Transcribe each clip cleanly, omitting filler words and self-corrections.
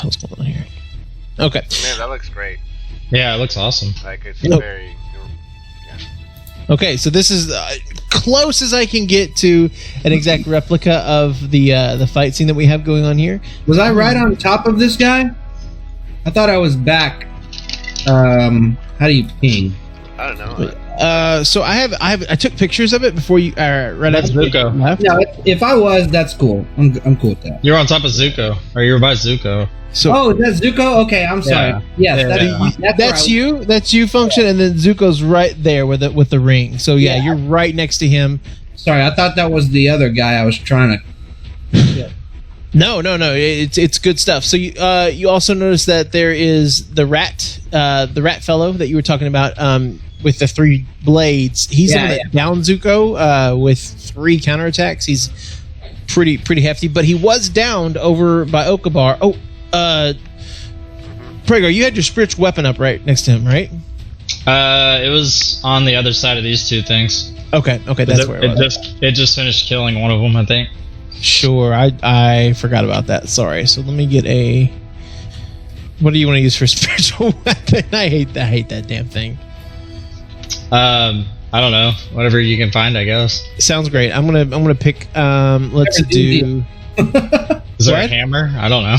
hell's going on here? Okay. Man, that looks great. Yeah, it looks awesome. Like, it's very... Okay, so this is close as I can get to an exact replica of the fight scene that we have going on here. Was I right on top of this guy? I thought I was back. How do you ping? I don't know. So I took pictures of it before you right That's after Zuko. you left. No, if I was, that's cool. I'm cool with that. You're on top of Zuko, or you're by Zuko. So Oh, that's Zuko? Okay, I'm sorry. Yes, that's you. That's you function, and then Zuko's right there with the ring. So yeah, you're right next to him. Sorry, I thought that was the other guy I was trying to... No. It's good stuff. So you also notice that there is the rat fellow that you were talking about with the 3 blades. He's the one that down Zuko with 3 counterattacks. He's pretty hefty, but he was downed over by Okabar. Oh, Pragar, you had your spiritual weapon up right next to him, right? It was on the other side of these 2 things. Okay, that's where it was. It just finished killing one of them, I think. Sure, I forgot about that. Sorry. So let me get a... What do you want to use for spiritual weapon? I hate that damn thing. I don't know. Whatever you can find, I guess. Sounds great. I'm gonna pick. Let's do. Is there a hammer? I don't know.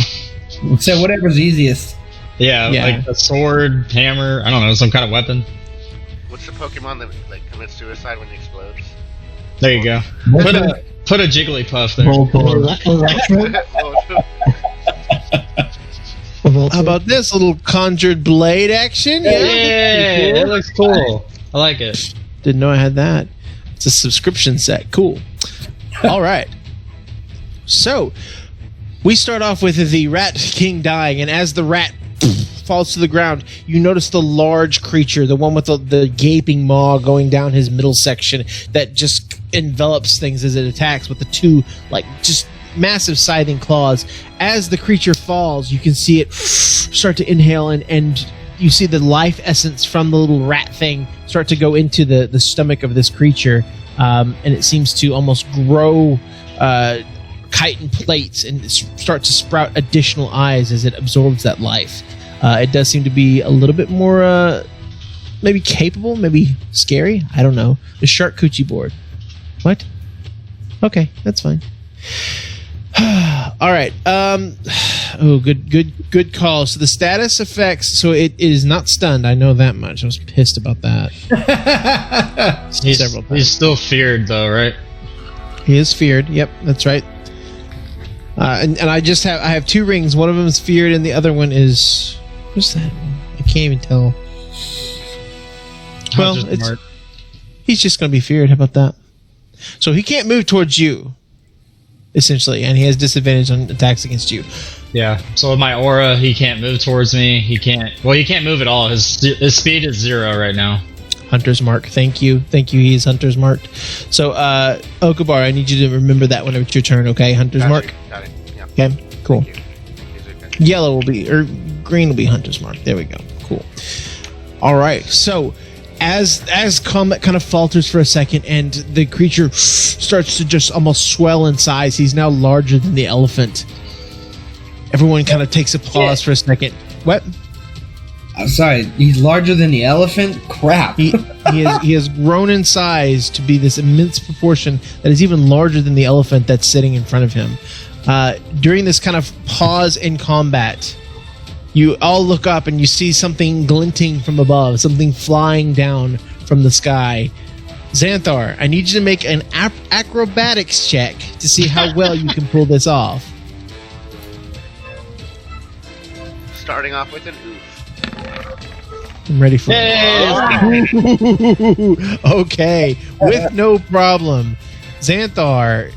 So whatever's easiest. Yeah, like a sword, hammer. I don't know, some kind of weapon. What's the Pokemon that commits suicide when he explodes? There you go. Put a Jigglypuff there. How about this little conjured blade action? Yeah, cool. It looks cool. I like it. Didn't know I had that. It's a subscription set. Cool. All right. So, we start off with the Rat King dying, and as the rat falls to the ground, you notice the large creature, the one with the gaping maw going down his middle section that just envelops things as it attacks with the 2, just massive scything claws. As the creature falls, you can see it start to inhale, and you see the life essence from the little rat thing start to go into the stomach of this creature, and it seems to almost grow chitin plates and start to sprout additional eyes as it absorbs that life. It does seem to be a little bit more maybe capable, maybe scary. I don't know. The Shark Coochie board. What? Okay, that's fine. All right. Good call. So the status effects. So it is not stunned. I know that much. I was pissed about that. Several times. He's still feared, though, right? He is feared. Yep, that's right. And I have 2 rings. One of them is feared, and the other one is... What's that? I can't even tell. Well, he's just going to be feared. How about that? So he can't move towards you, essentially, and he has disadvantage on attacks against you. Yeah. So with my aura, he can't move towards me. He can't move at all. His speed is 0 right now. Hunter's mark. Thank you. He's Hunter's marked. So, Okabar, I need you to remember that whenever it's your turn, okay? Hunter's mark. Got it. Yeah. Okay, cool. Yellow will be, or green will be Hunter's mark. There we go. Cool. All right. So, as combat kind of falters for a second, and the creature starts to just almost swell in size, he's now larger than the elephant. Everyone kind of takes a pause for a second. What? I'm sorry, he's larger than the elephant? Crap. He has grown in size to be this immense proportion that is even larger than the elephant that's sitting in front of him. During this kind of pause in combat, you all look up and you see something glinting from above, something flying down from the sky. Xanthar, I need you to make an acrobatics check to see how well you can pull this off. Starting off with an oof. I'm ready for it. Okay, with no problem. Xanthar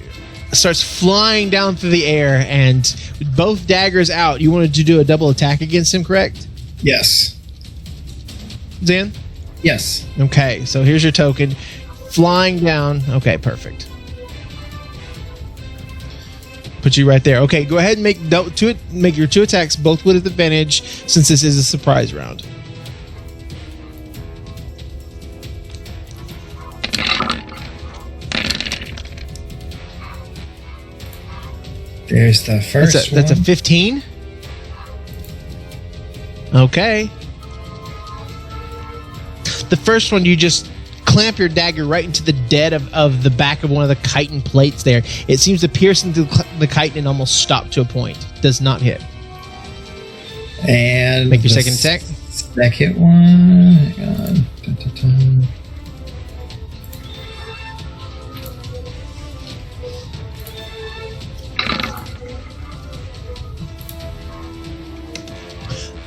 starts flying down through the air, and with both daggers out, you wanted to do a double attack against him, correct? Yes. Xan? Yes. Okay, so here's your token. Flying down. Okay, perfect. Put you right there. Okay, go ahead and make your 2 attacks, both with advantage, since this is a surprise round. There's the first That's a 15. Okay. The first one, you just clamp your dagger right into the dead of the back of one of the chitin plates there. It seems to pierce into the chitin and almost stop to a point. Does not hit. And Make your second attack. Second one. Hang on. Dun, dun, dun.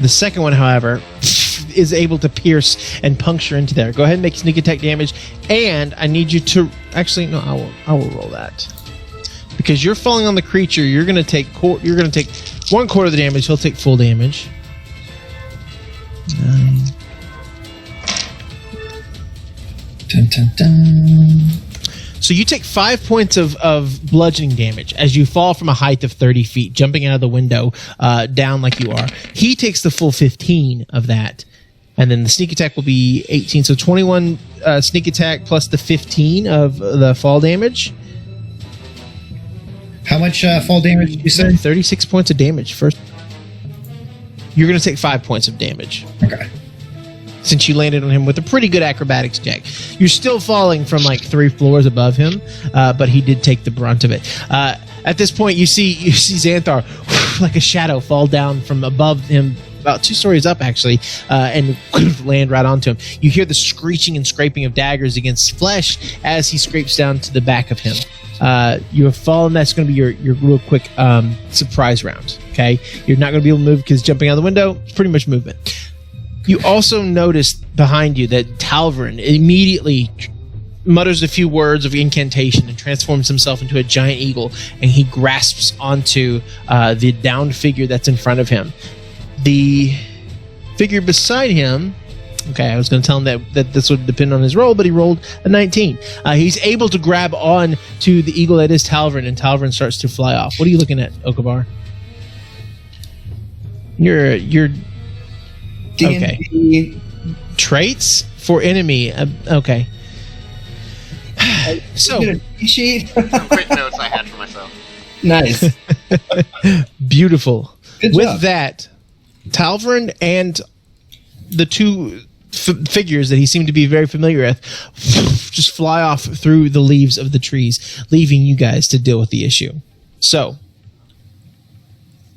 The second one, however, is able to pierce and puncture into there. Go ahead and make sneak attack damage, and I need you to actually no, I will roll that because you're falling on the creature. You're gonna take 1/4 of the damage. He'll take full damage. 9. Dun, dun, dun. So you take 5 points of bludgeoning damage as you fall from a height of 30 feet, jumping out of the window down like you are. He takes the full 15 of that. And then the sneak attack will be 18. So 21 sneak attack plus the 15 of the fall damage. How much fall damage did you say? 36 points of damage. First, you're going to take 5 points of damage. Okay. Since you landed on him with a pretty good acrobatics check. You're still falling from like 3 floors above him, but he did take the brunt of it. At this point, you see Xanthar like a shadow fall down from above him, about 2 stories up actually, and land right onto him. You hear the screeching and scraping of daggers against flesh as he scrapes down to the back of him. You have fallen. That's going to be your real quick surprise round. Okay, you're not going to be able to move because jumping out the window is pretty much movement. You also notice behind you that Talvin immediately mutters a few words of incantation and transforms himself into a giant eagle, and he grasps onto the downed figure that's in front of him. The figure beside him, okay, I was going to tell him that this would depend on his roll, but he rolled a 19. He's able to grab on to the eagle that is Talvin, and Talvin starts to fly off. What are you looking at, Okabar? You're okay. Traits for enemy. Okay. So sheet. Some quick notes I had for myself. Nice. beautiful. Good With job. that, Talvin and the two figures that he seemed to be very familiar with just fly off through the leaves of the trees, leaving you guys to deal with the issue. So,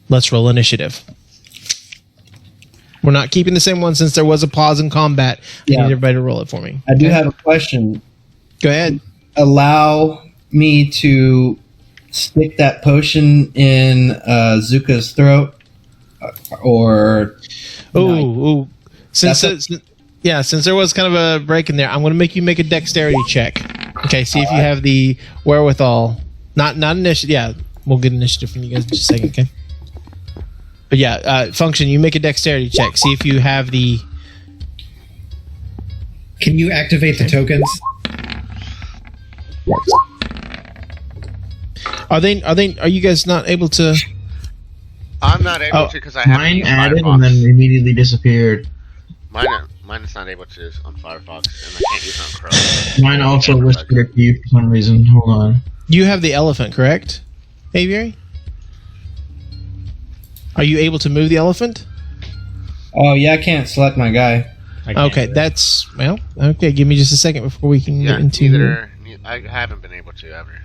let's roll initiative. We're not keeping the same one since there was a pause in combat. I need everybody to roll it for me. I do have a question. Go ahead. Allow me to stick that potion in Zuka's throat, or Ooh. Since there was kind of a break in there, I'm going to make you make a dexterity check. Okay, see if you have the wherewithal. Not initiative. Yeah, we'll get initiative from you guys in just a second. Okay. But yeah, Function, you make a dexterity check. See if you have the. Can you activate the tokens? Are you guys not able to? I'm not able to because I haven't Mine used added Firefox. and then immediately disappeared. Mine is not able to on Firefox, and I can't use it on Chrome. Mine also whispered it to you for some reason. Hold on. You have the elephant, correct, Aviary? Are you able to move the elephant? oh yeah, I can't select my guy. Okay, that's well. Okay, give me just a second before we can Yeah, get into. I haven't been able to ever.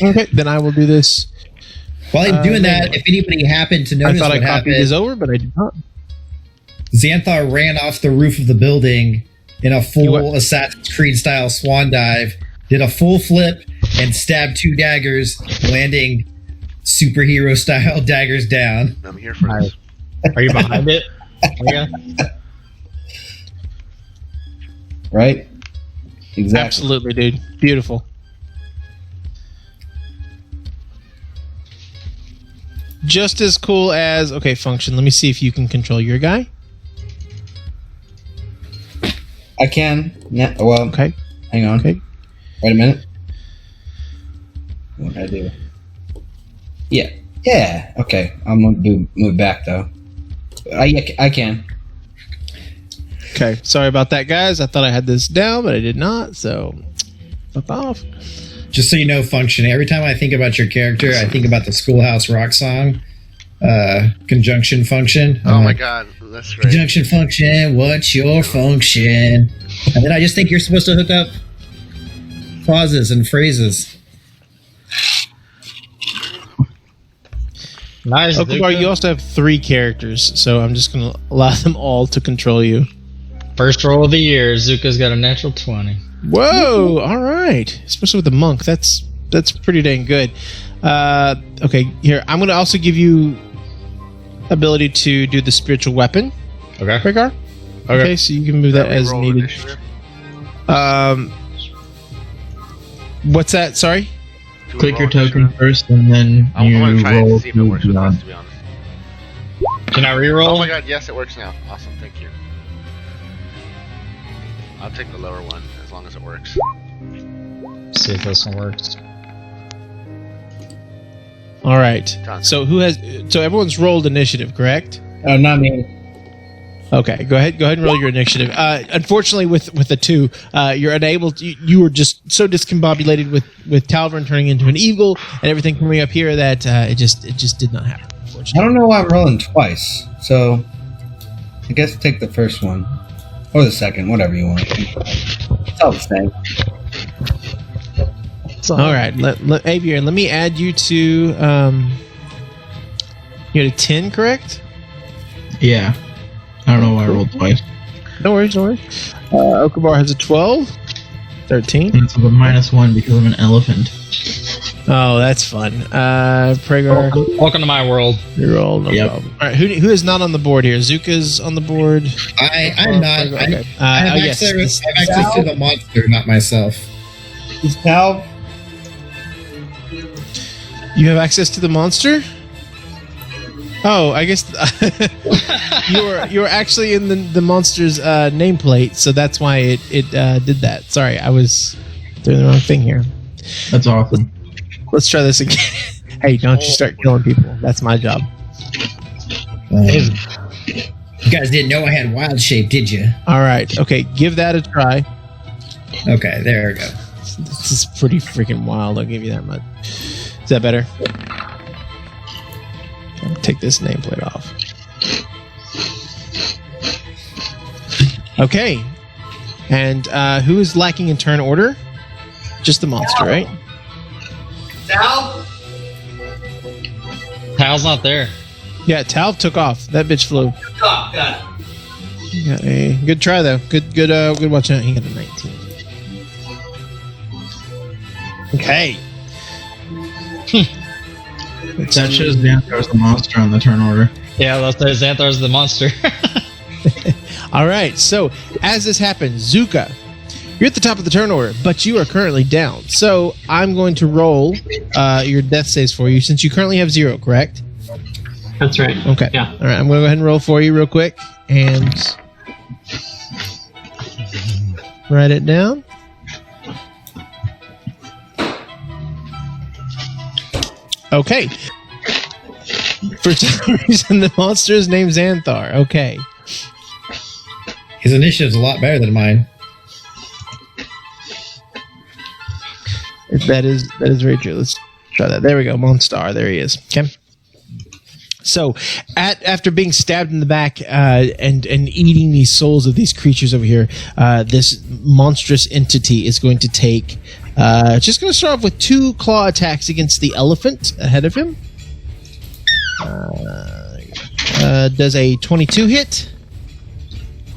Okay, then I will do this. While I'm doing that, manually. if anybody happened to I notice thought I what copied happened, this over, but I did not. Xanthar ran off the roof of the building in a You full what? Assassin's Creed style swan dive, did a full flip, and stabbed 2 daggers, landing superhero style daggers down. I'm here for this. Are you behind it? Yeah. Right? Exactly. Absolutely, dude. Beautiful. Just as cool as Function. Let me see if you can control your guy. I can. Well, Okay. hang on. Okay. Wait a minute. What did I do? Yeah. Yeah. Okay. I'm gonna move back though. I can. Okay. Sorry about that, guys. I thought I had this down, but I did not. So, fuck off. Just so you know, Function, every time I think about your character, I think about the Schoolhouse Rock song, Conjunction Function. Oh my god, That's great. Conjunction function, what's your function? And then I just think you're supposed to hook up clauses and phrases. Nice. Okubar, you also have 3 characters, so I'm just going to allow them all to control you. First roll of the year. Zuka's got a natural 20. Whoa! All right, especially with the monk, that's pretty dang good. Okay, here I'm going to also give you ability to do the spiritual weapon, Okay. Rhaegar. Okay, so you can move that as Roll needed. initiative. What's that? Sorry. Do we Click your roll token initiative? first, and then I you want to try it roll to see if it works with us, beyond. to be honest. Can I reroll? Oh my god, yes, it works now. Awesome, thank you. I'll take the lower one as long as it works. See if this one works. All right. Done. So So everyone's rolled initiative, correct? Oh, not me. Okay, go ahead and roll your initiative. Unfortunately, with the 2, you're unable to. You were just so discombobulated with Talvern turning into an eagle and everything coming up here that it just did not happen. I Unfortunately. don't know why I'm rolling twice. So, I guess take the first one. Or the second, whatever you want. It's all the same. All right, Avian, let me add you to. You had a 10, correct? Yeah. I don't know why I rolled twice. No worries, no worries. Okubar has a 12, 13. And it's with a -1 because I'm an elephant. Oh, that's fun. Pragar, Welcome to my world. you roll, no Yep. problem. All right, who is not on the board here? Zuka's on the board. I'm not. Okay. I have yes, access, I have access to the monster, not myself. Is Cal? You have access to the monster? Oh, I guess you were actually in the monster's nameplate, so that's why it did that. Sorry, I was doing the wrong thing here. That's awesome. Let's try this again. Hey, don't you start killing people. That's my job. You guys didn't know I had wild shape, did you? All right. Okay, give that a try. Okay, there we go. This is pretty freaking wild. I'll give you that much. Is that better? I'll take this nameplate off. Okay. And who is lacking in turn order? Just the monster, right? Cal? Tal's not there. Yeah, Tal took off. That bitch flew. Oh, God. He got a good try though. Good watching out. He got a 19. Okay. That shows Xanthar's the monster on the turn order. Yeah, let's say Xanthar's the monster. All right. So as this happens, Zuka, you're at the top of the turn order, but you are currently down. So I'm going to roll your death saves for you since you currently have 0, correct? That's right. Okay. Yeah. All right. I'm going to go ahead and roll for you real quick and write it down. Okay. For some reason, the monster is named Xanthar. Okay. His initiative's a lot better than mine. That is very true. Let's try that. There we go. Monstar. There he is. Okay. So, after being stabbed in the back and eating these souls of these creatures over here, this monstrous entity is going to take. Just going to start off with 2 claw attacks against the elephant ahead of him. Does a 22 hit?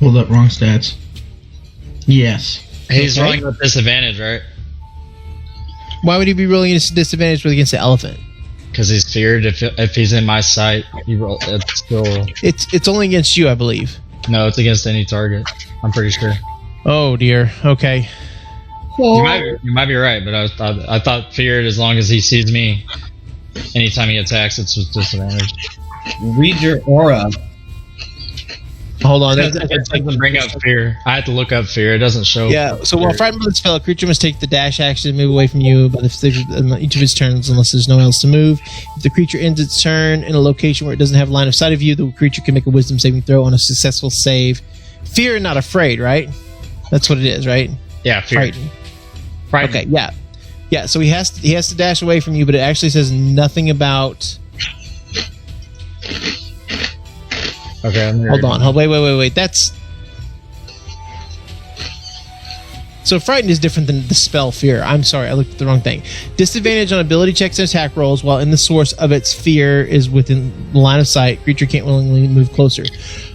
Hold up, wrong stats. Yes. He's Okay. rolling with disadvantage, right? Why would he be rolling a disadvantage against the elephant? Because he's feared. If he's in my sight, he roll. It's still It's only against you, I believe. no. It's against any target. I'm pretty sure. Oh dear. Okay. You might be right, but I thought feared as long as he sees me. Anytime he attacks, it's with disadvantage. Read your aura. Hold on. It doesn't bring up fear. I had to look up fear. It doesn't show. Yeah, so while frightened by the spell, a creature must take the dash action and move away from you by each of its turns unless there's no one else to move. If the creature ends its turn in a location where it doesn't have line of sight of you, the creature can make a wisdom saving throw on a successful save. Fear, not afraid, right? That's what it is, right? Yeah, fear. Frightened. Frightened. Okay, yeah. Yeah, so he has to dash away from you, but it actually says nothing about Okay, I'm Hold on. Wait. That's... So frightened is different than the spell fear. I'm sorry, I looked at the wrong thing. Disadvantage on ability checks and attack rolls while in the source of its fear is within line of sight. Creature can't willingly move closer.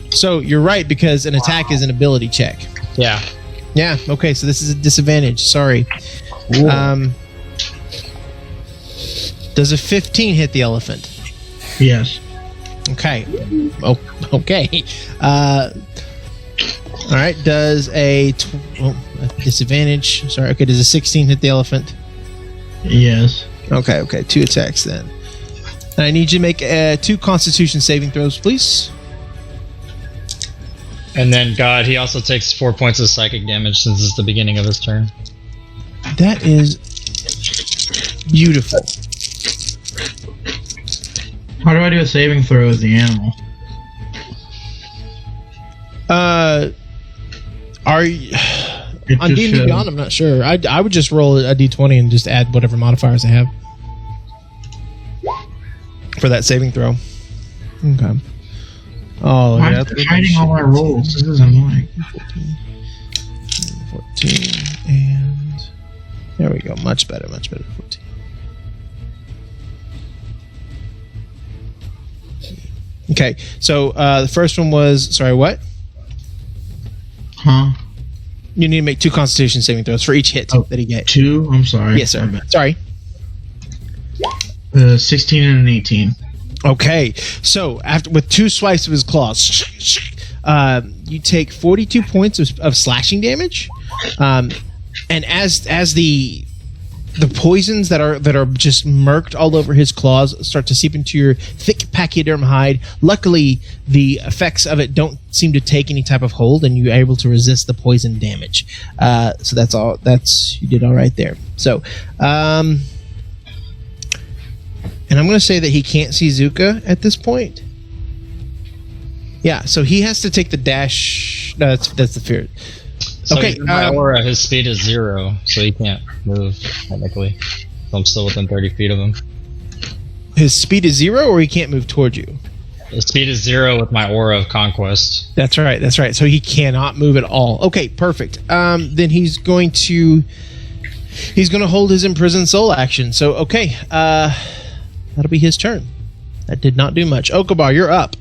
So you're right, because an attack is an ability check. Yeah. Yeah, okay, so this is a disadvantage. Sorry. Does a 15 hit the elephant? Yes. Okay. Oh, okay. All right. Does a disadvantage? Sorry. Okay. Does a 16 hit the elephant? Yes. Okay. 2 attacks then. And I need you to make 2 Constitution saving throws, please. And then God, he also takes 4 points of psychic damage since it's the beginning of his turn. That is beautiful. How do I do a saving throw as the animal? Are you It on just D&D shows- Beyond? I'm not sure. I would just roll a D20 and just add whatever modifiers I have for that saving throw. Okay. Oh, Why yeah. is it hiding all my rolls? This is annoying. 14 and there we go. Much better. 14. Okay, so the first one was sorry. What? Huh? You need to make 2 Constitution saving throws for each hit Oh. that he gets. 2? I'm sorry. Yes, sir. My bad. Sorry. 16 and an 18. Okay, so after with 2 swipes of his claws, you take 42 points of slashing damage, and as the poisons that are just murked all over his claws start to seep into your thick pachyderm hide. Luckily, the effects of it don't seem to take any type of hold, and you're able to resist the poison damage. So that's all. You did all right there. So, and I'm going to say that he can't see Zuka at this point. Yeah, so he has to take the dash. No, that's the fear. So Okay, in my aura, his speed is 0, so he can't move, technically. So I'm still within 30 feet of him. His speed is 0, or he can't move towards you. His speed is 0 with my aura of conquest. That's right. So he cannot move at all. Okay, perfect. Then he's going to hold his imprisoned soul action. So okay, that'll be his turn. That did not do much. Okabar, you're up.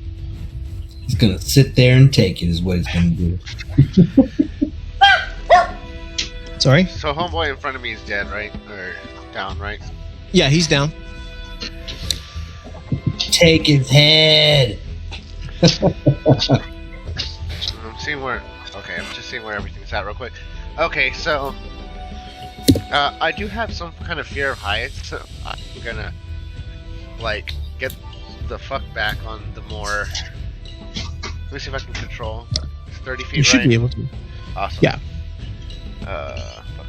He's gonna sit there and take it, is what he's gonna do. Sorry. So homeboy in front of me is dead, right? Or down, right? Yeah, he's down. Take his head. I'm seeing where. Okay, I'm just seeing where everything's at real quick. Okay, so I do have some kind of fear of heights. So I'm gonna like get the fuck back on the more. Let me see if I can control. It's 30 feet. You should right? be able to. Awesome. Yeah. Fuck.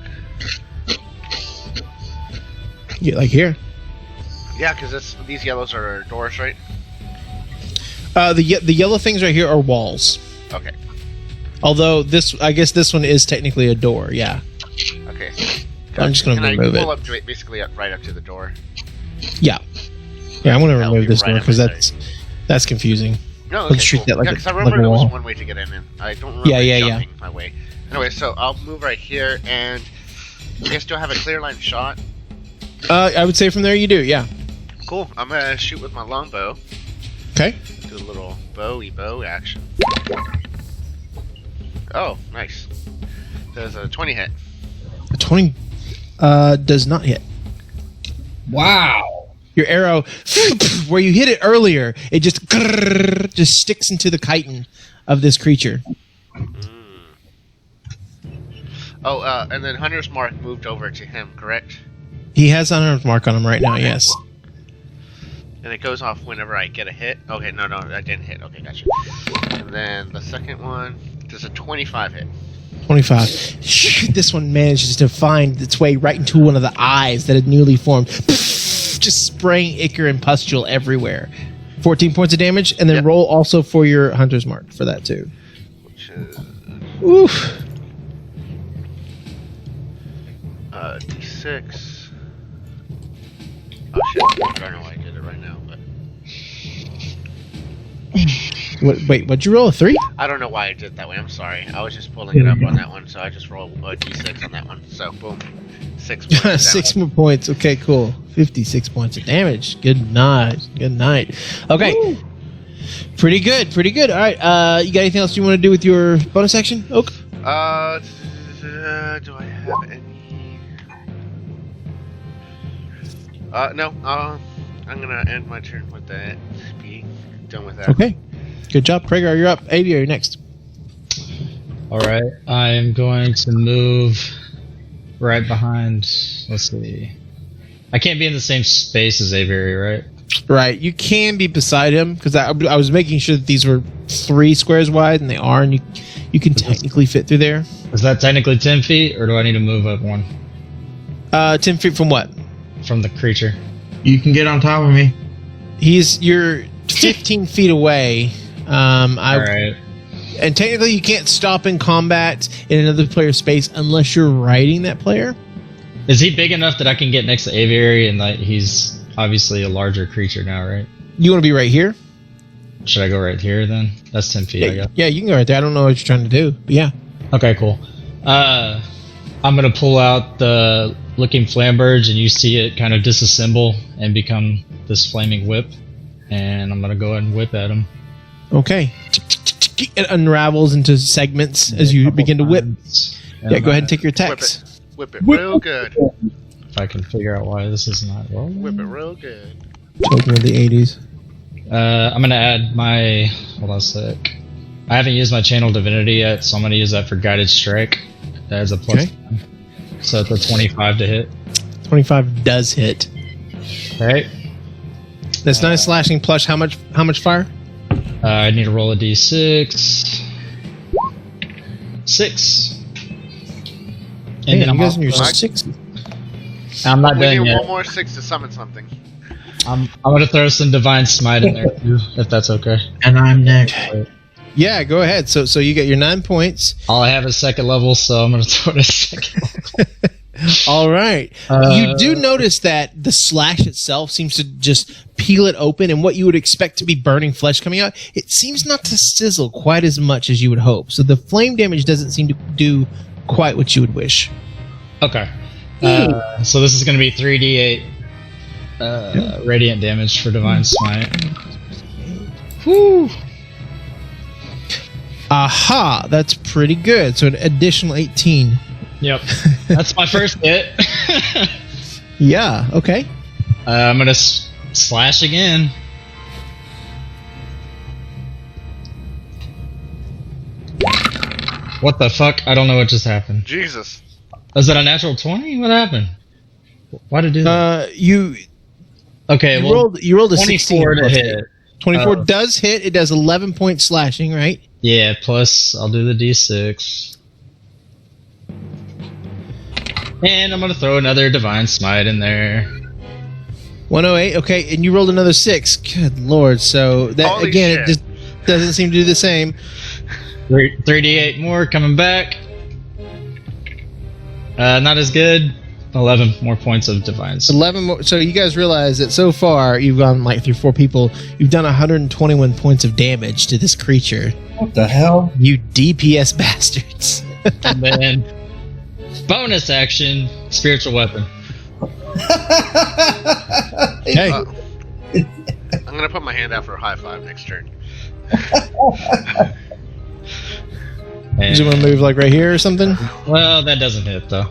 Yeah, like here. Yeah, because these yellows are doors, right? The yellow things right here are walls. Okay. Although I guess this one is technically a door. Yeah. Okay. I'm just gonna Can remove I pull it. up to it, basically right up to the door? Yeah. Yeah, I'm gonna That would remove be this right door up because my that's confusing. No, Let's okay, treat cool. that like yeah, a- because I like remember a there was wall. one way to get in, and I don't remember Yeah. jumping my way. Anyway, so I'll move right here, and you guys still have a clear line shot. I would say from there you do. Yeah. Cool. I'm gonna shoot with my longbow. Okay. Do a little bow action. Oh, nice. There's a 20 hit. A 20 does not hit. Wow. Your arrow, where you hit it earlier, it just sticks into the chitin of this creature. Oh, and then Hunter's Mark moved over to him, correct? He has Hunter's Mark on him right now. Yes. And it goes off whenever I get a hit. Okay, no, I didn't hit. Okay, gotcha. And then the second one, there's a 25 hit. 25. This one manages to find its way right into one of the eyes that had newly formed, just spraying ichor and pustule everywhere. 14 points of damage, and then Yep. roll also for your Hunter's Mark for that too. Which is Oof. D6. Oh shit! I don't know why I did it right now, but Wait, what'd you roll? A 3? I don't know why I did that way. I'm sorry. I was just pulling it up on that one, so I just rolled a d6 on that one. So boom, 6 points. of 6 damage. more points. Okay, cool. 56 points of damage. Good night. Good night. Okay. Woo. Pretty good. Pretty good. All right. You got anything else you want to do with your bonus action, Oak? Do I have any? No. I'm gonna end my turn with that. Be done with that. Okay. Good job, Prager. You're up. Aviary, you're next. All right, I am going to move right behind. Let's see. I can't be in the same space as Aviary, right? Right. You can be beside him because I was making sure that these were 3 squares wide, and they are, and you can technically fit through there. Is that technically 10 feet, or do I need to move up 1? 10 feet from what? From the creature. You can get on top of me. You're 15 feet away. All right. And technically, you can't stop in combat in another player's space unless you're riding that player. Is he big enough that I can get next to Aviary, and like he's obviously a larger creature now, right? You want to be right here? Should I go right here then? That's 10 feet, I guess. Yeah, you can go right there. I don't know what you're trying to do, but yeah. Okay, cool. I'm gonna pull out the Looking Flamberge, and you see it kind of disassemble and become this flaming whip, and I'm gonna go ahead and whip at him. Okay. It unravels into segments as you begin to whip. Yeah, go ahead and take your attacks. Whip it real good. If I can figure out why this is not rolling. Whip it real good. Children of the 80s. I'm gonna add my. Hold on a sec. I haven't used my Channel Divinity yet, so I'm gonna use that for Guided Strike. That is a plus. Okay. 10. So it's a 25 to hit. 25 does hit. Right. That's 9 slashing plus how much fire? I need to roll a d6. 6. And then you guys in your Mike? 6. I'm not We done need yet. one more 6 to summon something. I'm gonna throw some Divine Smite in there too, if that's okay. And I'm next. Yeah, go ahead. So you get your 9 points. All I have is 2nd level, so I'm gonna throw it a 2nd level. All right. You do notice that the slash itself seems to just peel it open, and what you would expect to be burning flesh coming out, it seems not to sizzle quite as much as you would hope. So the flame damage doesn't seem to do quite what you would wish. Okay. So this is gonna be 3d8 radiant damage for Divine Smite. Whew. Aha, that's pretty good. So an additional 18. Yep. That's my first hit. Yeah, okay. I'm gonna slash again. What the fuck? I don't know what just happened. Jesus. Was that a natural 20? What happened? Why did it do that? You Okay, well, you rolled a 24 to 16. hit. 24 does hit. It does 11 points slashing, right? Yeah, plus I'll do the d6. And I'm gonna throw another Divine Smite in there. 108. Okay, and you rolled another 6. Good lord. So that Holy again, shit. it just doesn't seem to do the same. 3d8 more coming back. Not as good. 11 more points of Divine Smite. 11 more. So you guys realize that so far you've gone like through 4 people. You've done 121 points of damage to this creature. What the hell? You DPS bastards. And then bonus action, Spiritual Weapon. Hey, I'm gonna put my hand out for a high five next turn. And, do you want to move like right here or something? well, that doesn't hit though.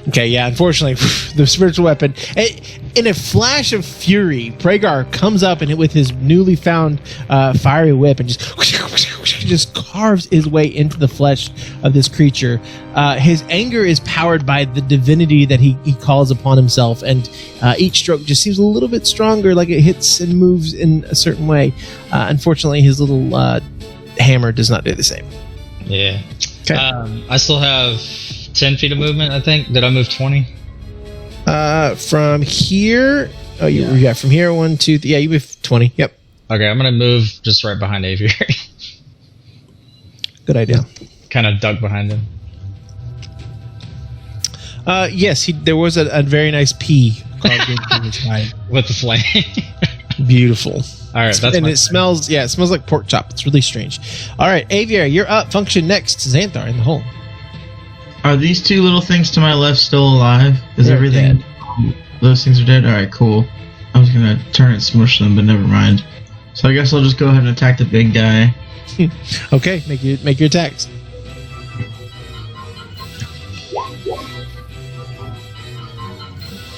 Okay, yeah, unfortunately, the spiritual weapon. In a flash of fury, Pragar comes up and with his newly found fiery whip and just carves his way into the flesh of this creature. His anger is powered by the divinity that he calls upon himself, and each stroke just seems a little bit stronger, like it hits and moves in a certain way. Unfortunately, his little hammer does not do the same. Yeah. Okay. I still have 10 feet of movement, I think. Did I move 20? From here, yeah, from here, 1, 2, 3, yeah, you move 20. Yep, Okay, I'm gonna move just right behind Aviary. good idea. Kind of duck behind him. Yes, there was a very nice P carved into his side. With the flame. Beautiful. All right, that's and my it smells. Yeah, it smells like pork chop. It's really strange. All right, Aviary, you're up. Function next. Xanthar in the hole. Are these two little things to my left still alive? Is They're everything? dead. Those things are dead. All right, cool. I was gonna turn and smush them, but never mind. So I guess I'll just go ahead and attack the big guy. Okay, make your attacks.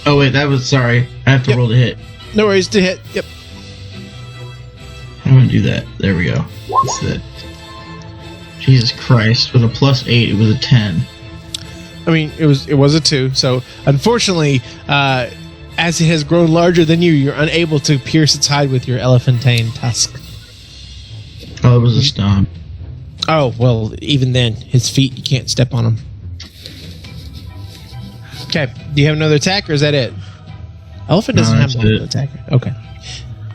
Oh wait, that was sorry. I have to Yep. roll to hit. No worries to hit. Yep. I'm gonna do that. There we go. That's it. Jesus Christ! With a +8, it was a 10. I mean, it was a 2. So unfortunately, as it has grown larger than you, you're unable to pierce its hide with your elephantine tusk. Oh, it was a stomp. Oh well, even then, his feet you can't step on them. Okay. Do you have another attack, or is that it? Elephant doesn't No, have that's multiple it. attacker. Okay.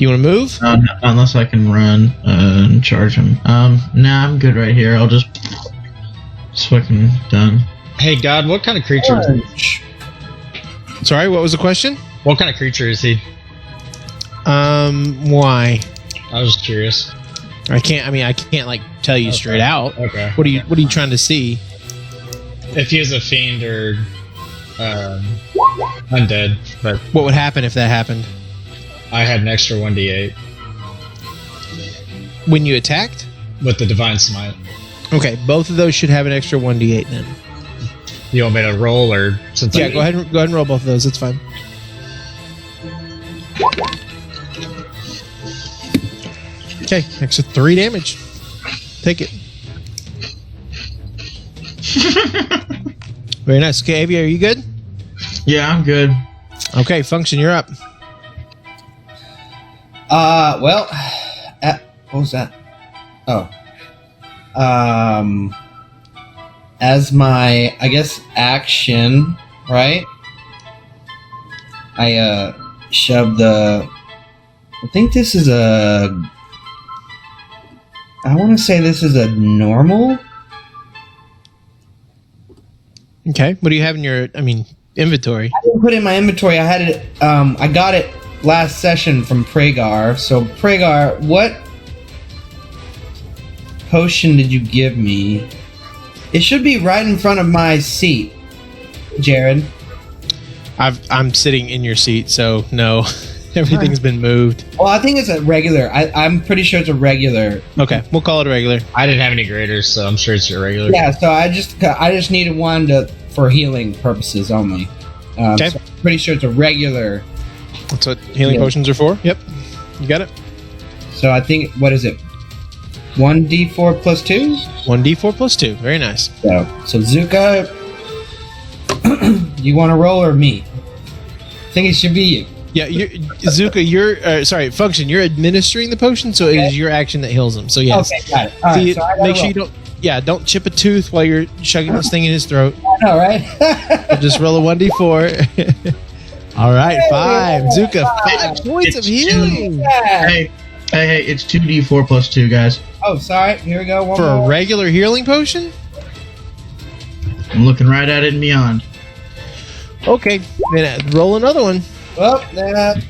You want to move? Not unless I can run and charge him. Nah, I'm good right here. I'll just fucking done. Hey, God, what kind of creature? Sorry, what was the question? What kind of creature is he? Why? I was just curious. I can't like tell you straight out. Okay. What are you trying to see? If he is a fiend or undead, but What would happen if that happened? I had an extra 1d8 When you attacked? with the divine smite. Okay, both of those should have an extra 1d8 then. You want me to roll or since Yeah, go ahead and roll both of those. It's fine. Okay, extra 3 damage. Take it. Very nice. Okay, Avi, are you good? Yeah, I'm good. Okay, Function, you're up. Well, what was that? Oh. As my, I guess, action, right? I, shoved the, I think this is I want to say this is a normal? Okay, what do you have in your, inventory? I didn't put it in my inventory. I had it, I got it last session from Pragar. So, Pragar, what potion did you give me? It should be right in front of my seat, Jared. I'm sitting in your seat, so no. Everything's been moved. Well, I think it's a regular. I'm pretty sure it's a regular. Okay, we'll call it a regular. I didn't have any graders, so I'm sure it's irregular. Yeah, so I just needed one for healing purposes only. Okay. So I'm pretty sure it's a regular. That's what healing Yeah. potions are for. Yep. You got it. So I think, what is it? 1d4 plus 2? 1d4 plus 2. Very nice. So Zuka, you want to roll or me? I think it should be you. Yeah, Zuka, Function, you're administering the potion, so it is your action that heals him. So yes. Okay, got it. All right, so I gotta make sure roll. you don't chip a tooth while you're shoving this thing in his throat. All right. Just roll a 1d4. All right, 5. Zuka, 5 points of healing Yeah. Hey, it's 2d4 plus 2, guys. Oh, sorry. Here we go. One for a more. regular healing potion. I'm looking right at it and beyond. Okay, then roll another one. Well, that.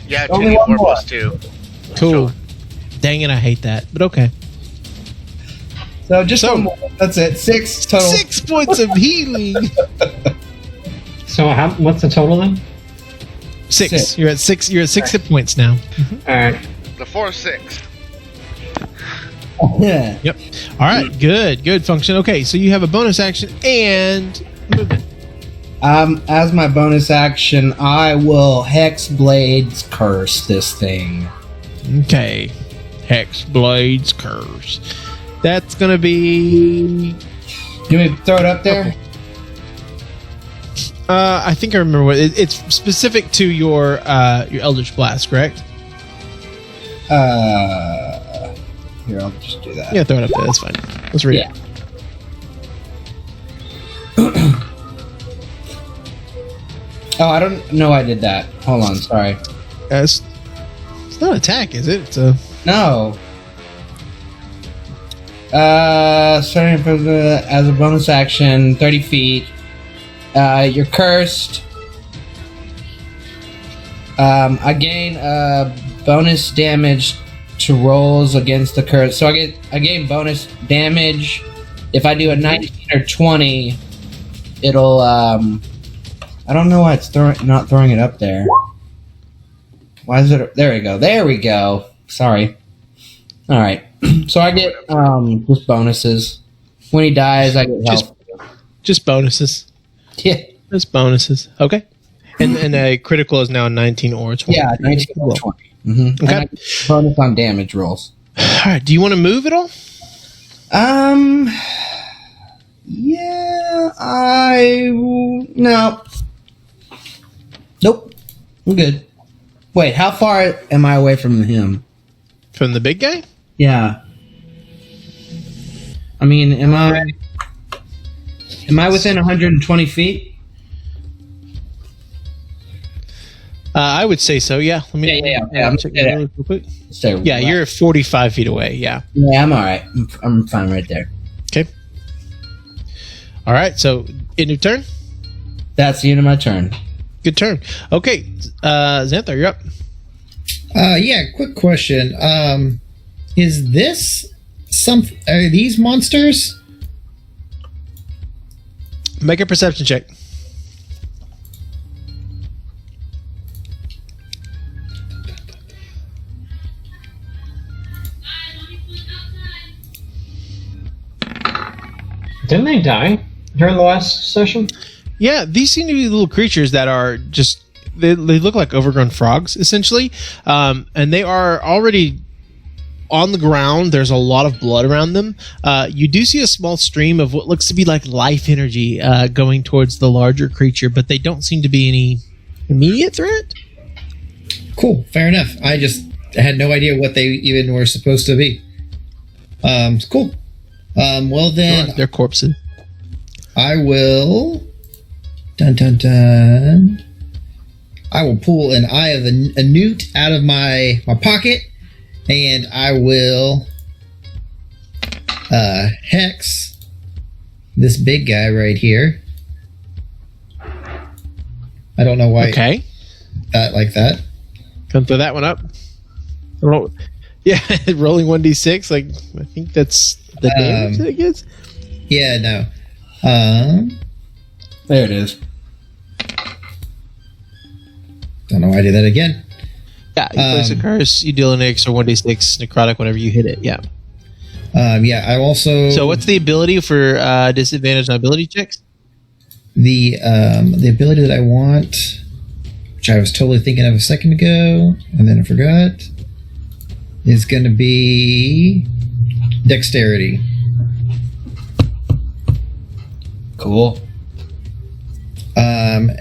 Yeah, Only one 2d4 more. plus 2. Cool. Dang it, I hate that, but okay. So just So- one more. That's it. 6 total. 6 points of healing. So what's the total then? 6. Six. You're at 6. You're at 6 hit points now. All right. The 4-6. Yeah. Yep. All right. Good Function. Okay, so you have a bonus action and movement. As my bonus action, I will Hex Blades curse this thing. Okay. Hex Blades Curse. That's gonna be. You want me to throw it up there? I think I remember what it's specific to your Eldritch Blast, correct? Here, I'll just do that. Yeah, throw it up there. That's fine. Let's read Yeah. it. Oh, I don't know I did that. Hold on, sorry. It's not an attack, is it? It's a. No. Starting from as a bonus action, 30 feet. You're cursed. I gain bonus damage to rolls against the current. So I gain bonus damage if I do a 19 or 20. It'll I don't know why it's not throwing it up there. Why is it? There we go. There we go. Sorry. All right. So I get just bonuses. When he dies, I get health. Just bonuses. Yeah. Just bonuses. Okay. And a critical is now 19 or 20. Yeah, 19 or 20. Mm-hmm. Okay. And I get bonus on damage rolls. All right. Do you want to move at all? Yeah, no. Nope. I'm good. Wait, how far am I away from him? From the big guy? Yeah. I mean, am I within 120 feet? I would say so. Yeah. Let me. Yeah. Check that real quick. Stay Yeah, you're 45 feet away. Yeah. Yeah, I'm all right. I'm fine right there. Okay. All right. So, end of turn. That's the end of my turn. Good turn. Okay, Xanthar, you're up. Yeah, quick question. Is this are these monsters? Make a perception check. Didn't they die during the last session? Yeah, these seem to be little creatures that are just they look like overgrown frogs essentially, and they are already on the ground. There's a lot of blood around them. You do see a small stream of what looks to be like life energy going towards the larger creature, but they don't seem to be any immediate threat. Cool, fair enough. I just had no idea what they even were supposed to be. Cool. Well then, They're corpses. I will. Dun dun dun. I will pull an Eye of a Newt out of my pocket, and I will hex this big guy right here. I don't know why. Okay, That like that. come throw that one up. Yeah, rolling 1d6. Like I think that's the damage that it gets. Yeah, no. There it is. Don't know why I did that again. Yeah, you place a curse, you deal an extra 1d6 necrotic whenever you hit it. Yeah. Yeah, I also. So what's the ability for disadvantage on ability checks? The ability that I want, which I was totally thinking of a second ago, and then I forgot, is going to be dexterity. Cool. And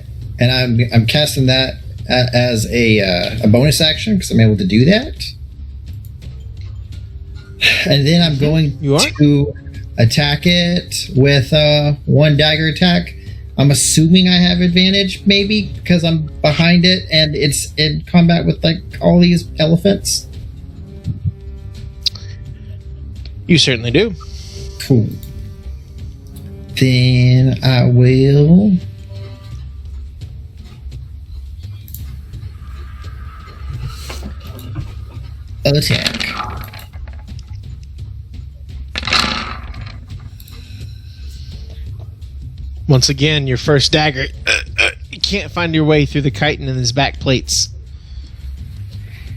I'm casting that as a bonus action because I'm able to do that. And then I'm going You are? to attack it with one dagger attack. I'm assuming I have advantage, maybe, because I'm behind it and it's in combat with like all these elephants. You certainly do. Cool. Then I will attack. Once again, your first dagger. You can't find your way through the chitin in his back plates.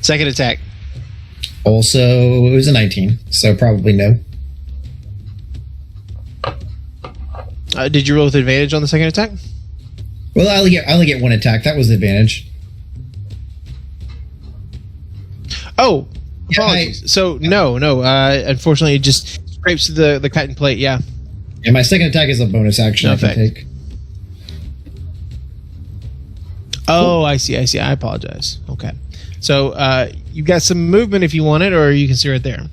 Second attack. Also, it was a 19, so probably no. Did you roll with advantage on the second attack? Well, I only get one attack. That was the advantage. Oh, Yeah, apologies. So no. Unfortunately, it just scrapes through the chitin plate. Yeah. And my second attack is a bonus action No I can effect. take. Oh, I see. I apologize. Okay. So you got some movement if you want it, or you can see right there.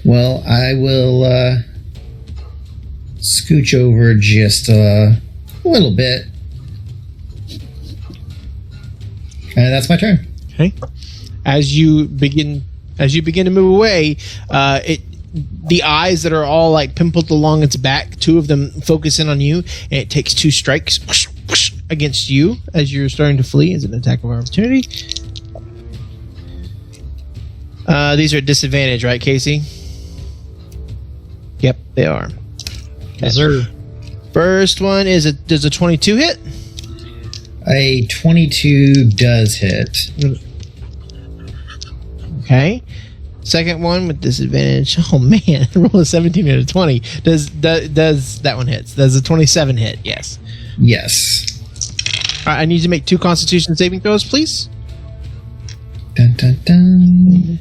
Well, I will scooch over just a little bit. And that's my turn. Okay. As you begin to move away, the eyes that are all like pimpled along its back, two of them focus in on you, and it takes two strikes against you as you're starting to flee as an attack of opportunity. These are disadvantage, right, Casey? Yep, they are. Yes, sir. First one is does a 22 hit? A 22 does hit. Okay. Second one with disadvantage. Oh man, roll a 17 and a 20. Does that one hits? Does a 27 hit? Yes. Yes. All right, I need you to make 2 Constitution saving throws, please. Dun dun dun.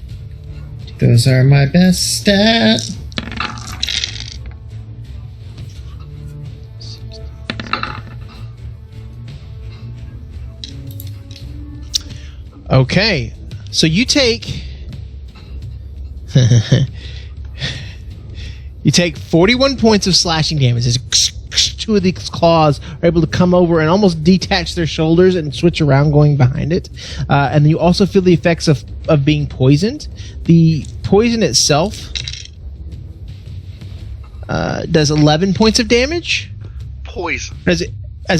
Those are my best stat. Okay, so you take 41 points of slashing damage. As 2 of these claws are able to come over and almost detach their shoulders and switch around, going behind it. And then you also feel the effects of being poisoned. The poison itself does 11 points of damage Poison. as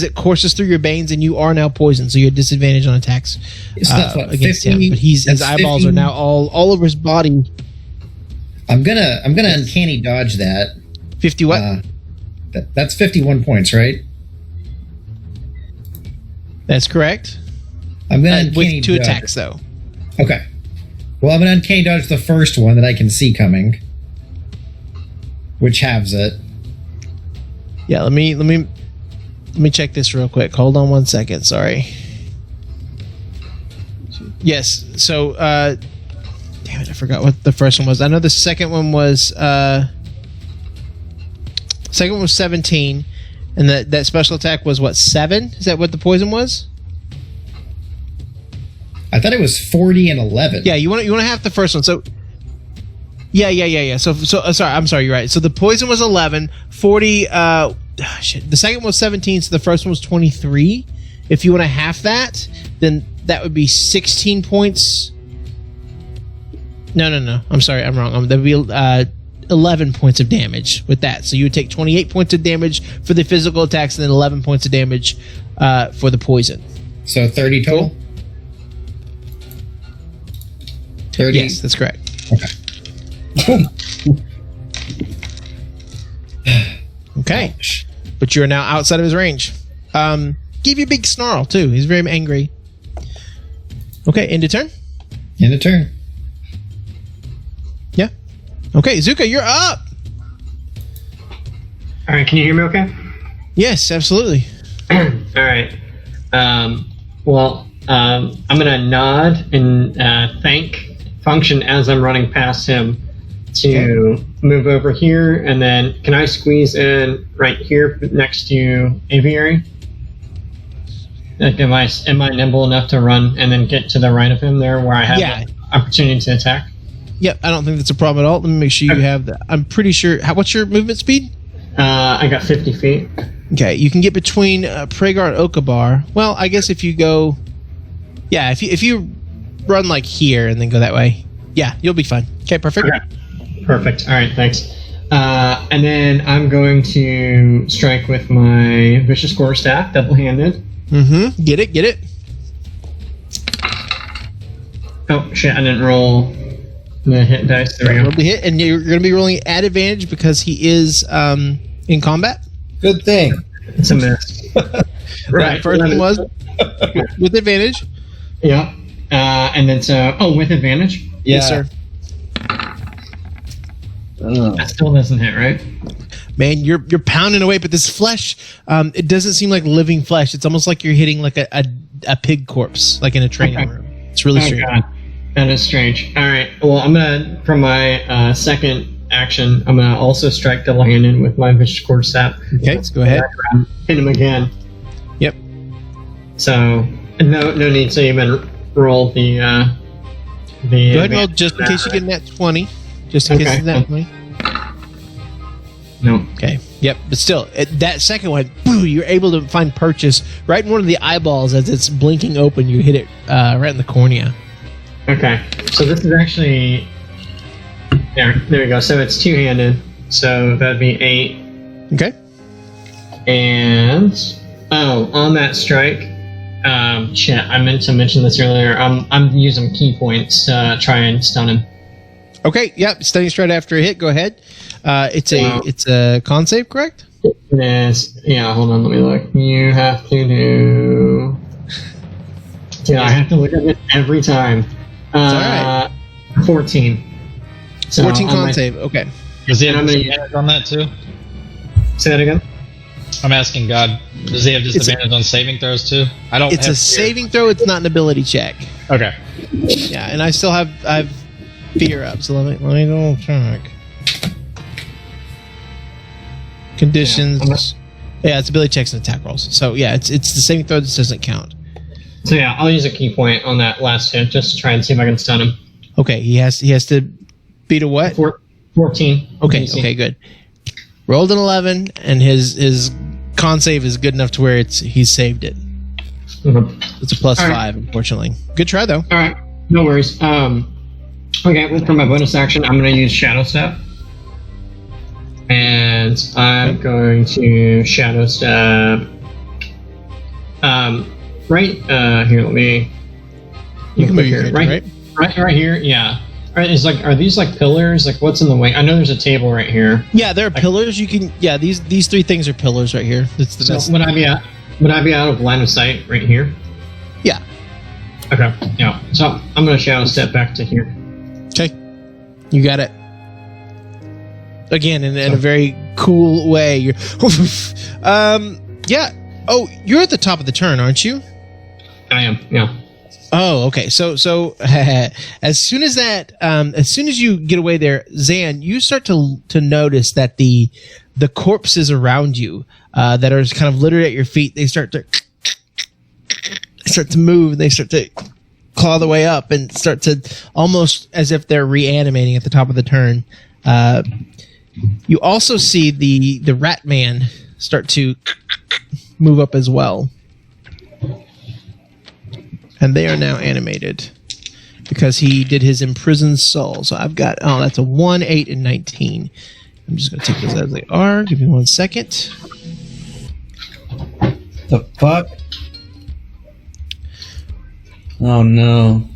it courses through your veins, and you are now poisoned, so you have disadvantage on attacks So that's what, against 50? him. But his That's eyeballs 50? are now all over his body. I'm gonna uncanny dodge that. 50 what? That's 51 points, right? That's correct. I'm gonna uncanny With 2 dodge. attacks, though. Okay. Well, I'm gonna uncanny dodge the first one that I can see coming, which halves it. Yeah, let me check this real quick. Hold on 1 second. Sorry. Yes. So, damn it, I forgot what the first one was. I know the second one was 17, and that special attack was what, 7? Is that what the poison was? I thought it was 40 and 11. Yeah, you want to have the first one. So yeah. So sorry, I'm sorry. You're right. So the poison was 11, 40. Shit. The second one was 17. So the first one was 23. If you want to half that, then that would be 16 points. No. I'm sorry. I'm wrong. That would be 11 points of damage with that. So you would take 28 points of damage for the physical attacks, and then 11 points of damage for the poison. So 30 total. 30. Yes, that's correct. Okay. But you're now outside of his range. Give you a big snarl, too. He's very angry. Okay, end of turn? End of turn. Yeah. Okay, Zuka, you're up! All right, can you hear me okay? Yes, absolutely. All right. I'm going to nod and thank Function as I'm running past him to move over here, and then can I squeeze in right here next to Aviary? Like, am I nimble enough to run and then get to the right of him there where I have the opportunity to attack? Yep, I don't think that's a problem at all. Let me make sure you have that. I'm pretty sure. What's your movement speed? I got 50 feet. Okay, you can get between Pragar and Okabar. Well, I guess if you go... Yeah, if you run like here and then go that way, yeah, you'll be fine. Okay, perfect. Okay. Perfect. All right, thanks. And then I'm going to strike with my Vicious Quarterstaff, double-handed. Mm-hmm. Get it. Oh, shit, I didn't roll the hit dice. There we Roll go. the hit, and you're going to be rolling at advantage because he is in combat. Good thing. It's a miss. Right, first one was with advantage. Yeah. And then with advantage? Yeah. Yes, sir. That still doesn't hit, right? Man, you're pounding away, but this flesh, it doesn't seem like living flesh. It's almost like you're hitting like a pig corpse, like in a training room. It's really strange. God. That is strange. All right. Well, I'm going to, from my second action, I'm going to also strike double-handed with my Vicious Quarterstaff. Okay, let's go ahead. Hit him again. Yep. So, no need to even roll the Go ahead and roll advantage just in for case you that, get that 20. Just in case Okay. it's that 20. No. Okay. Yep. But still, that second one, boo, you're able to find purchase right in one of the eyeballs as it's blinking open. You hit it right in the cornea. Okay. So this is actually... There we go. So it's two-handed. So that'd be 8. Okay. And Oh, on that strike. Shit, I meant to mention this earlier. I'm using key points to try and stun him. Okay, yep. Stunning strike after a hit. Go ahead. It's a con save, correct? It is. Yeah, hold on, let me look. You have to do. Yeah, I have to look at it every time. alright. 14. So 14 on con my- save. Okay. Does he have I'm gonna- disadvantage on that too? Say that again? I'm asking God. Does he have disadvantage on saving throws too? I don't. It's have a saving throw. It's not an ability check. Okay. Yeah, and I still have fear up. So let me go check. Conditions. Yeah, it's ability checks and attack rolls. So yeah, it's the saving throw. This doesn't count. So yeah, I'll use a key point on that last hit just to try and see if I can stun him. Okay, he has to beat a what? 14. Okay, DC. okay, good. Rolled an 11, and his con save is good enough to where he's saved it. Mhm. It's a plus All right. 5, unfortunately. Good try though. All right, no worries. Okay, for my bonus action, I'm going to use Shadow Step, and I'm going to Shadow Step. Right here. Let me. You can move your here. character, right? Right here. Yeah. All right, are these like pillars? Like what's in the way? I know there's a table right here. Yeah, there are pillars. You can. Yeah, these 3 things are pillars right here. That's the So best. would I be out of line of sight right here? Yeah. Okay. Yeah. So I'm gonna Shadow Step back to here. Okay, you got it. Again, in a very cool way. You're, yeah. Oh, you're at the top of the turn, aren't you? I am. Yeah. Oh, okay. So as soon as you get away there, Zan, you start to notice that the corpses around you that are kind of littered at your feet, they start to move. They start to claw their way up and start to almost as if they're reanimating at the top of the turn. You also see the rat man start to move up as well. And they are now animated because he did his imprisoned soul. So I've got, that's a 1, 8, and 19. I'm just going to take those as they are. Give me 1 second. The fuck? Oh no.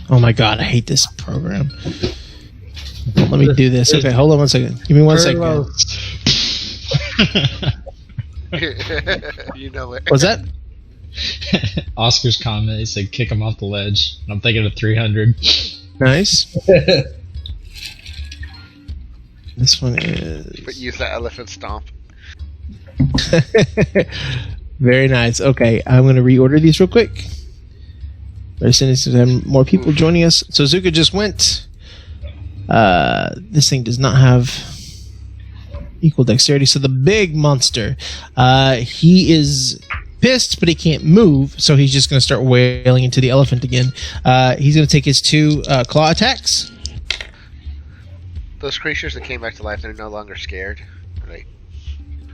Oh my god, I hate this program. Let me do this. Okay, hold on 1 second. Give me 1 second. You know it. What's that? Oscar's comment. He said, "Kick him off the ledge." And I'm thinking of 300. Nice. This one is But use that elephant stomp. very nice. Okay, I'm going to reorder these real quick. As soon as there are more people joining us. So Zuka just went. This thing does not have equal dexterity. So the big monster, he is pissed, but he can't move. So he's just going to start wailing into the elephant again. He's going to take his 2 claw attacks. Those creatures that came back to life, they're no longer scared. Right.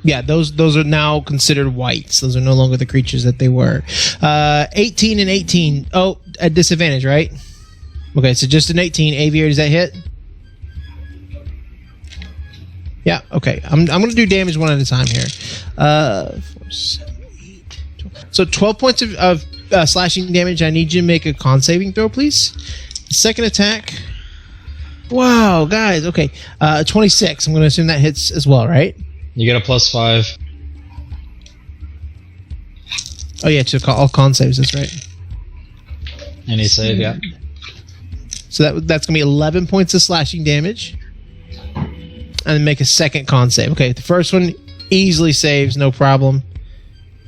Yeah, those are now considered whites. Those are no longer the creatures that they were. 18 and 18. Oh, at disadvantage, right? Okay, so just an 18. Aviator, does that hit? Yeah, okay. I'm going to do damage one at a time here. 4, 7, 8, 12. So 12 points of slashing damage. I need you to make a con saving throw, please. Second attack. Wow, guys. Okay. 26. I'm going to assume that hits as well, right? You get a +5. Oh, yeah, to all con saves. That's right. Any save, yeah. So that's going to be 11 points of slashing damage. And then make a second con save. Okay, the first one easily saves, no problem.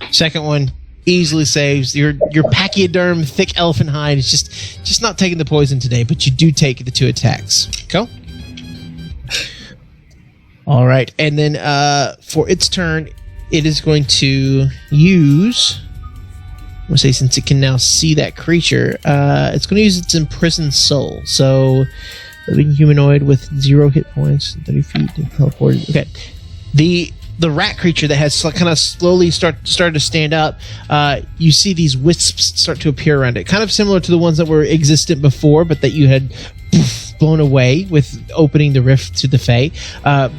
Second one easily saves. Your pachyderm, thick elephant hide is just not taking the poison today, but you do take the 2 attacks. Go. All right, and then for its turn, it is going to use. I'm going to say since it can now see that creature, it's going to use its imprisoned soul. So. Living humanoid with 0 hit points, 30 feet, teleported. Okay, the rat creature that has kind of slowly started to stand up. You see these wisps start to appear around it, kind of similar to the ones that were existent before, but that you had blown away with opening the rift to the Fae.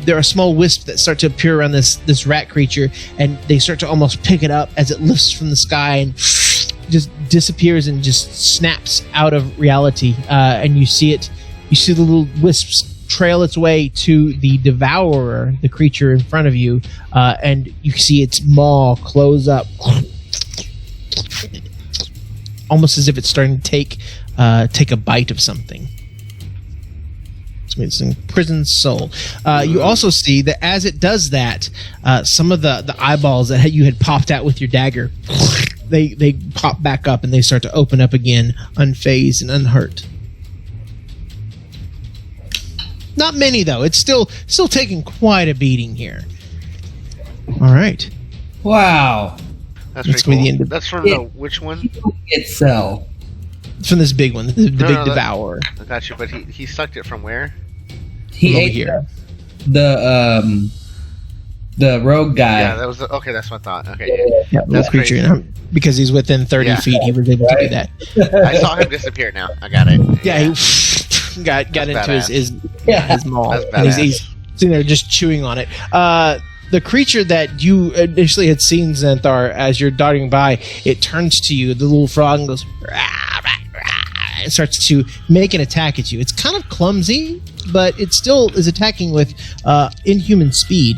There are small wisps that start to appear around this rat creature, and they start to almost pick it up as it lifts from the sky and just disappears and just snaps out of reality. And you see it. You see the little wisps trail its way to the devourer, the creature in front of you, and you see its maw close up, almost as if it's starting to take a bite of something. It's an imprisoned soul. You also see that as it does that, some of the eyeballs that you had popped out with your dagger, they pop back up and they start to open up again, unfazed and unhurt. Not many though. It's still taking quite a beating here. All right. Wow. That's That's pretty gonna be the cool. end of- That's from the which one? Itself. It's from this big one, the big that- devourer. I got you, but he sucked it from where? He Over ate here. the rogue guy. Yeah, that was okay. That's what I thought. Okay, Yeah, little That's creature. crazy. And because he's within 30 Yeah. feet, he was able to do that. I saw him disappear. Now I got it. Yeah, he got That's into badass. his maw. That's And badass. he's sitting there just chewing on it. The creature that you initially had seen, Xanthar, as you're darting by, it turns to you. The little frog and goes, rah, rah, rah, and starts to make an attack at you. It's kind of clumsy, but it still is attacking with inhuman speed.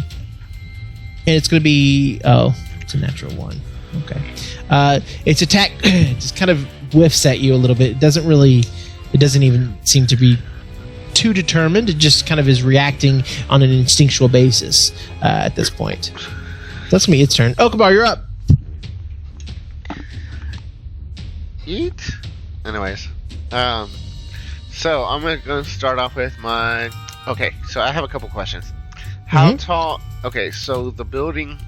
And it's going to be... Oh, it's a natural one. Okay. Its attack just kind of whiffs at you a little bit. It doesn't even seem to be too determined. It just kind of is reacting on an instinctual basis at this point. That's me. Its turn. Okabar, you're up. Eat. Anyways, so I'm gonna start off with my. Okay, so I have a couple questions. How Mhm. tall? Okay, so the building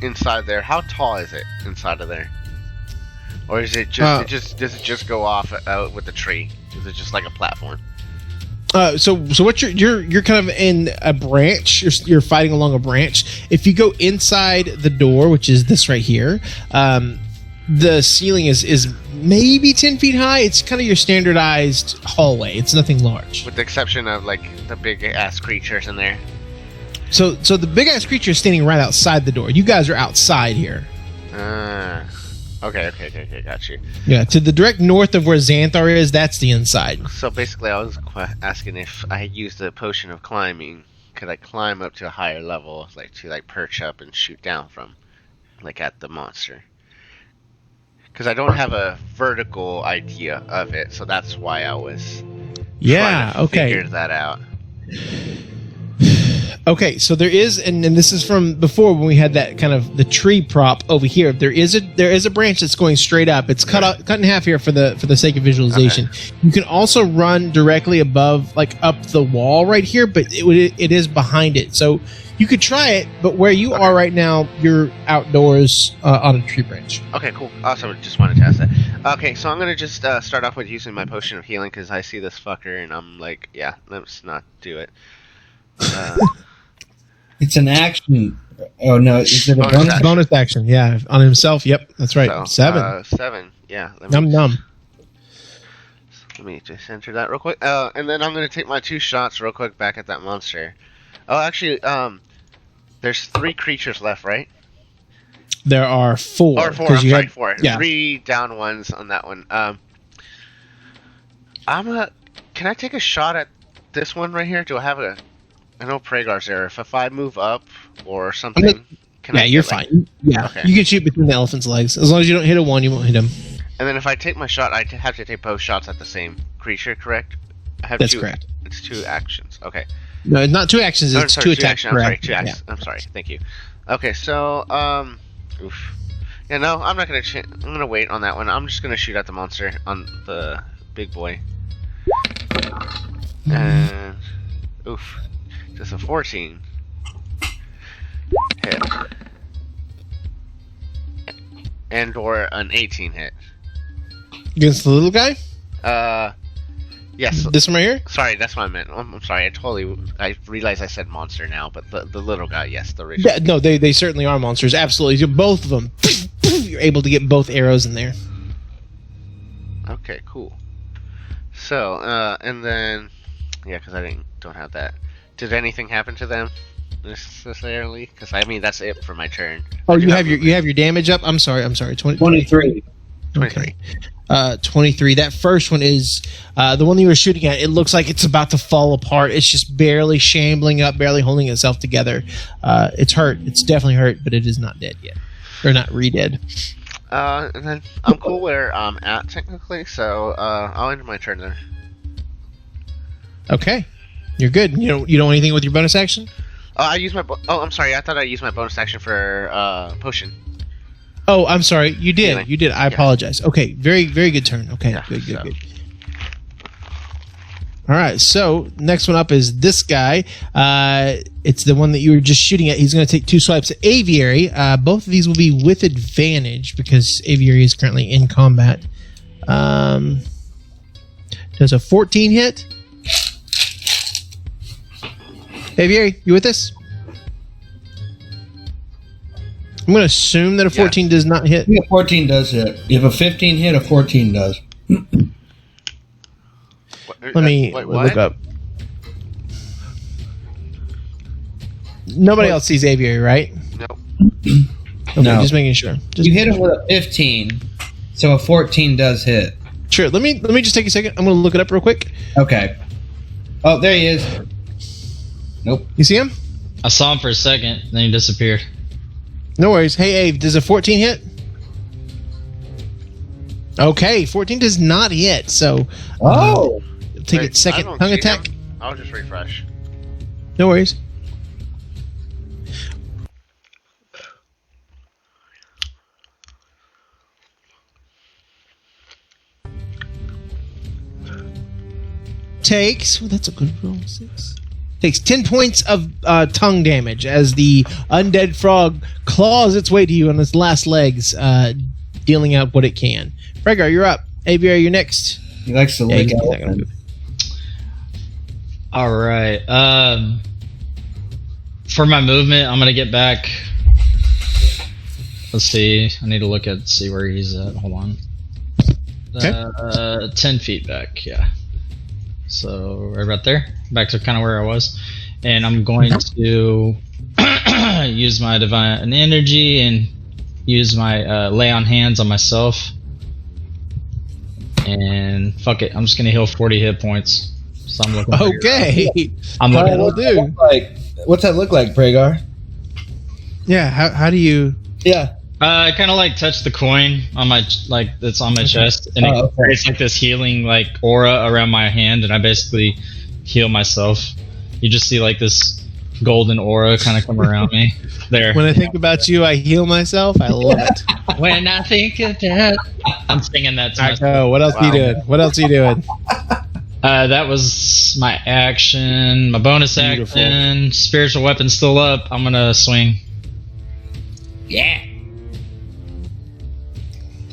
inside there. How tall is it inside of there? Or is it just does it just go off out with the tree? Is it just like a platform? So what you're kind of in a branch. You're fighting along a branch. If you go inside the door, which is this right here, the ceiling is maybe 10 feet high. It's kind of your standardized hallway. It's nothing large. With the exception of like the big ass creatures in there. So the big ass creature is standing right outside the door. You guys are outside here. Okay, got you. Yeah, to the direct north of where Xanthar is, that's the inside. So basically, I was asking if I had used the potion of climbing, could I climb up to a higher level, like to like perch up and shoot down from, like at the monster? Because I don't have a vertical idea of it, so that's why I was Yeah. trying to figure Okay. that out. Okay. So there is, and this is from before when we had that kind of the tree prop over here. There is a branch that's going straight up. It's cut in half here for the sake of visualization. You can also run directly above, like up the wall right here, but it is behind it. So you could try it, but where you are right now, you're outdoors on a tree branch. Okay, cool. Also, just wanted to ask that. Okay, so I'm gonna just start off with using my potion of healing because I see this fucker and I'm like, yeah, let's not do it. It's an action. Oh no, is it a Bonus bonus? action. Bonus action, yeah, on himself. Yep, that's right. So, 7. 7. Yeah. Num. Let me just enter that real quick. And then I'm gonna take my 2 shots real quick back at that monster. Oh, actually, there's 3 creatures left, right? There are 4. Or 4. 'cause I'm you sorry, had- 4. Yeah. 3 down ones on that one. Can I take a shot at this one right here? Do I have a? I know Pragar's there. If I move up or something, can I Yeah, you're get, like- fine. Yeah, Okay. you can shoot between the elephant's legs as long as you don't hit a one. You won't hit him. And then if I take my shot, I have to take both shots at the same creature, correct? I have That's 2. correct. It's 2 actions. Okay. No, not 2 actions. Oh, It's sorry, 2 2 attacks. actions. I'm sorry, correct. 2 actions. I'm sorry. Thank you. Okay, so oof. Yeah, no, I'm not gonna. I'm gonna wait on that one. I'm just gonna shoot at the monster on the big boy. And oof, just a 14 hit, and or an 18 hit. Against the little guy. Yes. This one right here. Sorry, that's what I meant. I'm sorry. I realized I said monster now, but the little guy, yes, the original. Yeah, no, they certainly are monsters. Absolutely, both of them. You're able to get both arrows in there. Okay, cool. So, and then Yeah, because I don't have that. Did anything happen to them necessarily? Because I mean, that's it for my turn. Oh, I do you have your damage up. I'm sorry. 23. 23. 23. That first one is the one that you were shooting at. It looks like it's about to fall apart. It's just barely shambling up, barely holding itself together. It's hurt. It's definitely hurt, but it is not dead yet, or not re-dead. And then I'm cool where I'm at technically, so I'll end my turn there. Okay, you're good. You don't anything with your bonus action? Oh, I use my. I'm sorry. I thought I used my bonus action for potion. Oh, I'm sorry. You did. Healing. You did. I apologize. Okay, very good turn. Okay, Yeah, good. so. All right, so next one up is this guy. It's the one that you were just shooting at. He's going to take 2 swipes at Aviary. Both of these will be with advantage because Aviary is currently in combat. Does a 14 hit? Aviary, you with us? I'm going to assume that a 14 does not hit. Yeah, 14 does hit. If a 15 hit, a 14 does. Let me Wait, look up. Nobody else sees Aviary, right? Nope. Okay, No. just making sure. You hit him with a 15, so a 14 does hit. Sure. Let me just take a second. I'm going to look it up real quick. Okay. Oh, there he is. Nope. You see him? I saw him for a second, then he disappeared. No worries. Hey, Ave, does a 14 hit? Okay, 14 does not hit. So, Oh. take Wait, its second I don't tongue see attack. him. I'll just refresh. No worries. Takes. Well, that's a good roll. 6. Takes 10 points of tongue damage as the undead frog claws its way to you on its last legs, dealing out what it can. Fregar, you're up. Aviary, you're next. He likes to Yeah, lick he's not gonna elephant. move. All right. For my movement, I'm gonna get back. Let's see. I need to see where he's at. Hold on. Okay. 10 feet back. Yeah. So right about there, back to kind of where I was, and I'm going to use my divine energy and use my lay on hands on myself. And fuck it, I'm just gonna heal 40 hit points. So I'm looking. Okay. I'm looking. That'll do. What's that look like, Pragar? Yeah. How do you? Yeah. I kind of like touch the coin on my that's on my chest, and it creates like this healing like aura around my hand, and I basically heal myself. You just see like this golden aura kind of come around me. There. When I think about you, I heal myself. I love it. When I think of that, I'm singing that to myself. Oh, what else are you doing? What else are you doing? That was my action, my bonus Beautiful. action. Spiritual weapon still up. I'm gonna swing. Yeah.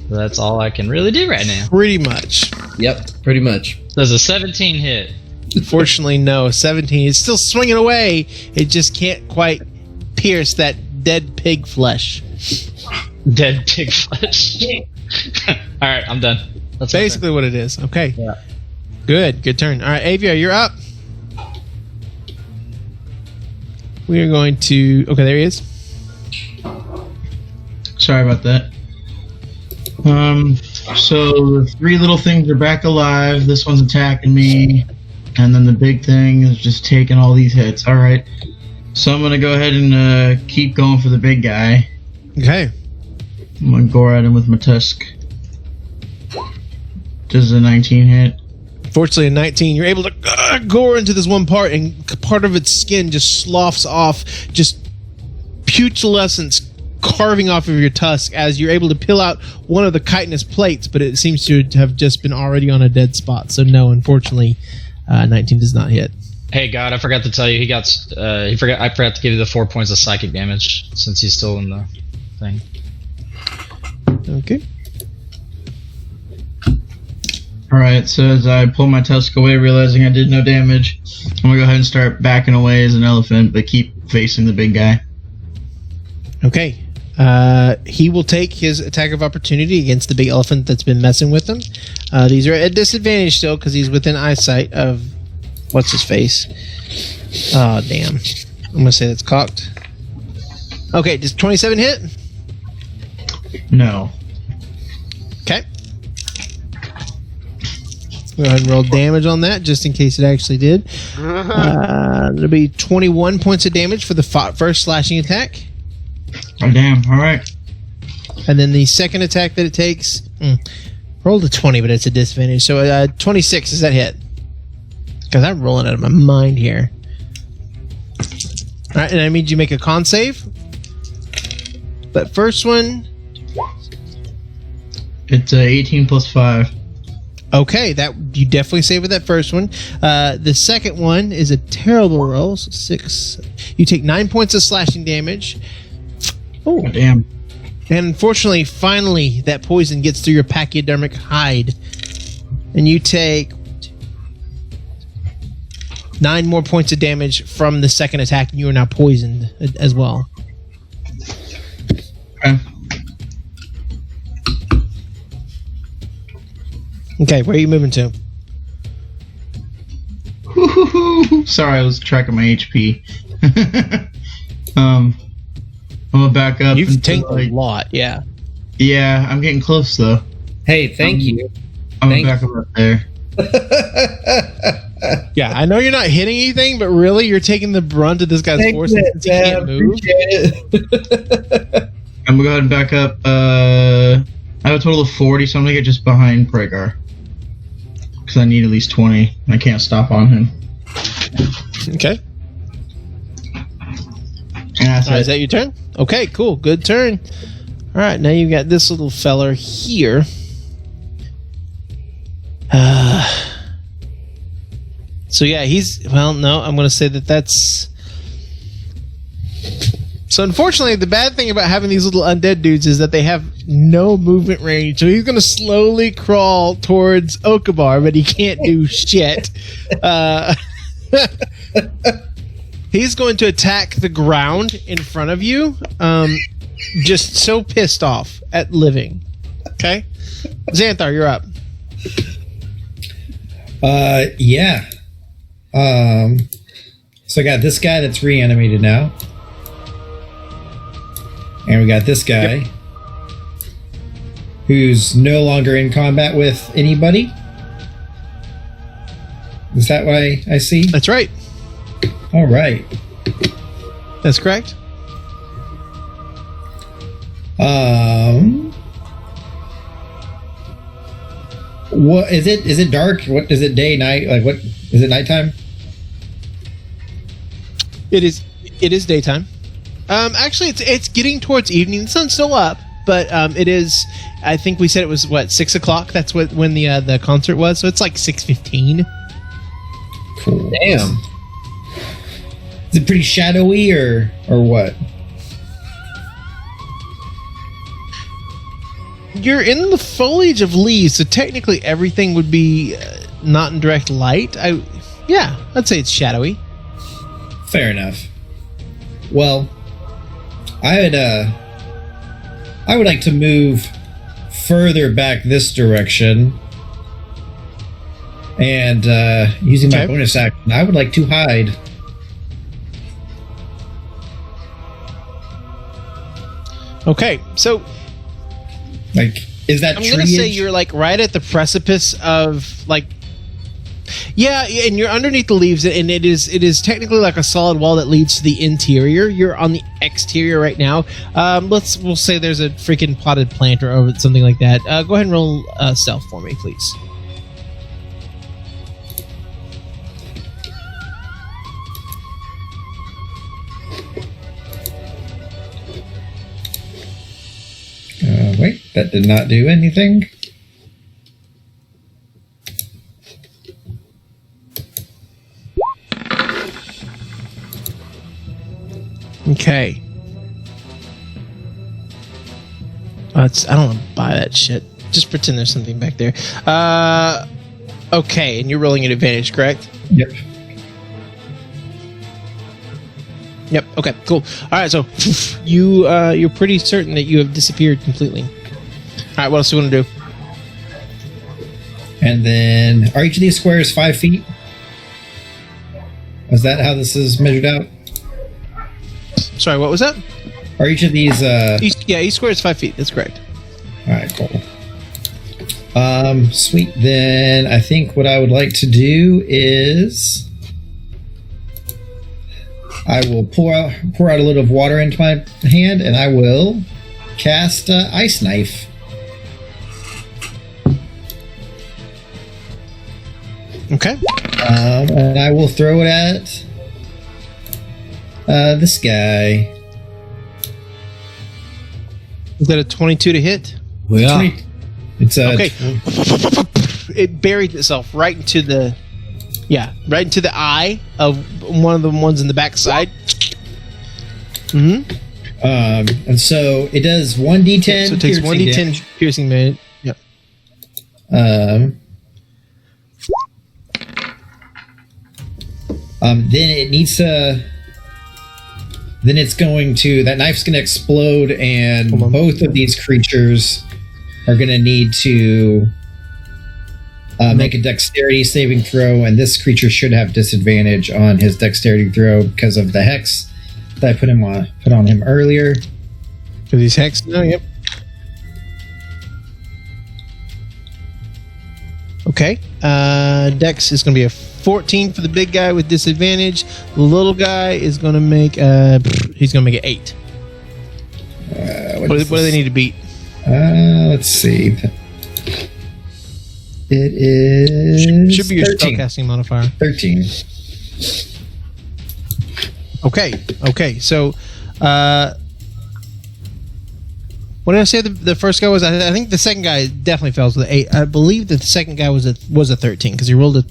That's all I can really do right now. Pretty much. Yep, pretty much. Does a 17 hit? Fortunately, no. 17. It's still swinging away. It just can't quite pierce that dead pig flesh. Dead pig flesh. All right, I'm done. That's my Basically what it is. Okay. Yeah. Good turn. All right, Avia, you're up. We are going to... Okay, there he is. Sorry about that. So the 3 little things are back alive. This one's attacking me, and then the big thing is just taking all these hits. All right. So I'm gonna go ahead and keep going for the big guy. Okay. I'm gonna go at him with my tusk. Does a 19 hit? Fortunately, a 19, you're able to gore into this one part, and part of its skin just sloughs off, just putrescence carving off of your tusk as you're able to peel out one of the chitinous plates, but it seems to have just been already on a dead spot. So no, unfortunately, 19 does not hit. Hey God, I forgot to tell you. I forgot to give you the 4 points of psychic damage since he's still in the thing. Okay. Alright, so as I pull my tusk away, realizing I did no damage, I'm gonna go ahead and start backing away as an elephant, but keep facing the big guy. Okay. He will take his attack of opportunity against the big elephant that's been messing with him. These are at disadvantage still because he's within eyesight of what's his face. Oh damn! I'm gonna say that's cocked. Okay, does 27 hit? No. Okay. Go ahead and roll damage on that, just in case it actually did. There'll be 21 points of damage for the first slashing attack. Oh, damn. All right. And then the second attack that it takes, rolled a 20, but it's a disadvantage. So 26, is that hit? Because I'm rolling out of my mind here. All right, and that means you make a con save. That first one, It's 18 plus 5. okay, that you definitely save with that first one. The second one is a terrible roll. So 6. You take 9 points of slashing damage. Oh, damn. And unfortunately, finally, that poison gets through your pachydermic hide. And you take 9 more points of damage from the second attack, and you are now poisoned as well. Okay. Okay, where are you moving to? Sorry, I was tracking my HP. I'm gonna back up. You've until, tanked a lot, yeah. Yeah, I'm getting close though. Hey, thank you. I'm Thank gonna back up there. Yeah, I know you're not hitting anything, but really, you're taking the brunt of this guy's force since he can't move. I'm gonna go ahead and back up. I have a total of 40, so I'm gonna get just behind Pragar. Because I need at least 20. I can't stop on him. Okay. And that's Alright, is it. that your turn? Okay, cool. Good turn. Alright, now you've got this little feller here. So yeah, well, no, I'm going to say that's... So unfortunately, the bad thing about having these little undead dudes is that they have no movement range. So he's going to slowly crawl towards Okabar, but he can't do shit. He's going to attack the ground in front of you. Just so pissed off at living. Okay? Xanthar, you're up. Yeah. So I got this guy that's reanimated now. And we got this guy who's no longer in combat with anybody. Is that why I see? That's right. All right. That's correct. What is it? Is it dark? What is it? Day, night? Like what? Is it nighttime? It is daytime. Actually, it's getting towards evening. The sun's still up, but it is. I think we said it was 6 o'clock. That's when the concert was. So it's like 6:15. Cool. Damn. Is it pretty shadowy or what? You're in the foliage of leaves, so technically everything would be not in direct light. I'd say it's shadowy. Fair enough. Well, I would like to move further back this direction, and using my Okay. bonus action, I would like to hide. Okay, so Like, is that I'm tree? gonna say you're like right at the precipice of like. Yeah, and you're underneath the leaves, and it is technically like a solid wall that leads to the interior. You're on the exterior right now. We'll say there's a freaking potted plant or over something like that. Go ahead and roll stealth for me, please. Wait, that did not do anything. Okay. I don't want to buy that shit. Just pretend there's something back there. Okay, and you're rolling an advantage, correct? Yep. Yep. Okay. Cool. All right. So you're pretty certain that you have disappeared completely. All right. What else do you want to do? And then, are each of these squares 5 feet? Is that how this is measured out? Sorry, what was that? Are each of these? Each square is 5 feet. That's correct. All right, cool. Sweet. Then I think what I would like to do is I will pour out a little of water into my hand, and I will cast Ice Knife. Okay. And I will throw it at this guy. Is that a 22 to hit? Yeah. It's Okay. It buried itself right into the eye of one of the ones in the backside. Mm-hmm. And so it does 1d10. So it takes 1d10 damage. piercing damage. Yep. Then it needs to. Then it's going to. That knife's going to explode, and Hold on. both of these creatures are going to need to make a dexterity saving throw, and this creature should have disadvantage on his dexterity throw because of the hex that I put on him earlier. For these hexes? No, yep. Okay. Dex is going to be a 14 for the big guy with disadvantage. The little guy is going to make he's going to make it 8. What do they need to beat? Let's see. It is Should be your 13. spellcasting modifier. 13. Okay. So, what did I say? The first guy was. I think the second guy definitely fails with an 8. I believe that the second guy was a 13 because he rolled a.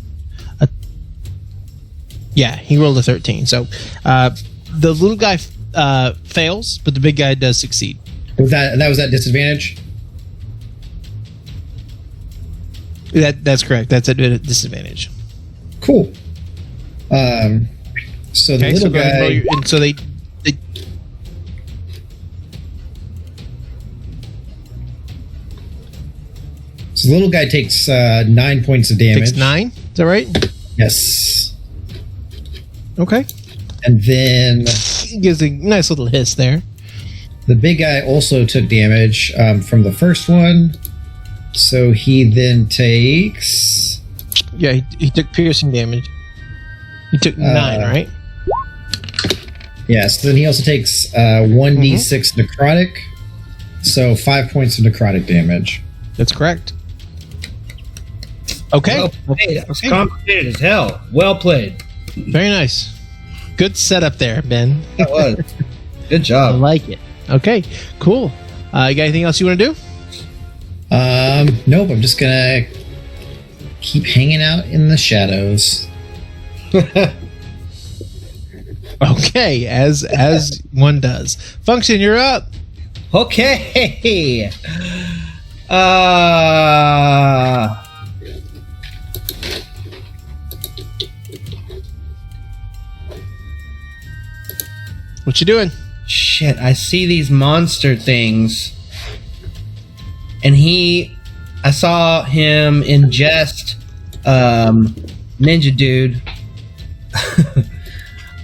Yeah, he rolled a 13. So, the little guy fails, but the big guy does succeed. Was that was at disadvantage? That's correct. That's at a disadvantage. Cool. So the Okay, little so go ahead and roll guy. and so they So the little guy takes 9 points of damage. takes 9. Is that right? Yes. Okay. And then He gives a nice little hiss there. the big guy also took damage from the first one. So he then takes. Yeah, he took piercing damage. He took 9, right? Yes. Then he also takes 1d6 necrotic. So 5 points of necrotic damage. That's correct. Okay. Well played. That was complicated as hell. Well played. Very nice. Good setup there, Ben. That was. Good I job. like it. Okay, cool. You got anything else you want to do? Nope. I'm just gonna keep hanging out in the shadows. Okay, as one does. Function, you're up. Okay. What you doing? Shit, I see these monster things. And I saw him ingest Ninja Dude.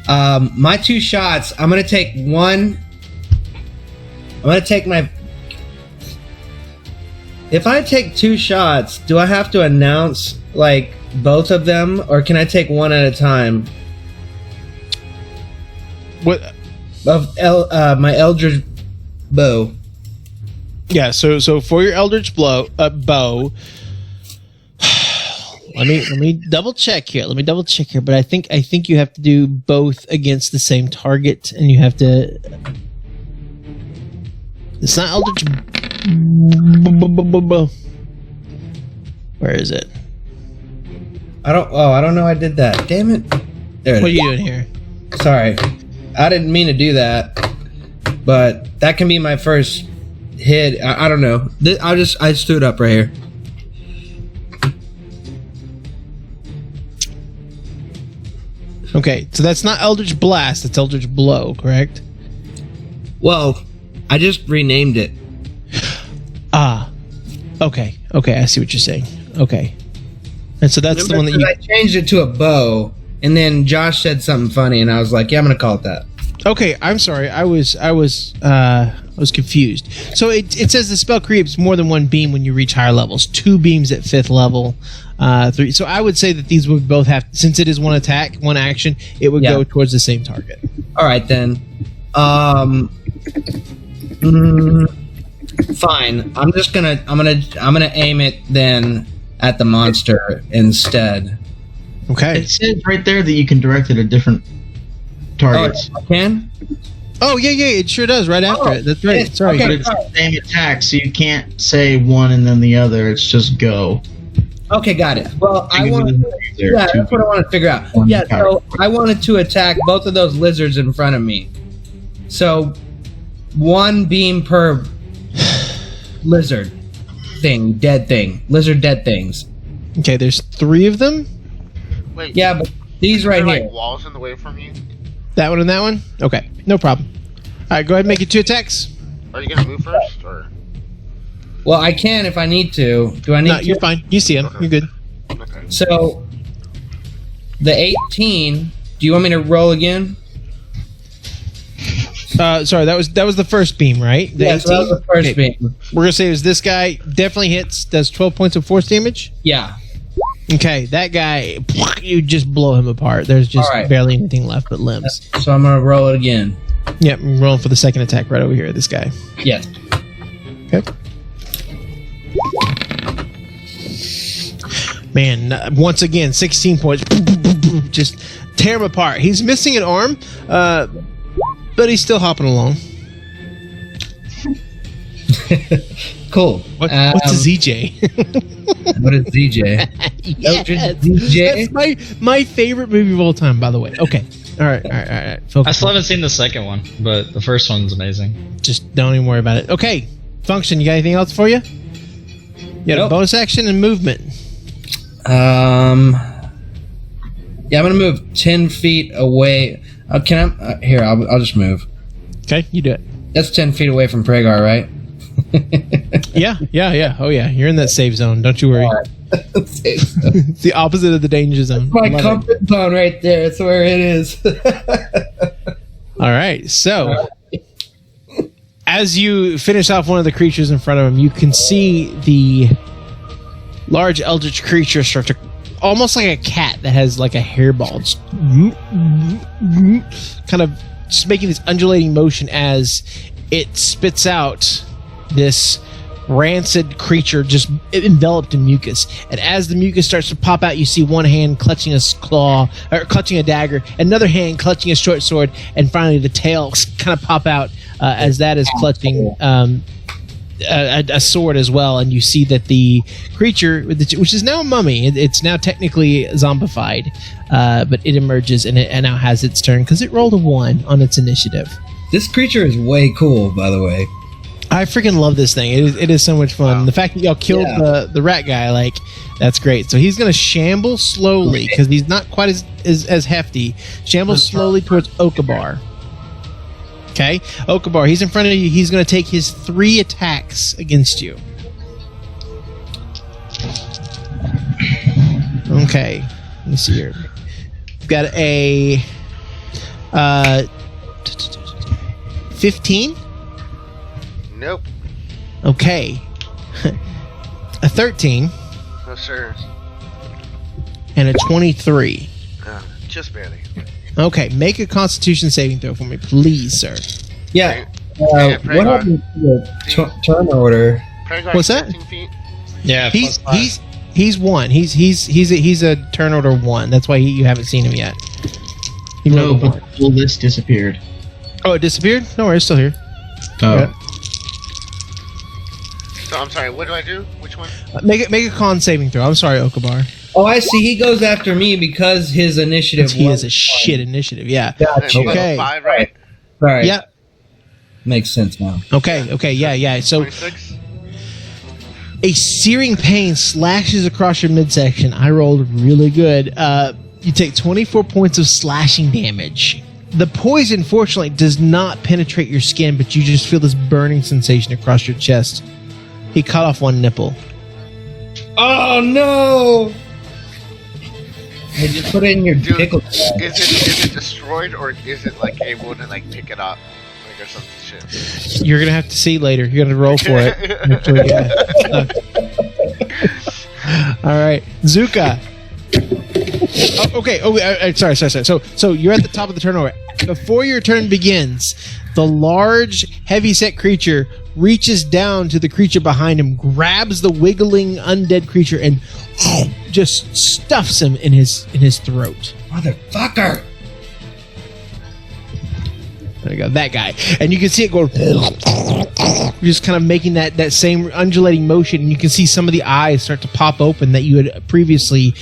My 2 shots, I'm gonna take one. I'm gonna take my. If I take 2 shots, do I have to announce like both of them, or can I take one at a time? What? Of my Eldritch bow. Yeah. So for your Eldritch bow. Let me double check here. But I think you have to do both against the same target, and you have to. It's not Eldritch. Where is it? I don't know I did that. Damn it. There it What are is. you doing here? Sorry. I didn't mean to do that. But that can be my first hit. I don't know. I stood up right here. Okay, so that's not Eldritch Blast, it's Eldritch Blow, correct? Well, I just renamed it. Ah. Okay, I see what you're saying. Okay. And so that's the one that you I changed it to a bow, and then Josh said something funny, and I was like, yeah, I'm gonna call it that. Okay, I'm sorry. I was confused. So it says the spell creates more than one beam when you reach higher levels. 2 beams at 5th level. 3. So I would say that these would both have, since it is one attack, one action, it would go towards the same target. All right then. Fine. I'm gonna aim it then at the monster instead. Okay. It says right there that you can direct it at different targets. Oh, I can? Oh yeah, it sure does. Right after it. That's right. yes, Sorry. okay. But it's the same attack, so you can't say one and then the other. It's just go. Okay, got it. Well, I Because wanted. there are Yeah, two that's what I wanted to figure out. One Yeah, power. so I wanted to attack both of those lizards in front of me. So, 1 beam per lizard thing, dead thing, lizard dead things. Okay, there's 3 of them. Wait. Yeah, but these right Are there, here. like walls in the way from you? That one and that one. Okay, no problem. All right, go ahead and make it 2 attacks. Are you gonna move first, or? Well, I can if I need to. Do I need No, to? you're fine. You see him. You're good. Okay. So, the 18. Do you want me to roll again? Sorry, that was the first beam, right? The Yeah, so that was the first Okay, beam. We're gonna say it was this guy. Definitely hits. Does 12 points of force damage. Yeah. Okay, that guy, you just blow him apart. There's just All right. barely anything left but limbs. So I'm gonna roll it again. Yep, I'm rolling for the second attack right over here. This guy. Yes. Okay. Man, once again, 16 points. Just tear him apart. He's missing an arm, but he's still hopping along. Cool. What's a ZJ? What is ZJ? Yes. ZJ? That's my favorite movie of all time, by the way. Okay. All right. I Focus. still haven't seen the second one, but the first one's amazing. Just don't even worry about it. Okay. Function, you got anything else for you? You got a Nope. bonus action and movement. Yeah, I'm gonna move 10 feet away. Can I? Here, I'll just move. Okay, you do it. That's 10 feet away from Pragar, right? Yeah. Oh, yeah. You're in that safe zone. Don't you worry. It's the opposite of the danger zone. My Love it. comfort zone right there. It's where it is. All right. So, as you finish off one of the creatures in front of him, you can see the large eldritch creature start to, almost like a cat that has like a hairball, just kind of just making this undulating motion as it spits out this rancid creature just enveloped in mucus. And as the mucus starts to pop out, you see one hand clutching a claw, or clutching a dagger, another hand clutching a short sword, and finally the tail kind of pop out as that is clutching a sword as well. And you see that the creature, which is now a mummy, it's now technically zombified, but it emerges and it now has its turn because it rolled a 1 on its initiative. This creature is way cool, by the way. I freaking love this thing. It is so much fun. The fact that y'all killed the rat guy, like, that's great. So he's going to shamble slowly because he's not quite as hefty. Shamble slowly towards Okabar. Okay? Okabar, he's in front of you. He's going to take his 3 attacks against you. Okay. Let me see here. We've got a 15. Nope. Okay. A 13 No, sir. and a 23. Just barely. Okay, make a Constitution saving throw for me, please, sir. Yeah. Yeah, What Pragar. happened to the turn order? Pragar, What's that? 15 feet. Yeah, He's plus 5. he's 1. He's a turn order 1. That's why you haven't seen him yet. He No, rolled a but 1. the full list disappeared. Oh, it disappeared? No worries, it's still here. Oh. Yeah. So I'm sorry. What do I do? Which one? Make a con saving throw. I'm sorry, Okabar. Oh, I see. He goes after me because his initiative. He has was a shit initiative. Yeah. Gotcha. You got Okay. 5, right? Sorry. Yeah. Makes sense now. Okay. Yeah. So 26. a searing pain slashes across your midsection. I rolled really good. You take 24 points of slashing damage. The poison, fortunately, does not penetrate your skin, but you just feel this burning sensation across your chest. He cut off one nipple. Oh no! Hey, just put it in your Dude, pickle. is it destroyed or is it like able to like pick it up, like or some shit? You're gonna have to see later. You're gonna roll for it. Actually, yeah. All right, Zuka. Oh, okay. Oh, sorry. So you're at the top of the turn order. Before your turn begins, the large, heavy-set creature reaches down to the creature behind him, grabs the wiggling undead creature, and just stuffs him in his throat. Motherfucker! There you go, that guy. And you can see it go, just kind of making that same undulating motion, and you can see some of the eyes start to pop open that you had previously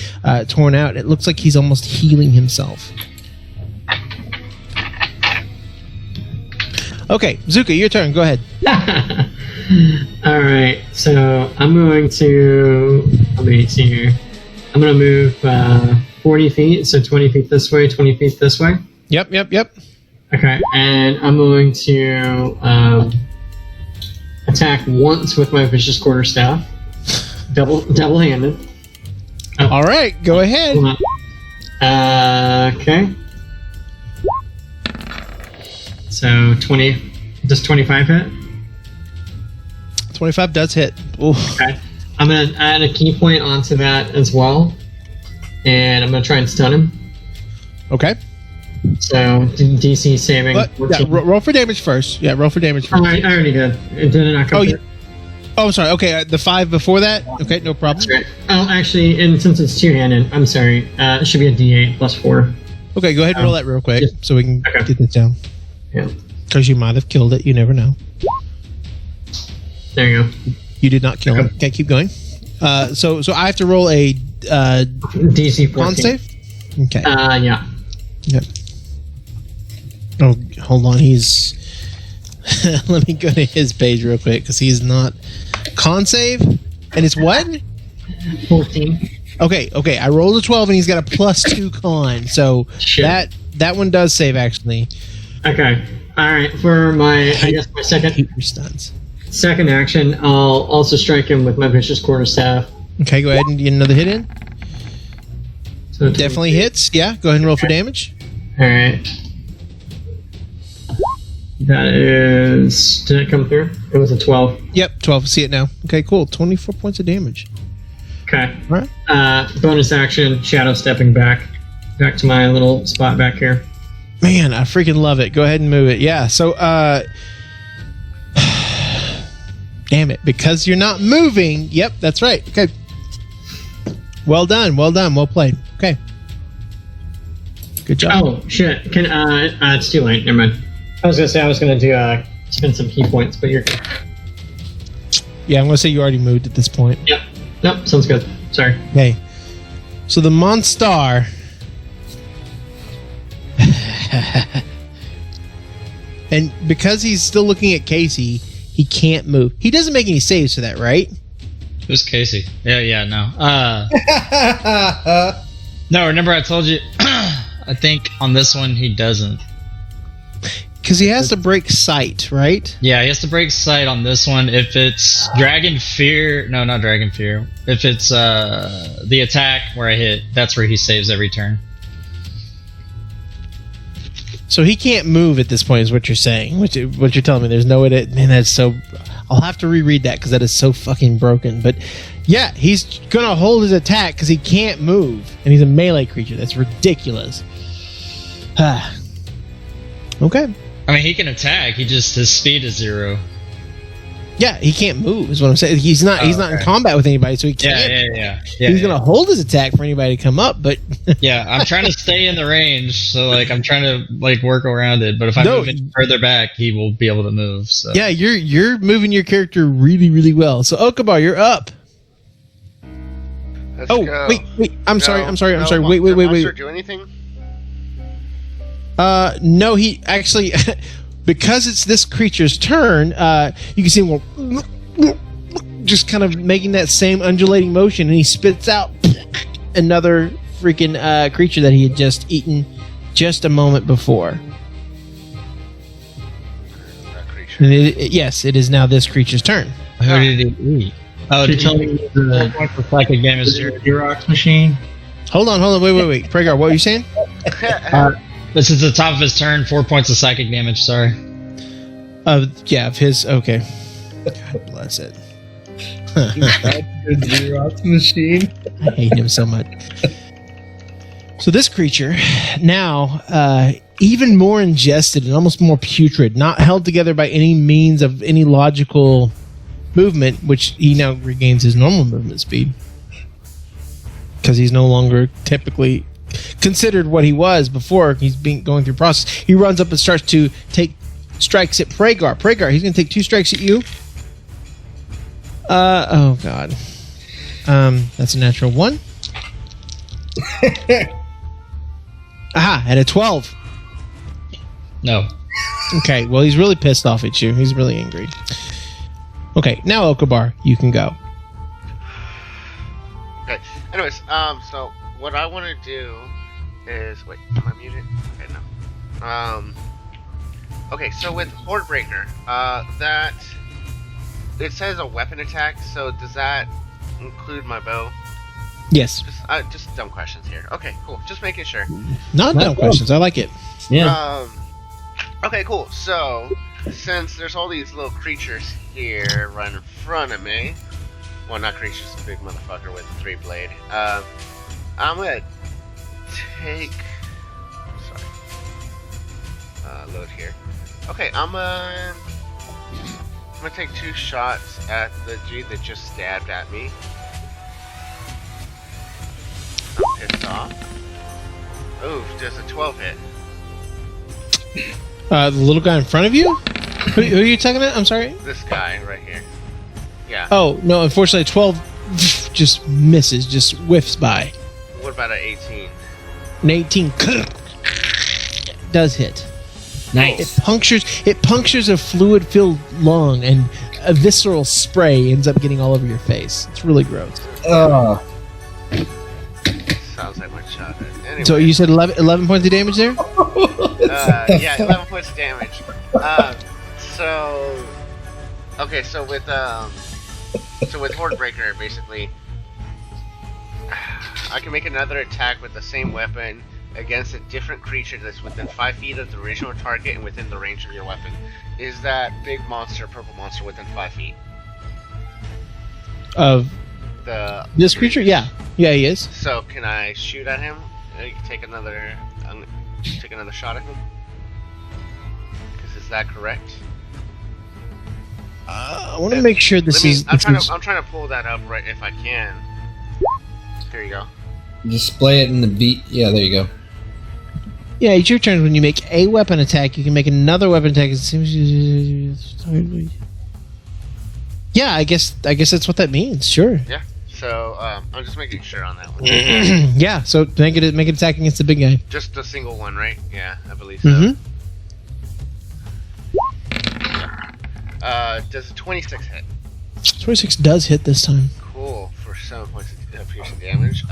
torn out. It looks like he's almost healing himself. Okay, Zuka, your turn. Go ahead. Alright, so I'm going to. Let me see here. I'm going to move 40 feet, so 20 feet this way, 20 feet this way. Yep. Okay, and I'm going to attack once with my vicious quarterstaff, double-handed. All right, go ahead. Okay. So 20. Does 25 hit? 25 does hit. Ooh. Okay. I'm gonna add a key point onto that as well, and I'm gonna try and stun him. Okay. So DC saving. But, yeah, roll for damage first. Yeah, roll for damage first. I already did. It did not come through. Oh, sorry. Okay, the 5 before that. Okay, no problem. That's right. Oh, actually, and since it's two-handed, I'm sorry. It should be a D8 plus 4. Okay, go ahead and roll that real quick so we can Okay. get this down. Yeah. Because you might have killed it. You never know. There you go. You did not kill him. Okay, keep going. So I have to roll a DC 14. con save? Okay. Yeah. Yep. Oh, hold on. He's. Let me go to his page real quick because he's not. Con save? And it's what? 14. Okay. I rolled a 12 and he's got a +2 con. So Shit. that one does save actually. Okay. All right. For my, I guess my second Stuns. action, I'll also strike him with my vicious quarterstaff. Okay, go ahead and get another hit in. So Definitely hits. Yeah, go ahead and roll for damage. All right. That is. Did it come through? It was a 12. Yep, 12. See it now. Okay, cool. 24 points of damage. Okay. All right. Bonus action, shadow stepping back to my little spot back here. Man, I freaking love it. Go ahead and move it. Yeah, so, damn it. Because you're not moving. Yep, that's right. Okay. Well done. Well played. Okay. Good job. Oh shit! Can it's too late. Never mind. I was gonna say I was gonna do spend some key points, but you're good. Yeah, I'm going to say you already moved at this point. Yep. Nope. Sounds good. Sorry. Okay. So the Monstar. And because he's still looking at Casey, he can't move. He doesn't make any saves for that, right? Who's Casey? Yeah, no. No, remember I told you, I think on this one he doesn't. Because he has to break sight, right? Yeah, he has to break sight on this one. If it's Dragon Fear, no, not Dragon Fear. If it's the attack where I hit, that's where he saves every turn. So he can't move at this point, is what you're saying. What you're telling me? There's no way to. Man, that's so. I'll have to reread that because that is so fucking broken. But yeah, he's gonna hold his attack because he can't move, and he's a melee creature. That's ridiculous. Okay. I mean, he can attack. His speed is 0. Yeah, he can't move. Is what I'm saying. He's not in combat with anybody, so he can't. Yeah. He's gonna hold his attack for anybody to come up, but Yeah, I'm trying to stay in the range, so like I'm trying to like work around it. But if I move it further back, he will be able to move. So yeah, you're moving your character really, really well. So Okabar, you're up. Let's go. Wait. I'm sorry. Wait. Did Monster do anything? No, he actually, because it's this creature's turn, you can see him go, just kind of making that same undulating motion, and he spits out another freaking creature that he had just eaten just a moment before. That creature. And yes, it is now this creature's turn. who did he eat? Oh, You're telling me the like a game is Xerox machine? Hold on, wait. Pragar, what were you saying? This is the top of his turn. 4 points of psychic damage. Sorry. Yeah, of his. Okay. God bless it. Good Xerox machine. I hate him so much. So this creature, now even more ingested and almost more putrid, not held together by any means of any logical movement, which he now regains his normal movement speed. Because he's no longer typically considered what he was before. He's going through process. He runs up and starts to take strikes at Pragar. Pragar, he's going to take 2 strikes at you. Oh god. That's a natural 1. Aha, and a 12. No. Okay, well he's really pissed off at you. He's really angry. Okay, now Okabar, you can go. Okay. Anyways, so what I want to do is wait. Am I muted? Okay, no. Okay, so with Hordebreaker, that it says a weapon attack. So does that include my bow? Yes. Just dumb questions here. Okay, cool. Just making sure. Not dumb questions. I like it. Yeah. Okay, cool. So since there's all these little creatures here right in front of me. Well, not creatures, a big motherfucker with a 3-blade. I'm gonna take. Sorry. Load here. Okay, I'm gonna take 2 shots at the G that just stabbed at me. I'm pissed off. Oof, does a 12 hit? The little guy in front of you? Who are you talking about? I'm sorry? This guy right here. Yeah. Oh, no, unfortunately 12 just misses, just whiffs by. What about an 18? An 18 does hit. Nice. It punctures a fluid-filled lung, and a visceral spray ends up getting all over your face. It's really gross. Oh. Sounds like my shot. Anyway. So you said 11 points of damage there? Yeah, 11 points of damage. Okay, so with Hordebreaker, basically, I can make another attack with the same weapon against a different creature that's within 5 feet of the original target and within the range of your weapon. Is that big monster, purple monster, within 5 feet? Of this creature? Yeah. Yeah, he is. So can I shoot at him? Take another shot at him? Is that correct? I want to make sure this is. I'm trying to pull that up right if I can. Here you go. Display it in the beat. Yeah, there you go. Yeah, it's your turn. When you make a weapon attack, you can make another weapon attack. Yeah, I guess that's what that means. Sure. Yeah. So I'm just making sure on that one. Yeah. So make it attack against the big guy. Just a single one, right? Yeah, I believe so. Mm-hmm. Does a 26 hit? 26 does hit this time. Cool, for 7 points of piercing damage.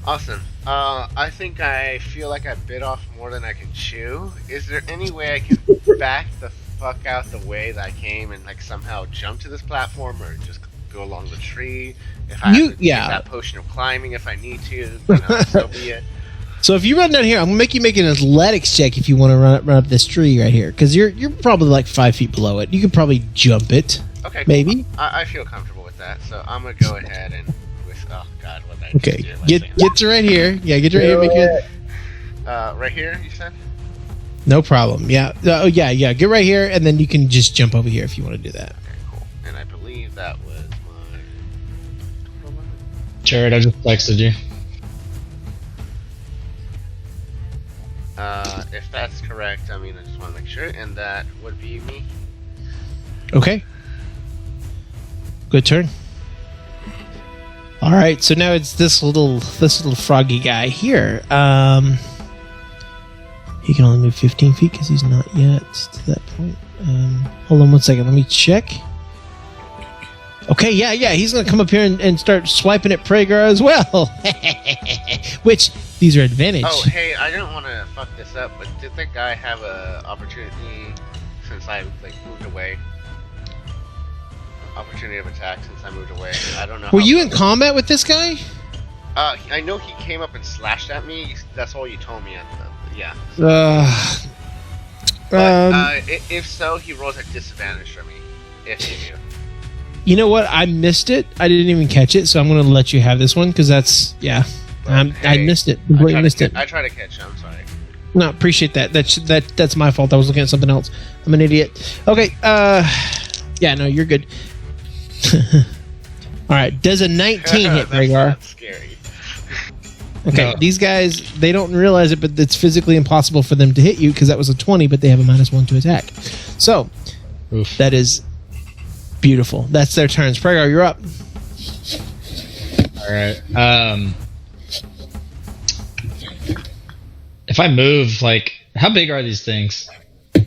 Awesome. I think I feel like I bit off more than I can chew. Is there any way I can back the fuck out the way that I came and like somehow jump to this platform, or just go along the tree? If I have to use that potion of climbing, if I need to, so be it. So if you run down here, I'm gonna make you make an athletics check if you want to run up this tree right here, because you're probably like 5 feet below it. You could probably jump it. Okay. Maybe. Cool. I feel comfortable with that, so I'm gonna go ahead and oh god, what did I okay. just do? Get to right here. Yeah, get to right here. Make it. Right here, you said? No problem. Yeah. Yeah. Get right here, and then you can just jump over here if you want to do that. Okay, cool. And I believe that was my. Jared, I just texted you. If that's correct, I mean, I just want to make sure, and that would be me. Okay. Good turn. All right, so now it's this little froggy guy here. He can only move 15 feet because he's not yet to that point. Hold on 1 second. Let me check. Okay, yeah. He's going to come up here and start swiping at Pragar as well. Which, these are advantage. Oh, hey, I didn't want to fuck this up, but did that guy have a opportunity since I moved away? Opportunity of attack since I moved away. I don't know. Were you in combat with this guy? I know he came up and slashed at me. That's all you told me. Yeah. If so, he rolls at disadvantage for me. If he knew. You know what? I missed it. I didn't even catch it, so I'm going to let you have this one because that's I missed it. Completely missed it. I try to catch you. I'm sorry. No, appreciate that. That's my fault. I was looking at something else. I'm an idiot. Okay. Yeah. No, you're good. All right. Does a 19 hit, Rhaegar? That's scary. Okay. No. These guys, they don't realize it, but it's physically impossible for them to hit you because that was a 20, but they have a -1 to attack. So Oof. that is beautiful. That's their turns. Rhaegar, you're up. All right. If I move, like, how big are these things?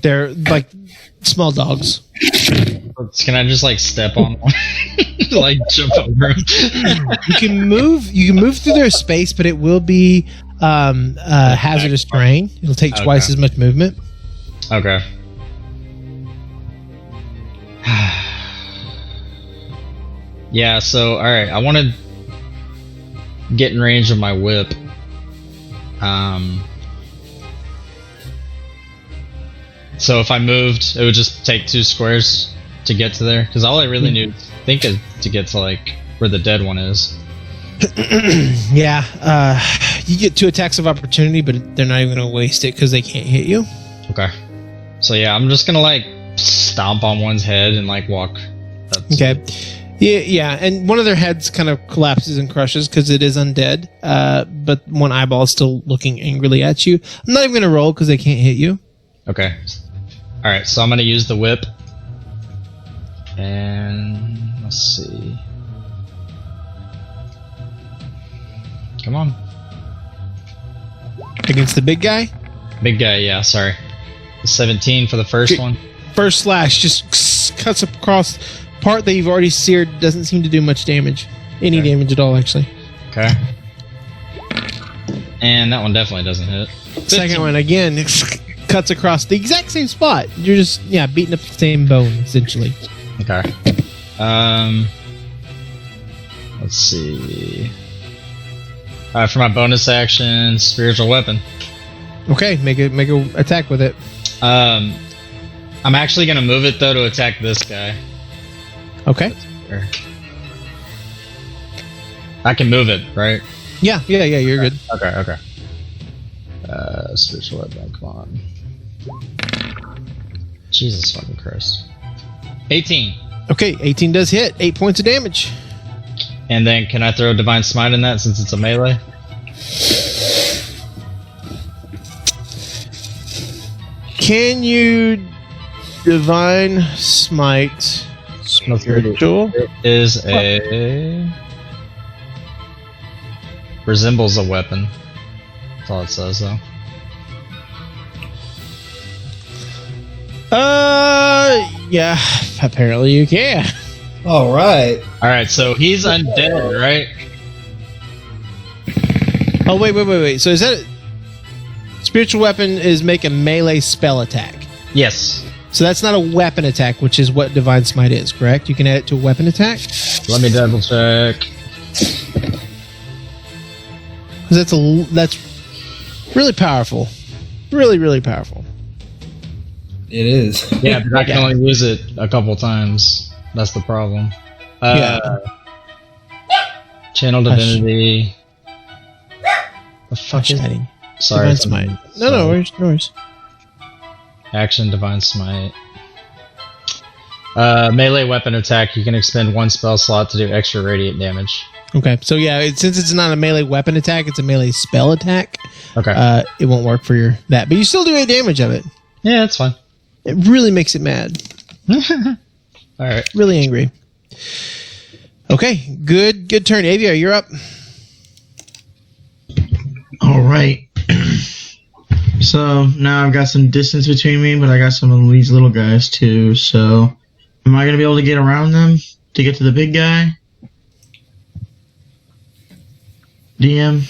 They're like small dogs. Can I just like step on one? Like jump over them? You can move through their space, but it will be hazardous terrain. It'll take twice Okay. as much movement. Okay. Yeah, so alright, I wanna get in range of my whip. So if I moved, it would just take 2 squares to get to there. Because all I really need is to get to like where the dead one is. Yeah, you get 2 attacks of opportunity, but they're not even going to waste it because they can't hit you. Okay. So yeah, I'm just gonna like stomp on one's head and like walk up to Okay. Yeah, and one of their heads kind of collapses and crushes because it is undead. But one eyeball is still looking angrily at you. I'm not even going to roll because they can't hit you. Okay. Alright, so I'm gonna use the whip. And let's see. Come on. Against the big guy. Big guy, yeah, sorry. The 17 for the first Okay. one. First slash just cuts across part that you've already seared. Doesn't seem to do much damage. Any Okay. damage at all, actually. Okay. And that one definitely doesn't hit. Second one, again, cuts across the exact same spot. You're just, beating up the same bone, essentially. Okay. Let's see. Alright, for my bonus action, spiritual weapon. Okay, make a attack with it. I'm actually gonna move it though to attack this guy. Okay. I can move it, right? Yeah, you're good. Okay. Spiritual weapon, come on. Jesus fucking Christ. 18. Okay, 18 does hit. 8 points of damage. And then can I throw Divine Smite in that since it's a melee? Can you Divine Smite spiritual? It is a... resembles a weapon. That's all it says though. Yeah, apparently you can. All right. Alright, so he's undead, right? Oh, wait. So is that... Spiritual weapon is make a melee spell attack. Yes. So that's not a weapon attack, which is what Divine Smite is, correct? You can add it to a weapon attack? Let me double check. Because that's really powerful. Really, really powerful. It is. Yeah, but I can only use it a couple times. That's the problem. Channel Divinity. The fuck is Shining. Sorry. Divine Smite. No worries. Action Divine Smite. Melee weapon attack. You can expend 1 spell slot to do extra radiant damage. Okay, so since it's not a melee weapon attack, it's a melee spell attack. Okay. It won't work for that, but you still do 8 damage of it. Yeah, that's fine. It really makes it mad. All right. Really angry. Okay, good turn. Avia, you're up. All right. So now I've got some distance between me, but I got some of these little guys too. So am I gonna be able to get around them to get to the big guy? DM.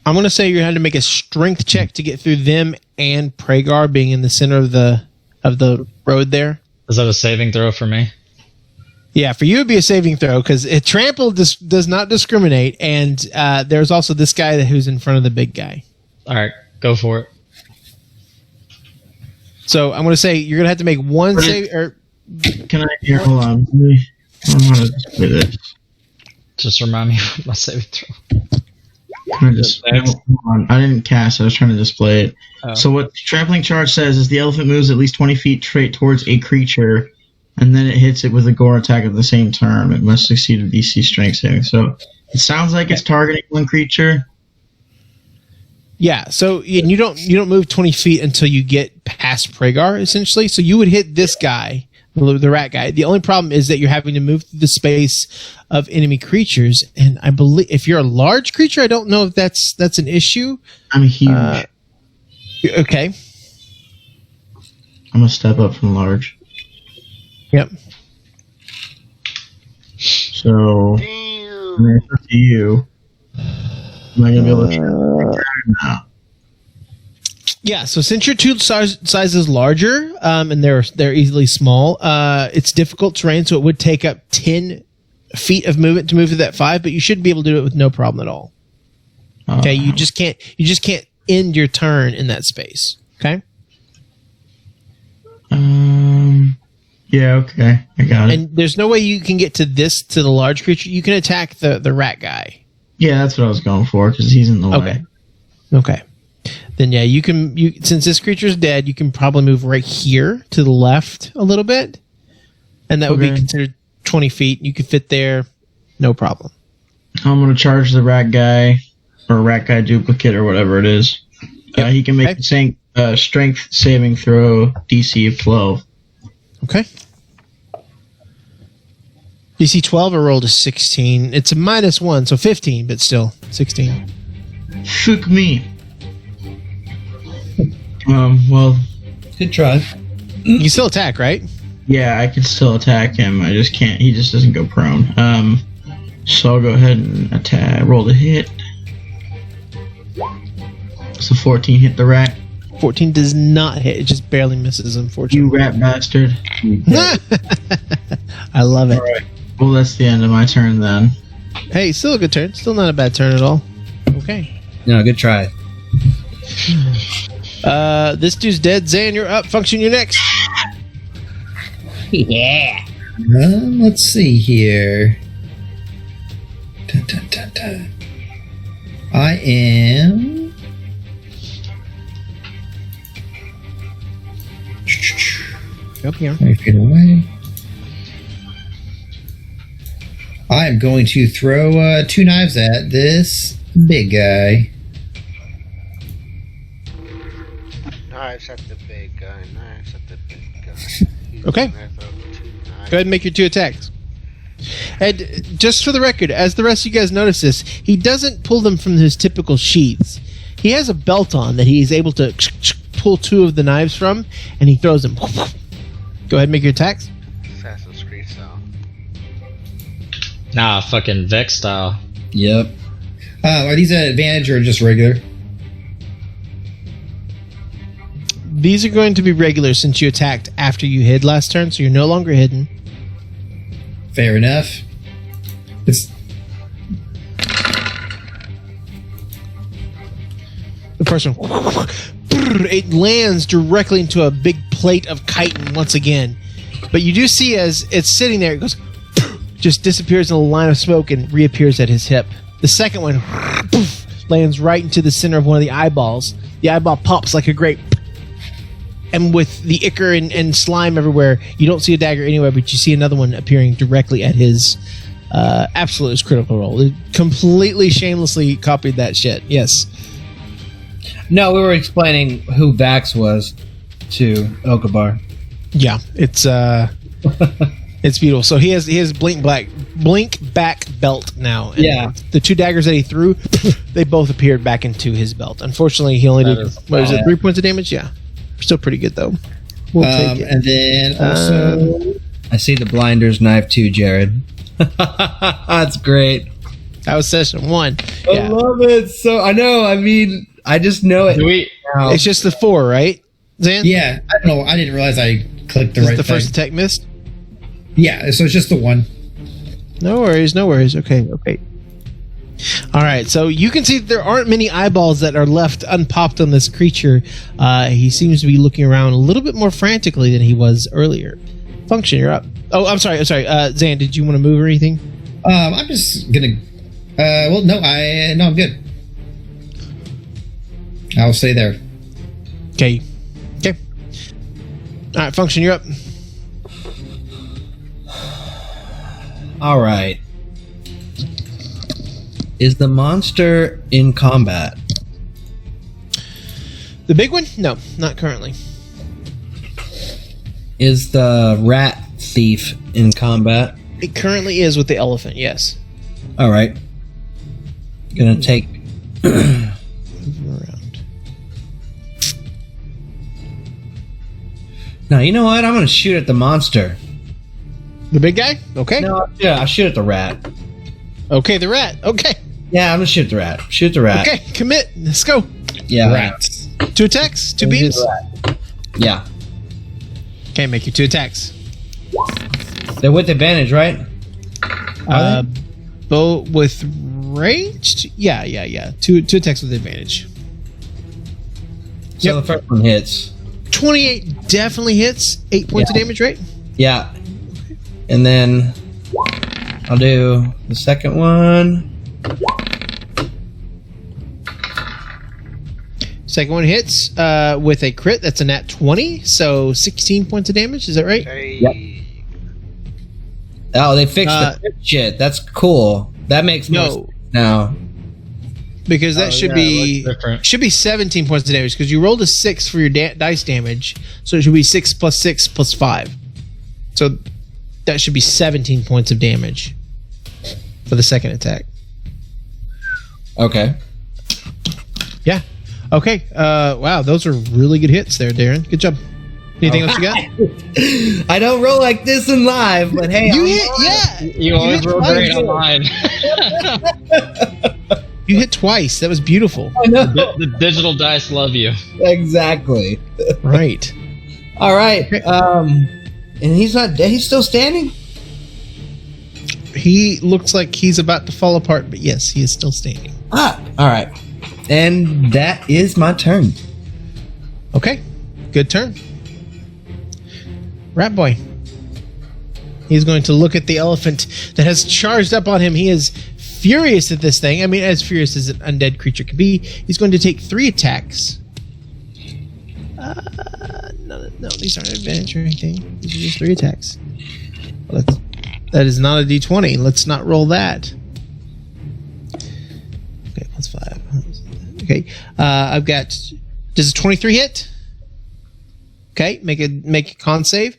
I'm gonna say you had to make a strength check to get through them and Pragar being in the center of the road there. Is that a saving throw for me? Yeah, for you it'd be a saving throw because trample does not discriminate, and there's also this guy who's in front of the big guy. All right, go for it. So I'm going to say you're going to have to make one save. Or Can I here? Hold on. I don't know how to display this. Just remind me of my saving throw. Can I just? Hold on. I didn't cast. I was trying to display it. Oh. So what trampling charge says is the elephant moves at least 20 feet straight towards a creature, and then it hits it with a gore attack at the same turn. It must succeed a DC strength saving. So it sounds like it's targeting one creature. yeah, so you don't move 20 feet until you get past Pragar, essentially. So you would hit this guy, the rat guy. The only problem is that you're having to move through the space of enemy creatures, and I believe if you're a large creature, I don't know if that's an issue. I'm huge. Okay. I'm a step up from large. Yep. So Damn. it's up to you. Am I gonna be able to try or not? Yeah, so since your two sizes larger, and they're easily small, it's difficult terrain, so it would take up 10 feet of movement to move to that 5, but you should be able to do it with no problem at all. Okay, you just can't end your turn in that space. Okay? Yeah, okay. I got it. And there's no way you can get to the large creature. You can attack the rat guy. Yeah, that's what I was going for, because he's in the way. Okay. Then yeah, you since this creature's dead, you can probably move right here to the left a little bit. And that would be Okay. considered 20 feet. You could fit there, no problem. I'm going to charge the rat guy, or rat guy duplicate, or whatever it is. Yep. He can make Okay. the same strength saving throw DC of 12. Okay. DC 12 or rolled a 16. It's a -1, so 15, but still 16. Fuck me. Well, Good try. You can still attack, right? yeah, I can still attack him. I just can't. He just doesn't go prone. So I'll go ahead and attack. Roll the hit. So 14 hit the rat. 14 does not hit. It just barely misses, You unfortunately. rat bastard. I love it. Alright. Well, that's the end of my turn then. Hey, still a good turn. Still not a bad turn at all. Okay. No, good try. This dude's dead. Zan, you're up. Function, you're next. Yeah. Let's see here. Dun, dun, dun, dun. I am. Okay. 20 feet away. I am going to throw 2 knives at this big guy. Knives at the big guy. Knives at the big guy. Okay. He's gonna throw 2 knives. Go ahead and make your 2 attacks. And just for the record, as the rest of you guys notice this, he doesn't pull them from his typical sheaths. He has a belt on that he's able to pull 2 of the knives from, and he throws them. Go ahead and make your attacks. Assassin's Creed style. Nah, fucking Vex style. Yep. Are these an advantage or just regular? These are going to be regular since you attacked after you hid last turn, so you're no longer hidden. Fair enough. It's The first one, it lands directly into a big plate of chitin once again. But you do see as it's sitting there, it goes, just disappears in a line of smoke and reappears at his hip. The second one lands right into the center of one of the eyeballs. The eyeball pops like a grape. And with the ichor and slime everywhere, you don't see a dagger anywhere, but you see another one appearing directly at his absolute critical roll. It completely shamelessly copied that shit. Yes. No, we were explaining who Vax was to Okabar. Yeah, it's it's beautiful. So he has blink back belt now. And Yeah. the 2 daggers that he threw, they both appeared back into his belt. Unfortunately, he only That did is- what is it, yeah. 3 points of damage? Yeah, still pretty good though. We'll take it. and then also I see the blinder's knife too, Jared. That's great. That was session 1. I Yeah, love it. So I know. I mean, I just know it Do we? now. it's just the 4, right? Zan, yeah, I don't know. I didn't realize I clicked the Is right the first thing. attack missed? Yeah, so it's just the one. No worries, no worries. Okay. All right, so you can see that there aren't many eyeballs that are left unpopped on this creature. He seems to be looking around a little bit more frantically than he was earlier. Function, you're up. Oh, I'm sorry. Zan, did you want to move or anything? I'm just gonna. No, I'm good. I'll stay there. Okay. All right, Function, you're up. All right. Is the monster in combat? The big one? No, not currently. Is the rat thief in combat? It currently is with the elephant, yes. All right. Gonna take. Moving around. No, you know what? I'm gonna shoot at the monster. The big guy? Okay. No, yeah, I'll shoot at the rat. Okay, the rat. Okay. Yeah, I'm gonna shoot the rat. Shoot the rat. Okay, commit. Let's go. Yeah. Rats. 2 attacks, 2 Shoot beams. the rat. Yeah. Okay, make your 2 attacks. They're with advantage, right? Bow with ranged? Yeah. 2 attacks with advantage. So Yep. the first one hits. 28 definitely hits. 8 points of damage, right? Yeah. And then I'll do the second one. Second one hits with a crit. That's a nat 20, so 16 points of damage. Is that right? Hey. Yep. Oh, they fixed the crit shit. That's cool. That makes more sense now. Because that should be it looks different. 17 points of damage because you rolled a 6 for your dice damage, so it should be 6 plus 6 plus 5. So that should be 17 points of damage for the second attack. Okay. Yeah. Okay. Wow, those are really good hits there, Darren. Good job. Anything else you got? I don't roll like this in live, but hey, You I'm hit, yeah. You always hit roll twice. great on mine. You hit twice. That was beautiful. I know. The digital dice love you. Exactly. Right. All right. And he's not dead. He's still standing. He looks like he's about to fall apart, but yes, he is still standing. All right. And that is my turn. Okay. Good turn. Rat Boy. He's going to look at the elephant that has charged up on him. He is furious at this thing. I mean, as furious as an undead creature can be. He's going to take 3 attacks. No, these aren't advantage or anything. These are just 3 attacks. Well, that is not a d20. Let's not roll that. Okay, plus 5. Okay, I've got. Does a 23 hit? Okay, make a con save.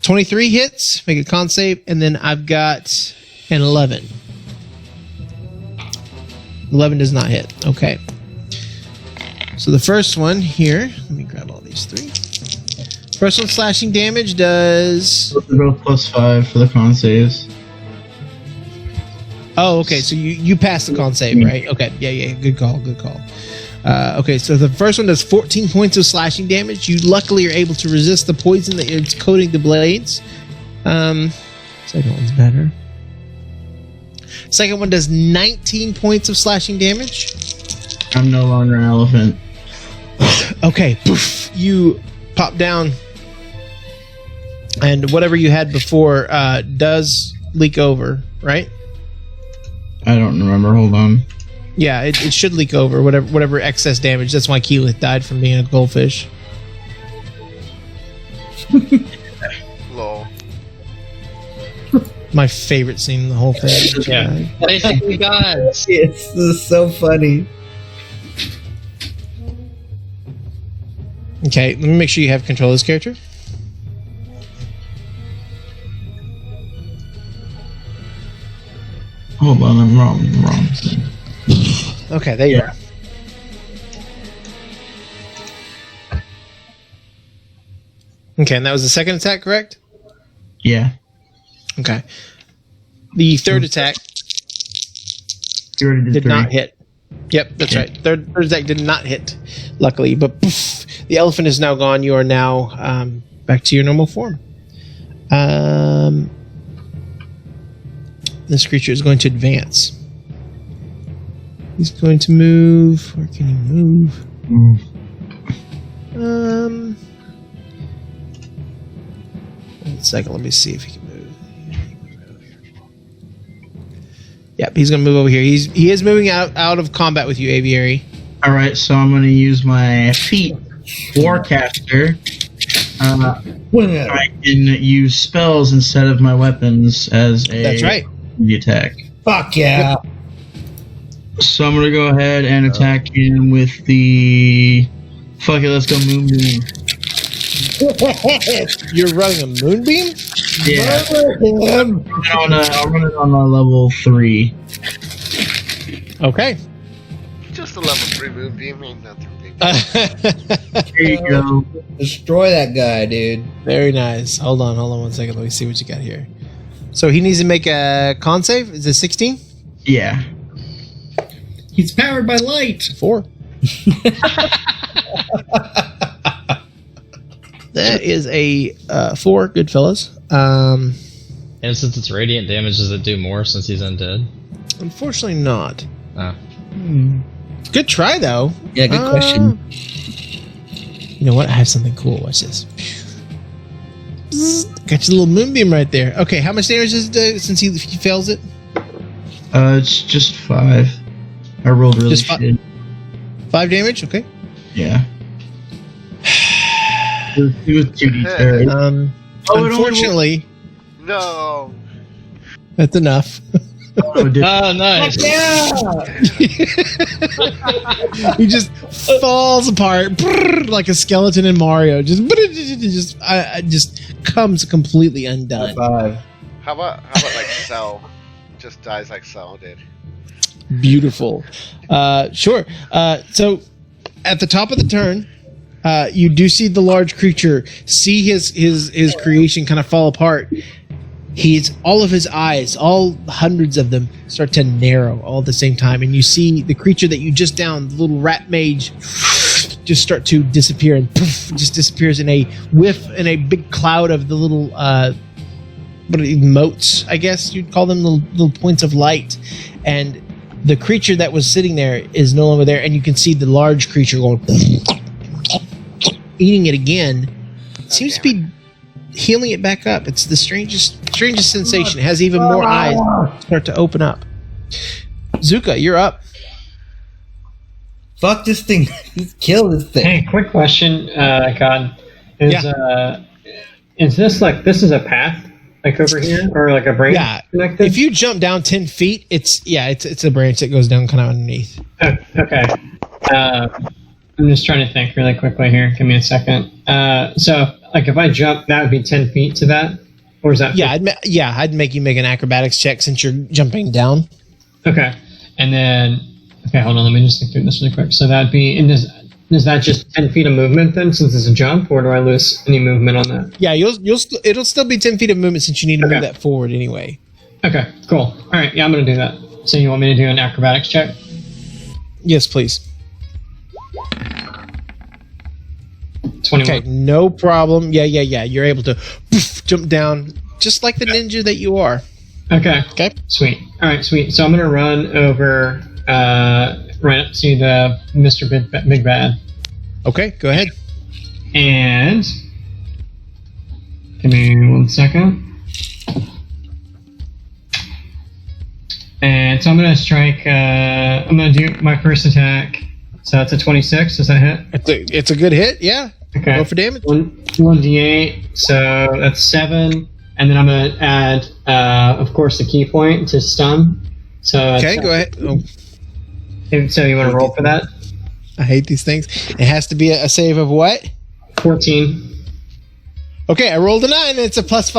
23 hits, make a con save, and then I've got an 11. 11 does not hit. Okay. So the first one here, let me grab all these 3. First one slashing damage does. They're both +5 for the con saves. Oh, okay. So you passed the con save, right? Okay. Yeah. Good call. Okay, so the first one does 14 points of slashing damage. You luckily are able to resist the poison that it's coating the blades. Second one's better. Second one does 19 points of slashing damage. I'm no longer an elephant. Okay, poof, you pop down, and whatever you had before does leak over, right? I don't remember. Hold on. Yeah, it should leak over, whatever excess damage. That's why Keyleth died from being a goldfish. Lol. My favorite scene in the whole thing. Yeah. Basically gods. This is so funny. Okay, let me make sure you have control of this character. Hold on. I'm wrong. Okay, there you are. Okay, and that was the second attack, correct? Yeah. Okay. The third attack You already did did 3. not hit. Yep, that's right. Third attack did not hit, luckily. But poof, the elephant is now gone. You are now back to your normal form. This creature is going to advance. He's going to move. Where can he move? One second. Let me see if he can move. Yep, he's going to move over here. He is moving out of combat with you, Aviary. All right, so I'm going to use my feat, Warcaster. I can use spells instead of my weapons as a That's right. attack. Fuck yeah. So I'm going to go ahead and attack him with the... Fuck it, let's go Moonbeam. You're running a moonbeam? Yeah. I'll run it on level 3. Okay. Just a level 3 moonbeam ain't nothing big. Here you go. Destroy that guy, dude. Very nice. Hold on 1 second. Let me see what you got here. So he needs to make a con save. Is it 16? Yeah. He's powered by light. 4. That is a 4. Good fellas. And since it's radiant damage, does it do more since he's undead? Unfortunately not. Oh. Good try though. Yeah, good question. You know what? I have something cool. Watch this. Bzzz. Got your little moonbeam right there. Okay, how much damage does it do since he fails it? It's just 5. I rolled really Just 5? shit. 5 damage? Okay. Yeah. It was 2d10. Unfortunately, No. that's enough. Oh, dude. Oh, nice. He just falls apart brrr, like a skeleton in Mario. Just comes completely undone. 5. How about like Cell? Just dies like Cell did. Beautiful. Sure. So at the top of the turn, you do see the large creature see his creation kind of fall apart. All of his eyes, all hundreds of them, start to narrow all at the same time, and you see the creature that you just downed, the little rat mage, just start to disappear, and poof, just disappears in a whiff, in a big cloud of the little motes, I guess you'd call them, little points of light, and the creature that was sitting there is no longer there, and you can see the large creature going eating it again. It seems to be healing it back up. It's the strangest sensation. It has even more eyes start to open up. Zuka, you're up. Fuck this thing. Kill this thing. Hey, quick question, God. Is this this is a path, like over here, or like a branch connected? If you jump down 10 feet, it's a branch that goes down kind of underneath. Oh, okay. I'm just trying to think really quickly here. Give me a second. So, if I jump, that would be 10 feet to that? Or is that... I'd make you make an acrobatics check since you're jumping down. Okay. And then... Okay, hold on. Let me just think through this really quick. So that'd be... And is that just 10 feet of movement then, since it's a jump? Or do I lose any movement on that? Yeah, it'll still be 10 feet of movement since you need to move that forward anyway. Okay, cool. All right, yeah, I'm going to do that. So you want me to do an acrobatics check? Yes, please. 21. Okay, no problem. Yeah. You're able to jump down just like the ninja that you are. Okay. Okay. Sweet. All right, sweet. So I'm going to run over right up to the Mr. Big Bad. Okay, go ahead. And give me 1 second. And so I'm going to strike, I'm going to do my first attack. So that's a 26. Does that hit? It's a good hit, yeah. Okay. Go for damage. 1d8, so that's 7. And then I'm going to add, of course, the key point to stun. So okay, go ahead. Oh. So you want to roll for that? I hate these things. It has to be a save of what? 14. Okay, I rolled a 9 and it's a +5.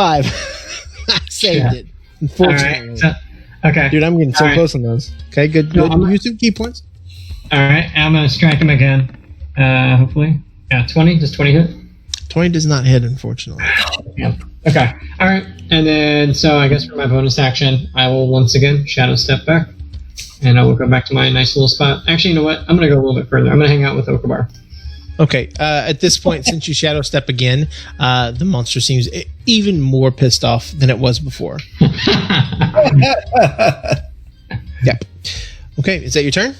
I saved it. Unfortunately. All right. Okay. Dude, I'm getting so close on those. Okay, good. Use some key points. Alright, I'm going to strike him again. Hopefully. Yeah, 20. Does 20 hit? 20 does not hit, unfortunately. Yeah. Okay. Alright. And then, so I guess for my bonus action, I will once again shadow step back. And I will go back to my nice little spot. Actually, you know what? I'm going to go a little bit further. I'm going to hang out with Okabar. Okay. At this point, since you shadow step again, the monster seems even more pissed off than it was before. Yep. Okay. Is that your turn?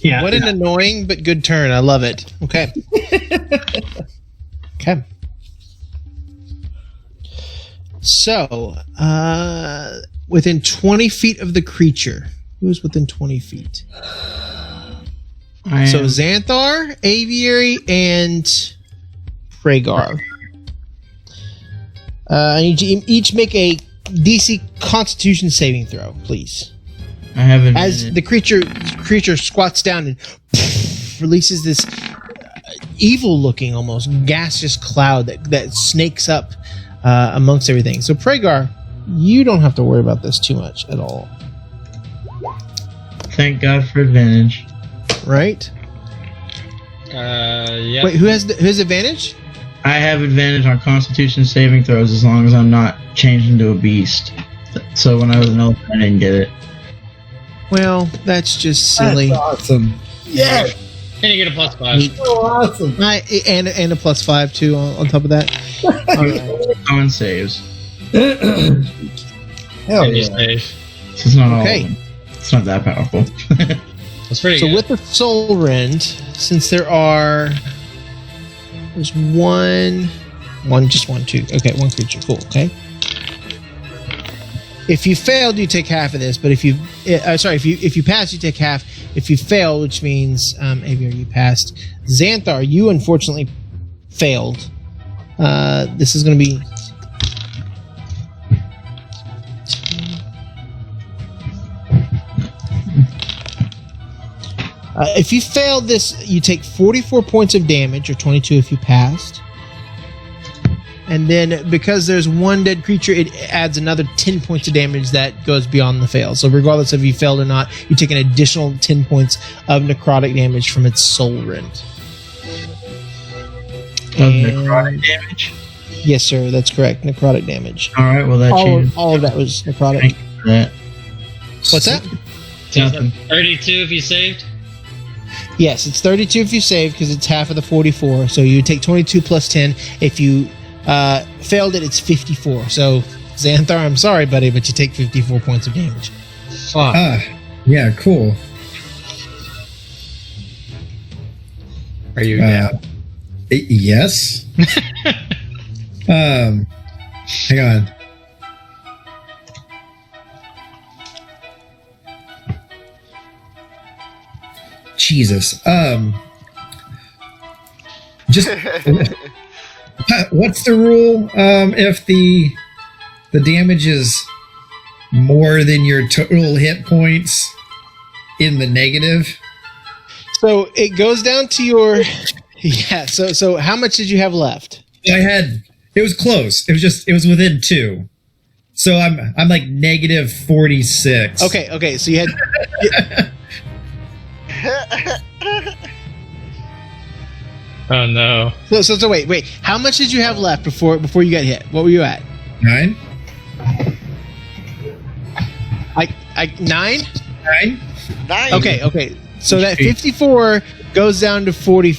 Yeah. What an annoying but good turn. I love it. Okay. Okay. So, within 20 feet of the creature. Who's within 20 feet? So Xanthar, Aviary, and Pragar. I need you to each make a DC Constitution saving throw, please. I haven't. As the creature squats down and releases this evil-looking, almost gaseous cloud that snakes up amongst everything. So Pragar, you don't have to worry about this too much at all, Thank God for advantage. right? Yeah. Wait, who has advantage? I have advantage on Constitution saving throws as long as I'm not changed into a beast. So when I was an elephant, I didn't get it. Well, that's just silly. That's awesome. Yeah, And you get a +5. so awesome. And a +5 too on top of that. All right. Common saves. Hell And you yeah. save. So it's not all. Okay. Of them. It's not that powerful. That's pretty So good. with the Soul Rend, since there's one, two. Okay, one creature. Cool. Okay. If you failed, you take half of this. But if you pass, you take half. If you fail, which means Aviar, you passed. Xanthar, you unfortunately failed. This is going to be. If you failed this, you take 44 points of damage, or 22 if you passed. And then, because there's one dead creature, it adds another 10 points of damage that goes beyond the fail. So regardless of if you failed or not, you take an additional 10 points of necrotic damage from its Soul Rend. Of necrotic damage? Yes, sir, that's correct. Necrotic damage. Alright, well that changes All of that was necrotic. Thank you for that. What's that? So is Nothing. that 32 if you saved? Yes, it's 32 if you save, because it's half of the 44. So you take 22 plus 10. If you failed it, it's 54. So, Xanthar, I'm sorry, buddy, but you take 54 points of damage. Fuck. Yeah, cool. Are you down? Yes. Hang on. Jesus. Just what's the rule? If the damage is more than your total hit points in the negative? So it goes down to your So how much did you have left? It was close. It was within 2. So I'm like negative 46. Okay. So you had Oh no. so wait. How much did you have left before you got hit? What were you at? 9. Like 9? 9. Nice. Okay. So that 54 goes down to 40.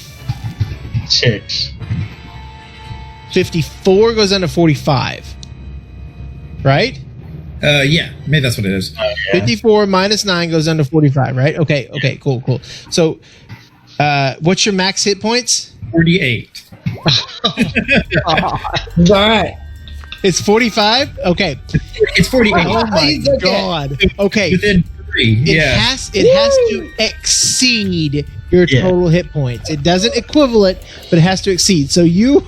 6. 54 goes down to 45. Right? Yeah, maybe that's what it is. 54 minus 9 goes down to 45, right? Okay, cool. So, what's your max hit points? 48. It's all right. It's 45? Okay. It's 48. Oh my He's okay. god. Okay. Within 3. It Yeah. has to exceed your total hit points. It doesn't equivalent, but it has to exceed. So you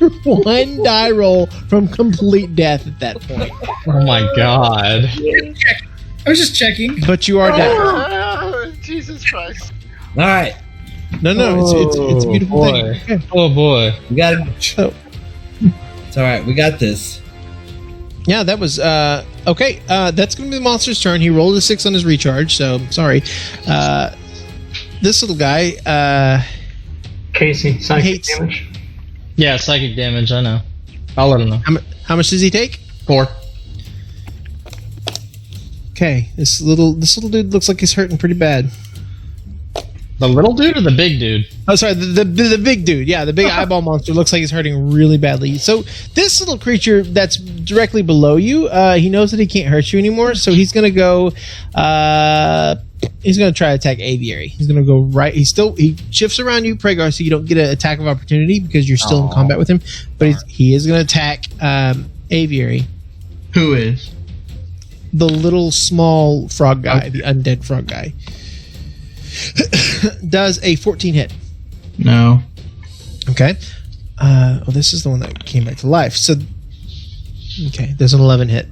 were one die roll from complete death at that point. Oh my god. I was just checking. But you are dead. Oh, Jesus Christ. All right, No, it's a beautiful boy. thing. Oh boy. we got it. So, It's all right. We got this. yeah, that was okay. That's gonna be the monster's turn. He rolled a 6 on his recharge, so sorry. This little guy, Casey, psychic Hates- damage. Yeah, psychic damage, I know. I'll let him know. how much does he take? 4. Okay, this little dude looks like he's hurting pretty bad. The little dude or the big dude? Oh, sorry, the big dude. Yeah, the big eyeball monster looks like he's hurting really badly. So this little creature that's directly below you, he knows that he can't hurt you anymore. So he's gonna go. He's gonna try to attack Aviary. He's gonna go right. He shifts around you, Pragar, so you don't get an attack of opportunity because you're still in combat with him. But he is gonna attack Aviary, Who is? the little small frog guy, the undead frog guy. Does a 14 hit. No. Okay. This is the one that came back to life. So, okay, there's an 11 hit.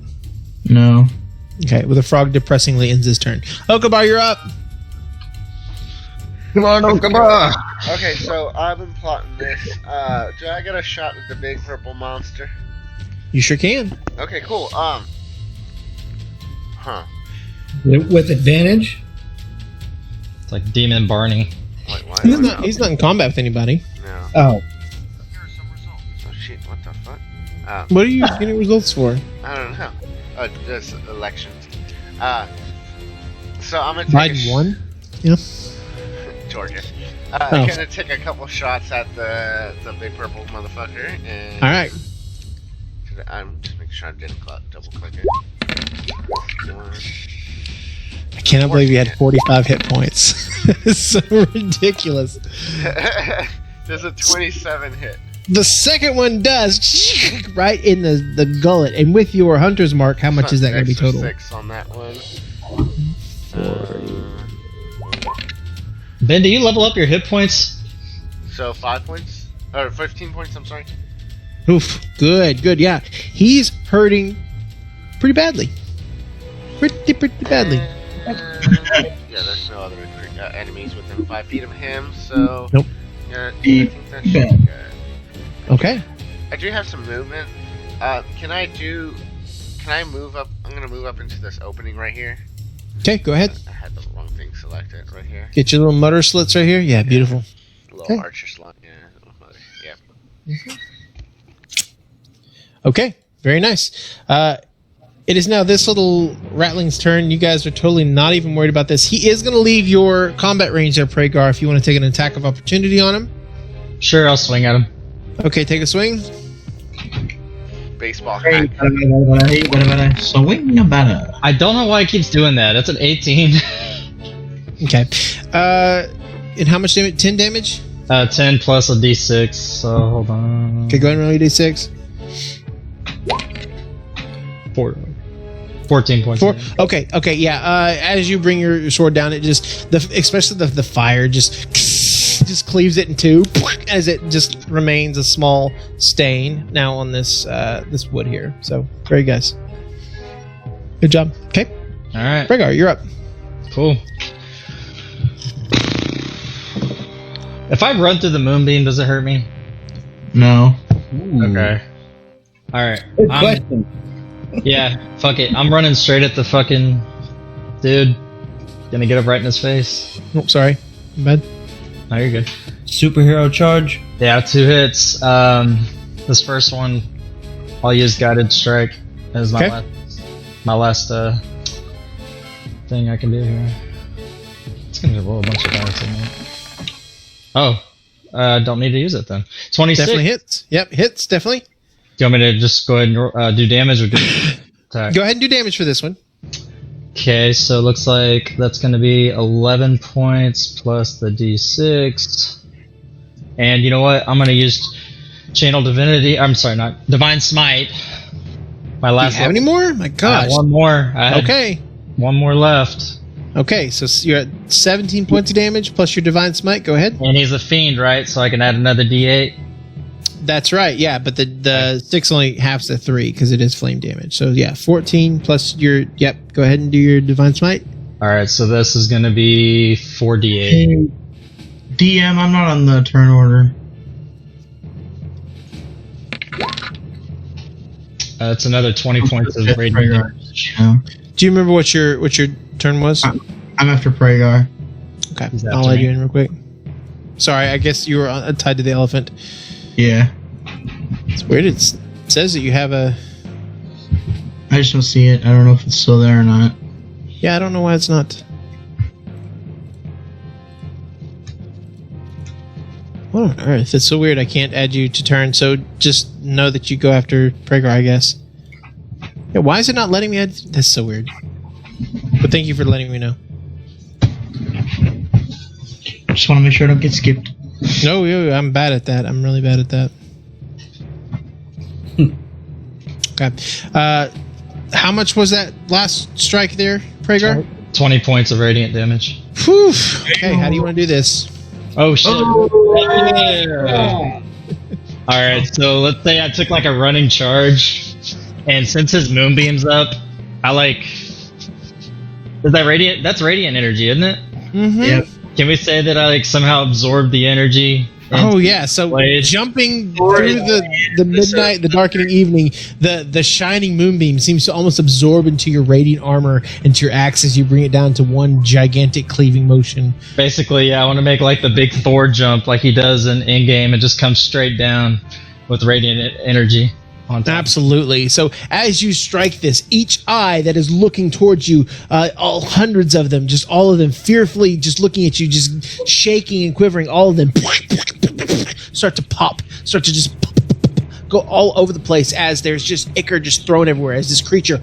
No. Okay, with a frog depressingly ends his turn. Okabar, you're up. Come on, come on. Okay, so I've been plotting this. Do I get a shot at the big purple monster? You sure can. Okay, cool. With advantage? It's like Demon Barney. Wait, why? He's not in combat with anybody. No. Oh. Oh shit! What the fuck? What are you getting results for? I don't know. Oh, there's elections. So I'm gonna take Biden won? Yeah. Georgia. Oh. I'm gonna take a couple shots at the big purple motherfucker, and Alright. I'm just making sure I didn't double click it. I cannot believe you had 45 hit points. It's so ridiculous. There's a 27 hit. The second one does right in the gullet, and with your hunter's mark, how much is that going to be Extra total? 6 on that one. Ben, do you level up your hit points? So 5 points? Or 15 points, I'm sorry. Oof, good, yeah. He's hurting pretty badly. Pretty badly. Yeah, there's no other enemies within 5 feet of him, so... Nope. Yeah, I think that should be good. Okay. I do have some movement. Can I move up? I'm gonna move up into this opening right here. Okay, go ahead. I had the wrong thing selected right here. Get your little mutter slits right here. Yeah, beautiful. Little Okay. archer slot. Yeah. Okay, very nice. It is now this little ratling's turn. You guys are totally not even worried about this. He is going to leave your combat range there, Pragar, if you want to take an attack of opportunity on him. Sure, I'll swing at him. Okay, take a swing. Baseball Hey, hat. swing a batter. I don't know why he keeps doing that. That's an 18. Okay. And how much damage? 10 damage? 10 plus a d6, so hold on. Okay, go ahead and roll your d6. 14 points. 4. Okay, yeah. As you bring your sword down, it just, especially the fire, just cleaves it in two, as it just remains a small stain now on this this wood here. So, very guys. Good job. Okay, Alright, Pragar, you're up. cool. If I run through the moonbeam, does it hurt me? No. Okay. Alright. Good question. Yeah, fuck it. I'm running straight at the fucking dude. Gonna get up right in his face. Oh, sorry. My bad. Oh, you're good. Superhero charge. Yeah, 2 hits. This first one, I'll use guided strike as my last thing I can do here. It's gonna roll a bunch of dice, isn't it? Oh, don't need to use it then. 26. Definitely hits. Yep, hits, definitely. Do you want me to just go ahead and do damage or do attack? Go ahead and do damage for this one. Okay, so it looks like that's going to be 11 points plus the d6. And you know what? I'm going to use Channel Divinity. I'm sorry, not Divine Smite. My Do you last have any more? My gosh. one more. I had Okay. one more left. Okay, so you're at 17 points of damage plus your Divine Smite. Go ahead. And he's a fiend, right? So I can add another d8. That's right, yeah, but the 6 only halves the 3 because it is flame damage. So yeah, 14 plus your, yep, go ahead and do your Divine Smite. Alright, so this is going to be 4d8. DM, I'm not on the turn order. It's another 20 points of radiant damage. Yeah. Do you remember what your turn was? I'm after Pragar. Okay, He's I'll after add me. you in real quick. Sorry, I guess you were tied to the elephant. Yeah. It's weird, it says that you have a... I just don't see it. I don't know if it's still there or not. Yeah, I don't know why it's not. What on earth? It's so weird. I can't add you to turn. So just know that you go after Prager, I guess. Yeah, why is it not letting me add? That's so weird. But thank you for letting me know. Just want to make sure I don't get skipped. No, I'm bad at that. I'm really bad at that. Okay. How much was that last strike there, Prager? 20 points of radiant damage. Whew. Okay, how do you want to do this? Oh shit! All right, so let's say I took like a running charge, and since his moonbeam's up, I like. Is that radiant? That's radiant energy, isn't it? Mm-hmm. Yep. Can we say that I like somehow absorbed the energy? Oh yeah, so Blade. jumping through the midnight, the darkening evening, the shining moonbeam seems to almost absorb into your radiant armor, into your axe as you bring it down to one gigantic cleaving motion. Basically, yeah, I want to make like the big Thor jump like he does in game and just come straight down with radiant energy on top. Absolutely. So as you strike this, each eye that is looking towards you, all hundreds of them, just all of them fearfully just looking at you, just shaking and quivering, all of them start to pop, start to just go all over the place as there's just ichor just thrown everywhere as this creature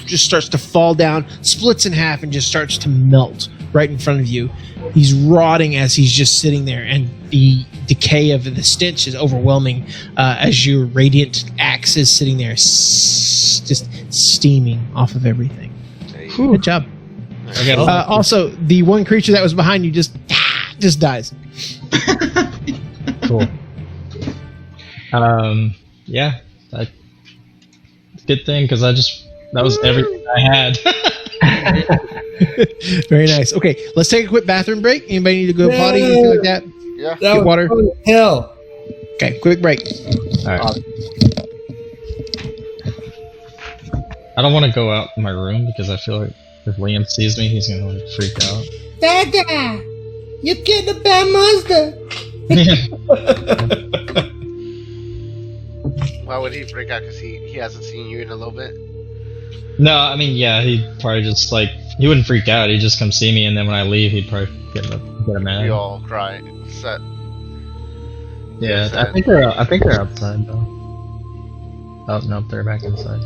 just starts to fall down, splits in half, and just starts to melt right in front of you. He's rotting as he's just sitting there, and the decay of the stench is overwhelming as your radiant axe is sitting there just steaming off of everything. Good job. Also, the one creature that was behind you just dies. Cool. Yeah, that's a good thing because that was everything I had. Very nice. Okay, let's take a quick bathroom break. Anybody need to go potty? Anything like that? Yeah. Get water. Hell. Okay, quick break. All right. I don't want to go out in my room because I feel like if Liam sees me, he's gonna like freak out. Dada, you killed the bad monster. Why would he freak out? Because he hasn't seen you in a little bit? No, I mean, yeah, he'd probably just like he wouldn't freak out. He'd just come see me, and then when I leave, he'd probably get mad. We all cry. Set. Yeah, Sad. I think they're outside though. Oh no, they're back inside.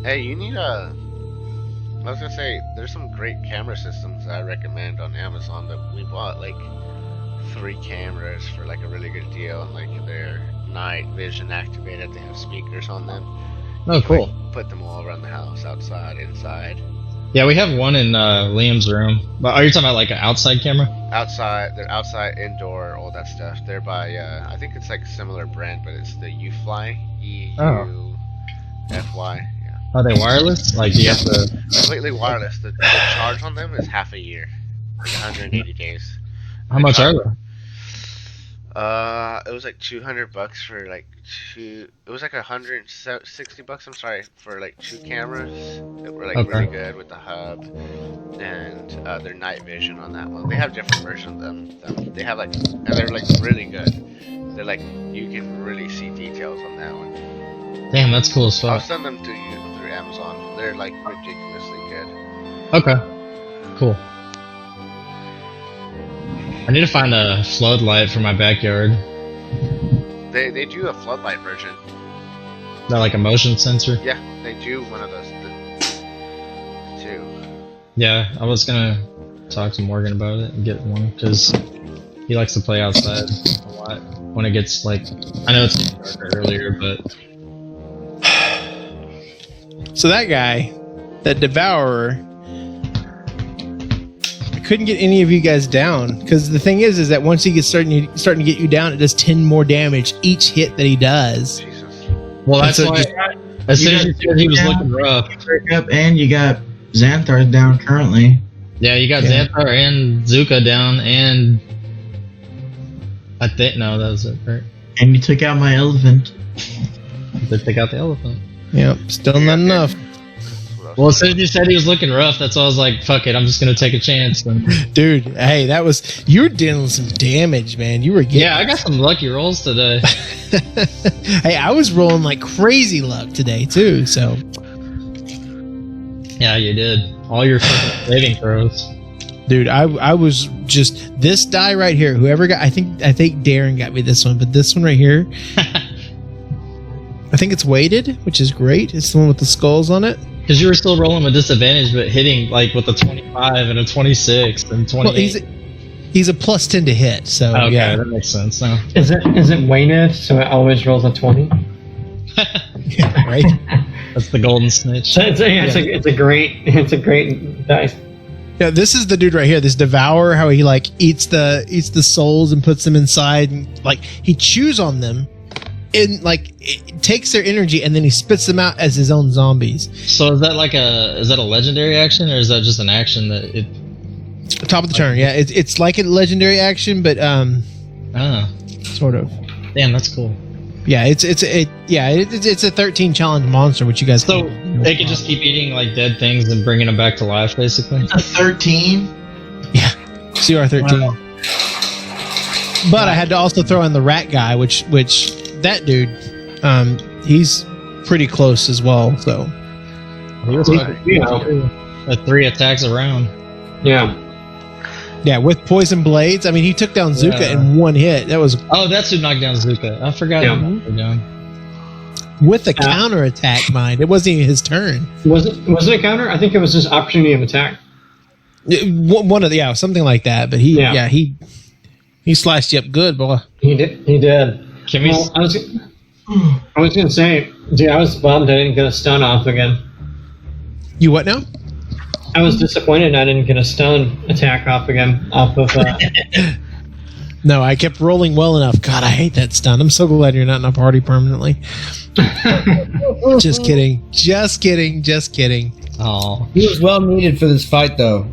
Hey, you need I was gonna say, there's some great camera systems that I recommend on Amazon that we bought, like 3 cameras for like a really good deal, and like they're night vision activated. They have speakers on them. Oh, cool. Like, put them all around the house, outside, inside. Yeah, we have one in Liam's room. But are you talking about like an outside camera? Outside, they're outside, indoor, all that stuff. They're by I think it's like a similar brand, but it's the UFly, EUFY. Yeah. Are they wireless? Like, do you have to? Completely wireless. The charge on them is half a year, like 180 days. How much are they? It was like $200 for like 2. It was like $160. I'm sorry, for like 2 cameras that were like really good with the hub, and their night vision on that one. They have different versions of them. They have like, and they're like really good. They're like, you can really see details on that one. Damn, that's cool as I'll fuck. send them to you through Amazon. They're like ridiculously good. Okay, cool. I need to find a floodlight for my backyard. They do a floodlight version. Is that like a motion sensor? Yeah, they do one of those too. Yeah, I was gonna talk to Morgan about it and get one because he likes to play outside a lot when it gets like, I know it's getting darker earlier, but So that guy, that devourer, I couldn't get any of you guys down because the thing is that once he gets starting to get you down, it does 10 more damage each hit that he does. Jesus. well, that's And so why. just- As soon as you said he was looking rough, Break up, and you got Xanthar down currently. yeah, you got Yeah. Xanthar and Zuka down, and I think no, that was it, right? And you took out my elephant. They take out the elephant. Yep, still not enough. Well, as soon as you said he was looking rough, that's why I was like, "Fuck it, I'm just gonna take a chance." Dude, hey, you were dealing with some damage, man. You were getting. Yeah, I got some lucky rolls today. Hey, I was rolling like crazy luck today too. So Yeah, you did. All your fucking saving throws. Dude, I was just this die right here. Whoever got, I think Darren got me this one, but this one right here, I think it's weighted, which is great. It's the one with the skulls on it. Because you were still rolling with disadvantage, but hitting like with a 25 and a 26 and 28. Well, he's a plus 10 to hit, so Okay, yeah. that makes sense now. Is it weighted so it always rolls a 20? Yeah, right. That's the golden snitch. So it's a great dice. Yeah, this is the dude right here. This devourer, how he like eats the souls and puts them inside, and like he chews on them, and like it takes their energy and then he spits them out as his own zombies. So is that a legendary action, or is that just an action that it? Top of the turn, yeah. It's like a legendary action, but sort of. Damn, that's cool. Yeah, it's a 13 challenge monster, which you guys. So they can just keep eating like dead things and bringing them back to life, basically. A 13. Yeah, CR13. Wow. But I had to also throw in the rat guy, which that dude, he's pretty close as well. So At 3 attacks around. Yeah. yeah, with poison blades. I mean, he took down Zuka Yeah. in one hit. That was Oh, that's who knocked down Zuka. I forgot. Yeah. Who knocked her down. with a counter attack. Mind, it wasn't even his turn. Was it a counter? I think it was just opportunity of attack. One of the something like that. But he sliced you up good, boy. He did. Can we? Well, I was gonna say, dude, I was bummed I didn't get a stun off again. You what now? I was disappointed I didn't get a stun attack off again off of. No, I kept rolling well enough. God, I hate that stun. I'm so glad you're not in a party permanently. Just kidding. Oh, He was well needed for this fight, though.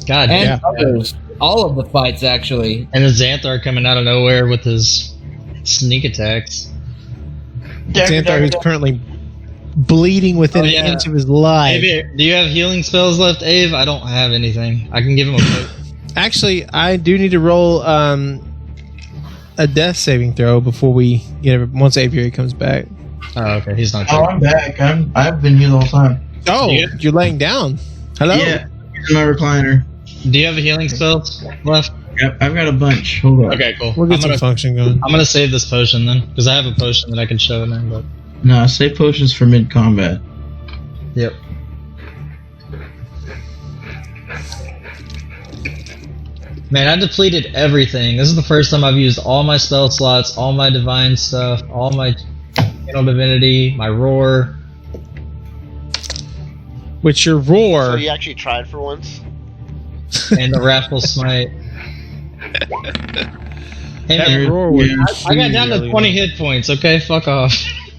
God And damn. others. All of the fights, actually. And the Xanthar coming out of nowhere with his sneak attacks. Xanthar, who's currently bleeding within Oh, an yeah. inch of his life. Ave, do you have healing spells left, Ave? I don't have anything. I can give him a poke. Actually, I do need to roll a death saving throw before we once Aviary comes back. Oh, okay. He's not Oh, there. I'm back. I've been here the whole time. Oh, Yeah. you're laying down. Hello? Yeah, here's my recliner. Do you have a healing spells left? Yep, I've got a bunch. Hold on. Okay, cool. We'll get I'm some gonna, function going. I'm gonna save this potion then, because I have a potion that I can show him. But No, save potions for mid combat. yep. Man, I depleted everything. This is the first time I've used all my spell slots, all my divine stuff, all my channel divinity, my roar. Which your So roar. you actually tried for once? And the Wrathful Smite. Hey That man, roar was I got down to really 20 hit points, okay? Fuck off.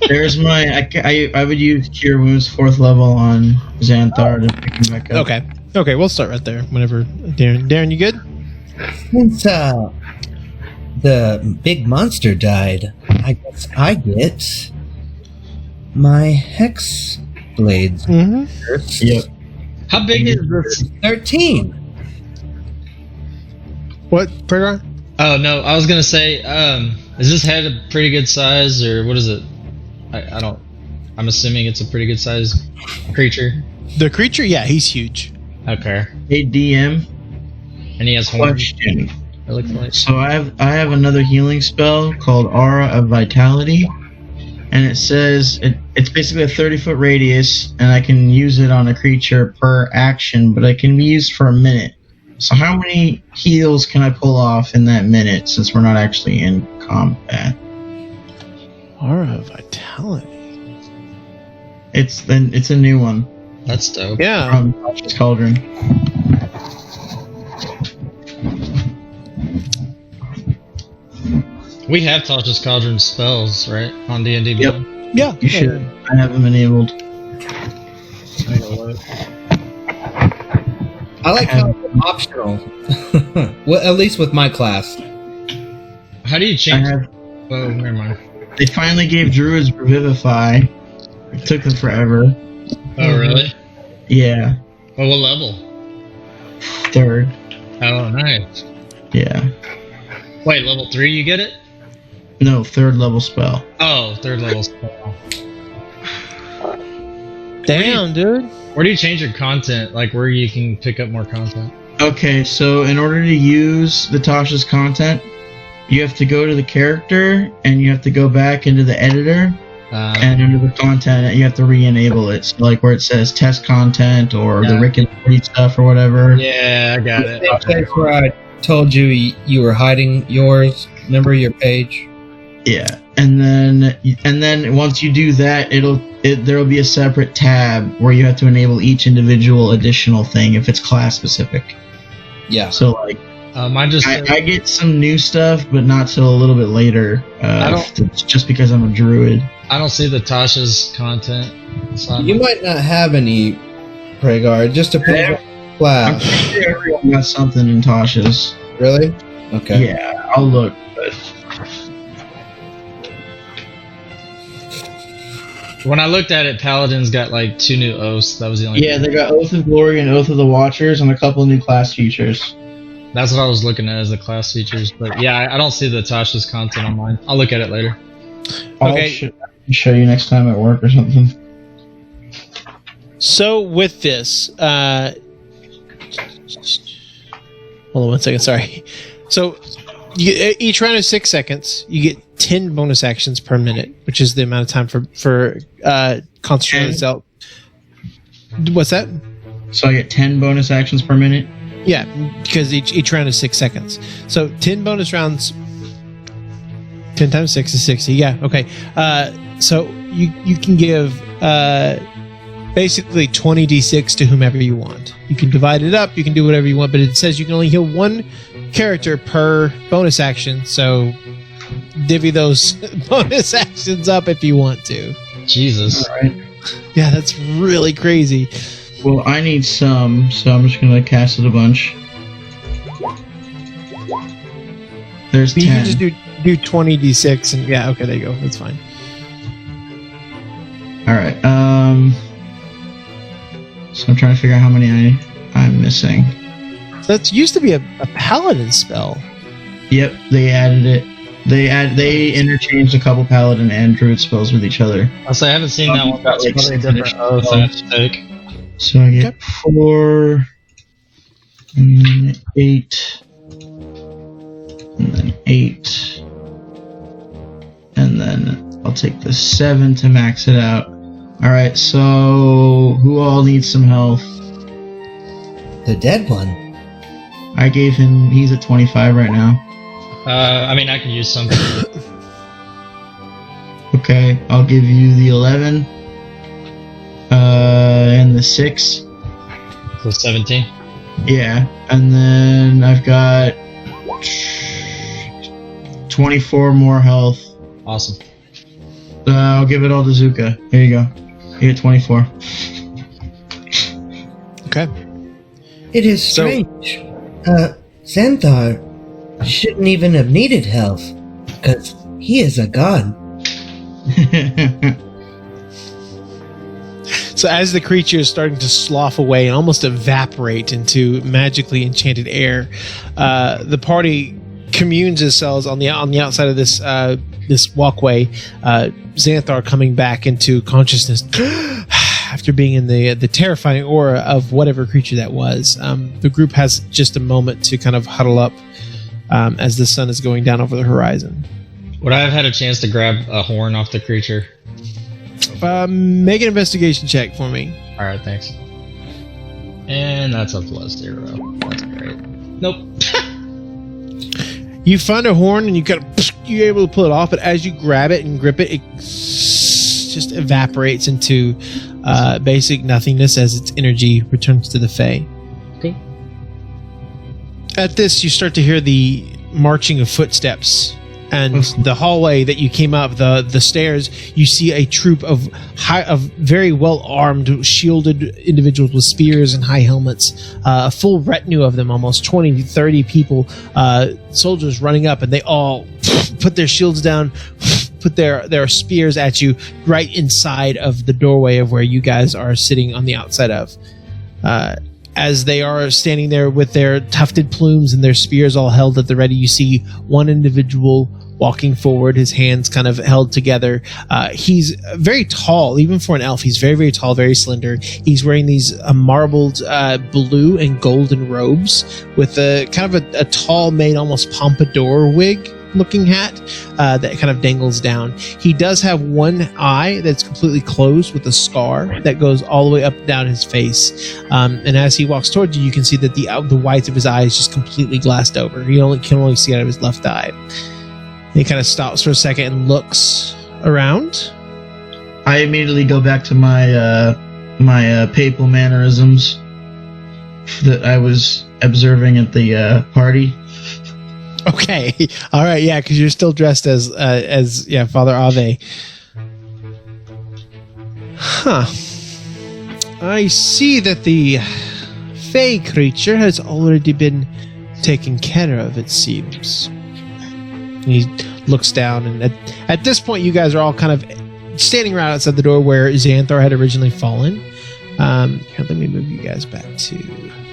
There's my. I would use Cure Wounds 4th level on Xanthar to pick him back up. Okay, we'll start right there. Whenever Darren, you good? Since the big monster died, I guess I get my hex blades. Mm-hmm. Yep. How big is this? 13. What, Pregar? Oh no, I was gonna say, is this head a pretty good size, or what is it? I don't. I'm assuming it's a pretty good size creature. The creature? Yeah, he's huge. Okay. Hey DM. And he has horns. Question. It looks like. So I have another healing spell called Aura of Vitality, and it says it's basically a 30-foot radius, and I can use it on a creature per action, but it can be used for a minute. So how many heals can I pull off in that minute, since we're not actually in combat? Aura of Vitality. It's a new one That's dope. Yeah. from Tasha's Cauldron. We have Tasha's Cauldron spells, right? On D&D Yep. Beyond? Yeah. You should. I have them enabled. I know what. I like how it's optional. Well, at least with my class. How do you I change? have. Oh, never mind. They finally gave Druids Revivify. It took them forever. Oh, really? Yeah, Oh, what level? 3rd. Oh, nice. Yeah. Wait, level 3 you get it? No, 3rd level spell. Oh, 3rd level spell. Damn, dude. Where do you change your content? Like where you can pick up more content? Okay, so in order to use the Tasha's content, you have to go to the character and you have to go back into the editor, and under the content you have to re-enable it. So like where it says test content or the Rick and Morty stuff or whatever. Yeah, I got it. That's where I told you you were hiding yours. Remember your page? Yeah, and then once you do that, there'll be a separate tab where you have to enable each individual additional thing if it's class specific. Yeah. So like, Mine just. I get some new stuff, but not till a little bit later. Just because I'm a druid. I don't see the Tasha's content. So You might not have any Pragar. It just depends on I'm class. pretty sure everyone got something in Tasha's. Really? Okay. Yeah, I'll look. But when I looked at it, Paladin's got like 2 new oaths. That was the only. yeah, they got Oath of Glory and Oath of the Watchers and a couple new class features. That's what I was looking at as the class features. But yeah, I don't see the Tasha's content on mine. I'll look at it later. Okay. I'll show you next time at work or something. So with this, hold on 1 second. Sorry. So each round is 6 seconds. You get 10 bonus actions per minute, which is the amount of time for concentration itself. What's that? So I get 10 bonus actions per minute. Yeah, because each round is 6 seconds. So 10 bonus rounds. 10 times 6 is 60. Yeah. Okay. So you can give basically 20 d6 to whomever you want. You can divide it up. You can do whatever you want, but it says you can only heal 1 character per bonus action. So divvy those bonus actions up if you want to. Jesus. All right. Yeah, that's really crazy. Well, I need some, so I'm just gonna cast it a bunch. There's You 10. can just do 20 d6 and yeah, okay, there you go. That's fine. All right. So I'm trying to figure out how many I'm missing. So that used to be a paladin spell. Yep, they added it. They interchanged a couple paladin and druid spells with each other. I'll say I haven't seen that one. got, That's like, probably a six different oath I have to take. So I get 4, and then 8, and then 8, and then I'll take the 7 to max it out. Alright, so who all needs some health? The dead one. I gave him, he's at 25 right now. I mean, I can use something. Okay, I'll give you the 11, and the 6. So 17. Yeah, and then I've got 24 more health. Awesome. I'll give it all to Zuka. Here you go. You get 24. Okay. It is So- strange. Xanthar shouldn't even have needed health, because he is a god. So as the creature is starting to slough away and almost evaporate into magically enchanted air, the party communes themselves on the outside of this this walkway. Xanthar coming back into consciousness after being in the terrifying aura of whatever creature that was. The group has just a moment to kind of huddle up as the sun is going down over the horizon. Would I have had a chance to grab a horn off the creature? Make an investigation check for me. Alright, thanks. And that's a +0. That's great. Nope. You find a horn and you're able to pull it off, but as you grab it and grip it, it just evaporates into basic nothingness as its energy returns to the Fae. Cool. At this, you start to hear the marching of footsteps. And the hallway that you came up, the stairs, you see a troop of very well armed, shielded individuals with spears and high helmets. A full retinue of them, almost 20 to 30 people, soldiers running up, and they all put their shields down, put their spears at you right inside of the doorway of where you guys are sitting on the outside of. As they are standing there with their tufted plumes and their spears all held at the ready, you see one individual walking forward, his hands kind of held together. He's very tall, even for an elf. He's very, very tall, very slender. He's wearing these marbled blue and golden robes with a kind of a tall, made almost pompadour wig looking hat that kind of dangles down. He does have one eye that's completely closed with a scar that goes all the way up and down his face. And as he walks towards you, you can see that the whites of his eye is just completely glassed over. You can only see out of his left eye. And he kind of stops for a second and looks around. I immediately go back to my papal mannerisms that I was observing at the party. Okay, all right, yeah, because you're still dressed as Father Ave. Huh. I see that the fey creature has already been taken care of, it seems. He looks down, and at this point, you guys are all kind of standing around outside the door where Xanthar had originally fallen. Here, let me move you guys back to...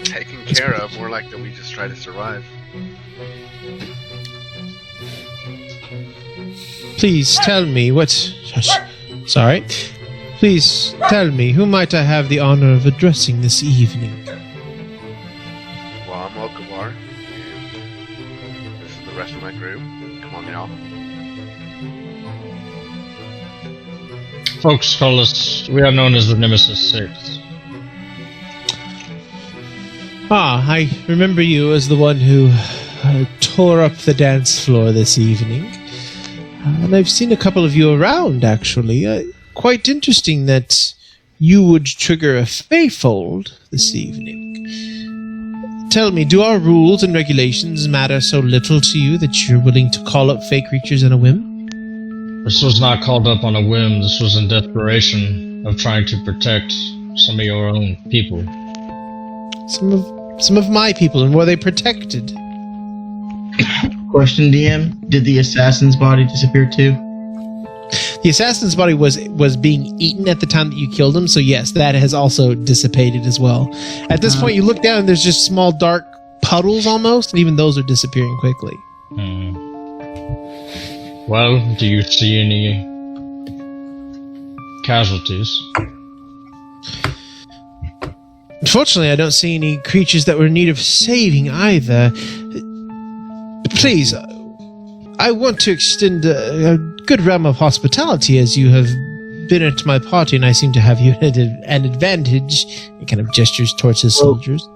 Taken care of, more like that we just try to survive. Please tell me what... Sorry. Please tell me, who might I have the honor of addressing this evening? Well, I'm Okavar, and this is the rest of my group. Come on, y'all. Folks call us, we are known as the Nemesis 6. I remember you as the one who tore up the dance floor this evening. And I've seen a couple of you around, actually. Quite interesting that you would trigger a Feyfold this evening. Tell me, do our rules and regulations matter so little to you that you're willing to call up Fey creatures on a whim? This was not called up on a whim. This was in desperation of trying to protect some of your own people. Some of my people, and were they protected? Question, DM, did the assassin's body disappear too? The assassin's body was being eaten at the time that you killed him, so yes, that has also dissipated as well. At this point, you look down and there's just small dark puddles almost, and even those are disappearing quickly. Well, do you see any casualties? Unfortunately, I don't see any creatures that were in need of saving either. Please, I want to extend a good realm of hospitality as you have been at my party and I seem to have you at an advantage. He kind of gestures towards his soldiers.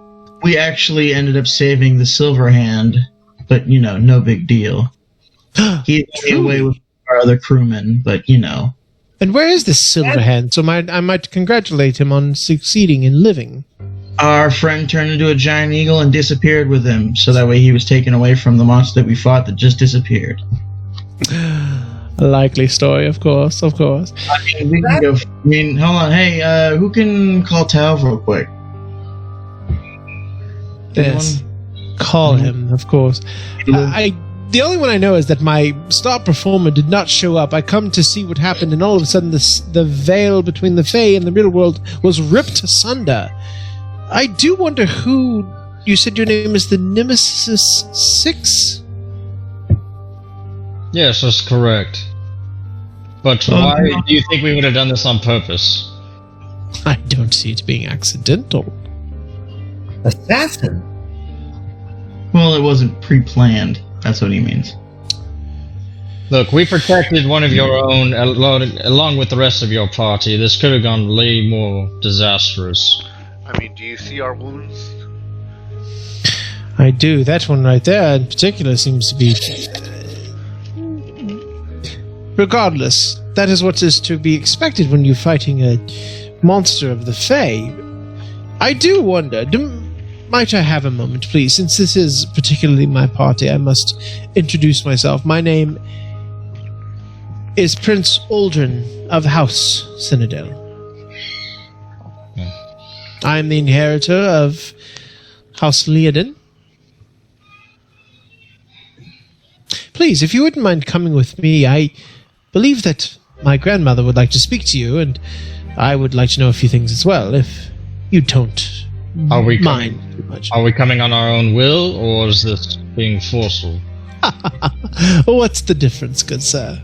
We actually ended up saving the Silver Hand, but, no big deal. He got away with our other crewmen, but, And where is this Silverhand? So I might congratulate him on succeeding in living. Our friend turned into a giant eagle and disappeared with him, so that way he was taken away from the monster that we fought that just disappeared. A likely story, of course. We can go... hold on. Hey, who can call Tav real quick? Yes. Call him, of course. The only one I know is that my star performer did not show up. I come to see what happened, and all of a sudden the veil between the Fae and the real world was ripped asunder. I do wonder who... You said your name is the Nemesis 6? Yes, that's correct. But why do you think we would have done this on purpose? I don't see it being accidental. Assassin? Well, it wasn't pre-planned. That's what he means. Look, we protected one of your own along with the rest of your party. This could have gone way more disastrous. I mean, do you see our wounds? I do. That one right there in particular seems to be... Regardless, that is what is to be expected when you're fighting a monster of the Fae. I do wonder... Might I have a moment, please? Since this is particularly my party, I must introduce myself. My name is Prince Aldrin of House Cynodel. I am the inheritor of House Leoden. Please, if you wouldn't mind coming with me, I believe that my grandmother would like to speak to you, and I would like to know a few things as well, if you don't mind too much. Are we coming on our own will, or is this being forceful? What's the difference, good sir?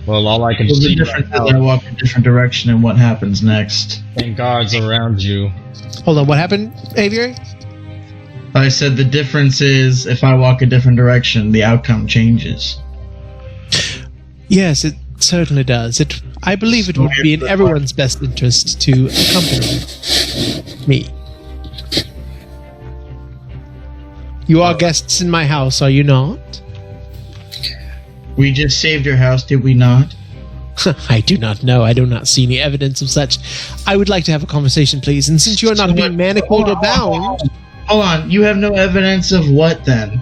Well, all I can Well, the see difference right is now I walk a different direction and what happens next. and guards around you. Hold on, what happened, Aviary? I said the difference is if I walk a different direction, the outcome changes. Yes, it certainly does. I believe it would be in everyone's best interest to accompany me. You are guests in my house, are you not? We just saved your house, did we not? I do not know. I do not see any evidence of such. I would like to have a conversation, please. And since you are not being manacled or bound, Hold on, you have no evidence of what then?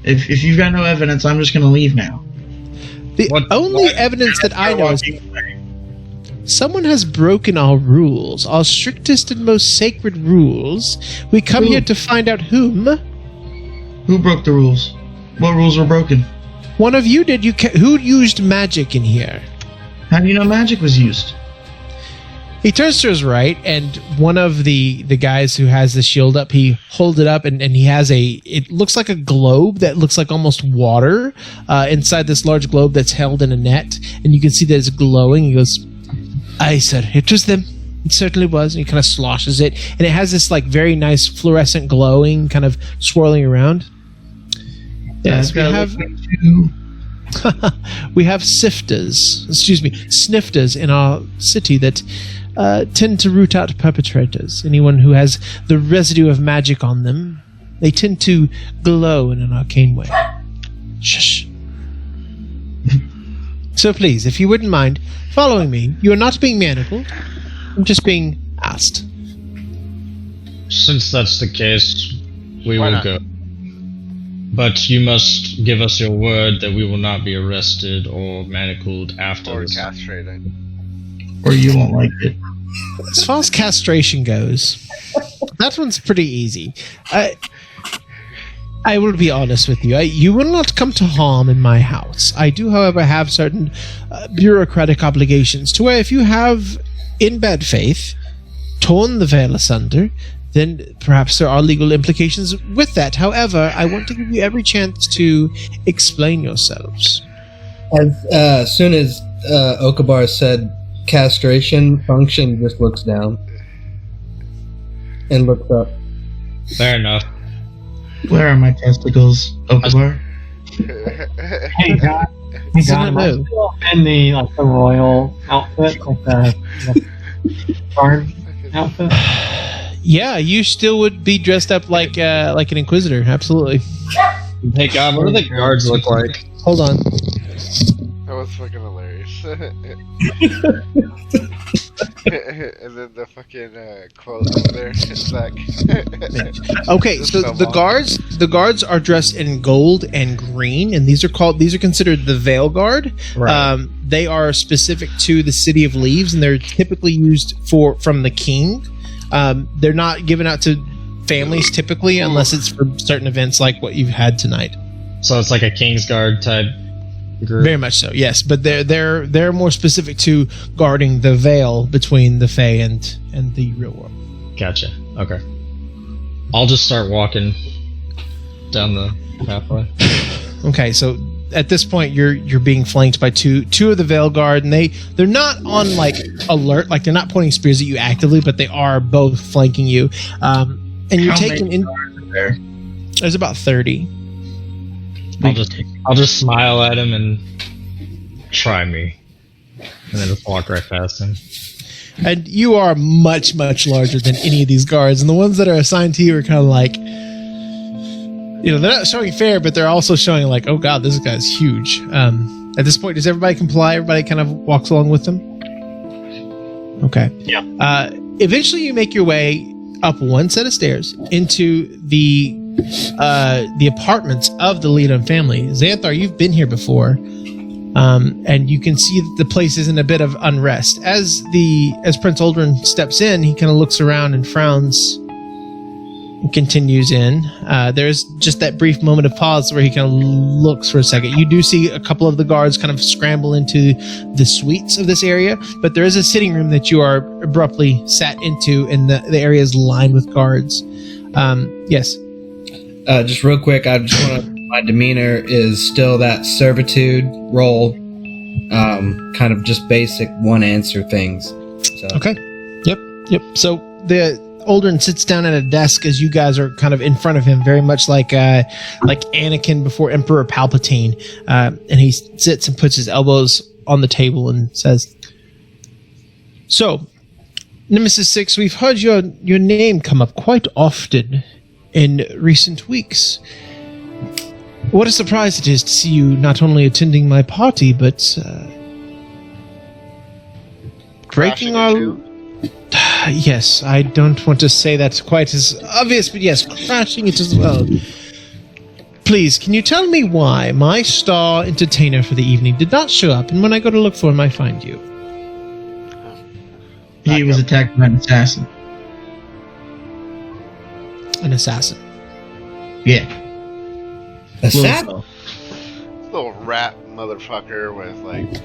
If you've got no evidence, I'm just gonna leave now. the only evidence that I know is someone has broken our rules, our strictest and most sacred rules. We come here to find out whom. Who broke the rules? What rules were broken? One of you did. Who used magic in here? How do you know magic was used? He turns to his right, and one of the guys who has the shield up, he holds it up, and he has it looks like a globe that looks like almost water inside this large globe that's held in a net, and you can see that it's glowing. He goes, "Aye, sir, it was them. It certainly was." And he kind of sloshes it, and it has this like very nice fluorescent glowing kind of swirling around. Yes, we have we have snifters in our city that tend to root out perpetrators. Anyone who has the residue of magic on them, they tend to glow in an arcane way. Shush. So please, if you wouldn't mind following me, you are not being manacled. I'm just being asked. Since that's the case, we Why will not? go. But you must give us your word that we will not be arrested or manacled after Or this. castrated. Or you won't like it. As far as castration goes, that one's pretty easy. I will be honest with you. You will not come to harm in my house. I do, however, have certain bureaucratic obligations to where if you have, in bad faith, torn the veil asunder, then perhaps there are legal implications with that. However, I want to give you every chance to explain yourselves. As soon as Okabar said castration, Function just looks down and looks up. Fair enough. Where are my testicles, Okabar? Hey God, It's am I not new. still in the royal outfit, like the guard outfit? Yeah, you still would be dressed up like an inquisitor. Absolutely. Hey God, what do the guards look like? Hold on. That was fucking hilarious. And then the fucking quote over there, Zach. Okay, Just so so the long. guards are dressed in gold and green, and these are considered the Veil Guard. Right. They are specific to the City of Leaves, and they're typically used from the king. They're not given out to families typically, unless it's for certain events like what you've had tonight. So it's like a Kingsguard type group. Very much so, yes. But they're more specific to guarding the veil between the Fae and the real world. Gotcha. Okay. I'll just start walking down the pathway. Okay, so at this point you're being flanked by two of the Veil Guard, and they're not on like alert, like they're not pointing spears at you actively, but they are both flanking you. And you're How taken many in. guards are there? There's about 30. I'll just smile at him and try me, and then just walk right past him. And you are much, much larger than any of these guards. And the ones that are assigned to you are kind of like, they're not showing fear, but they're also showing like, oh god, this guy's huge. At this point, does everybody comply? Everybody kind of walks along with them? Okay. Yeah. Eventually, you make your way up one set of stairs into the apartments of the Leadon family. Xanthar, you've been here before. And you can see that the place is in a bit of unrest. As Prince Aldrin steps in, he kind of looks around and frowns and continues in. There's just that brief moment of pause where he kind of looks for a second. You do see a couple of the guards kind of scramble into the suites of this area, but there is a sitting room that you are abruptly sat into, and the area is lined with guards. Yes. Just real quick, I just want to my demeanor is still that servitude role, kind of just basic one answer things. So. Okay. Yep. So the Aldrin sits down at a desk as you guys are kind of in front of him, very much like Anakin before Emperor Palpatine, and he sits and puts his elbows on the table and says, "So, Nemesis 6, we've heard your name come up quite often in recent weeks. What a surprise it is to see you not only attending my party, but breaking our... Crashing Yes, I don't want to say that quite as obvious, but yes, crashing it as well. Please, can you tell me why my star entertainer for the evening did not show up, and when I go to look for him, I find you?" He was attacked by an assassin. An assassin. Yeah. Assassin? Little rat motherfucker with like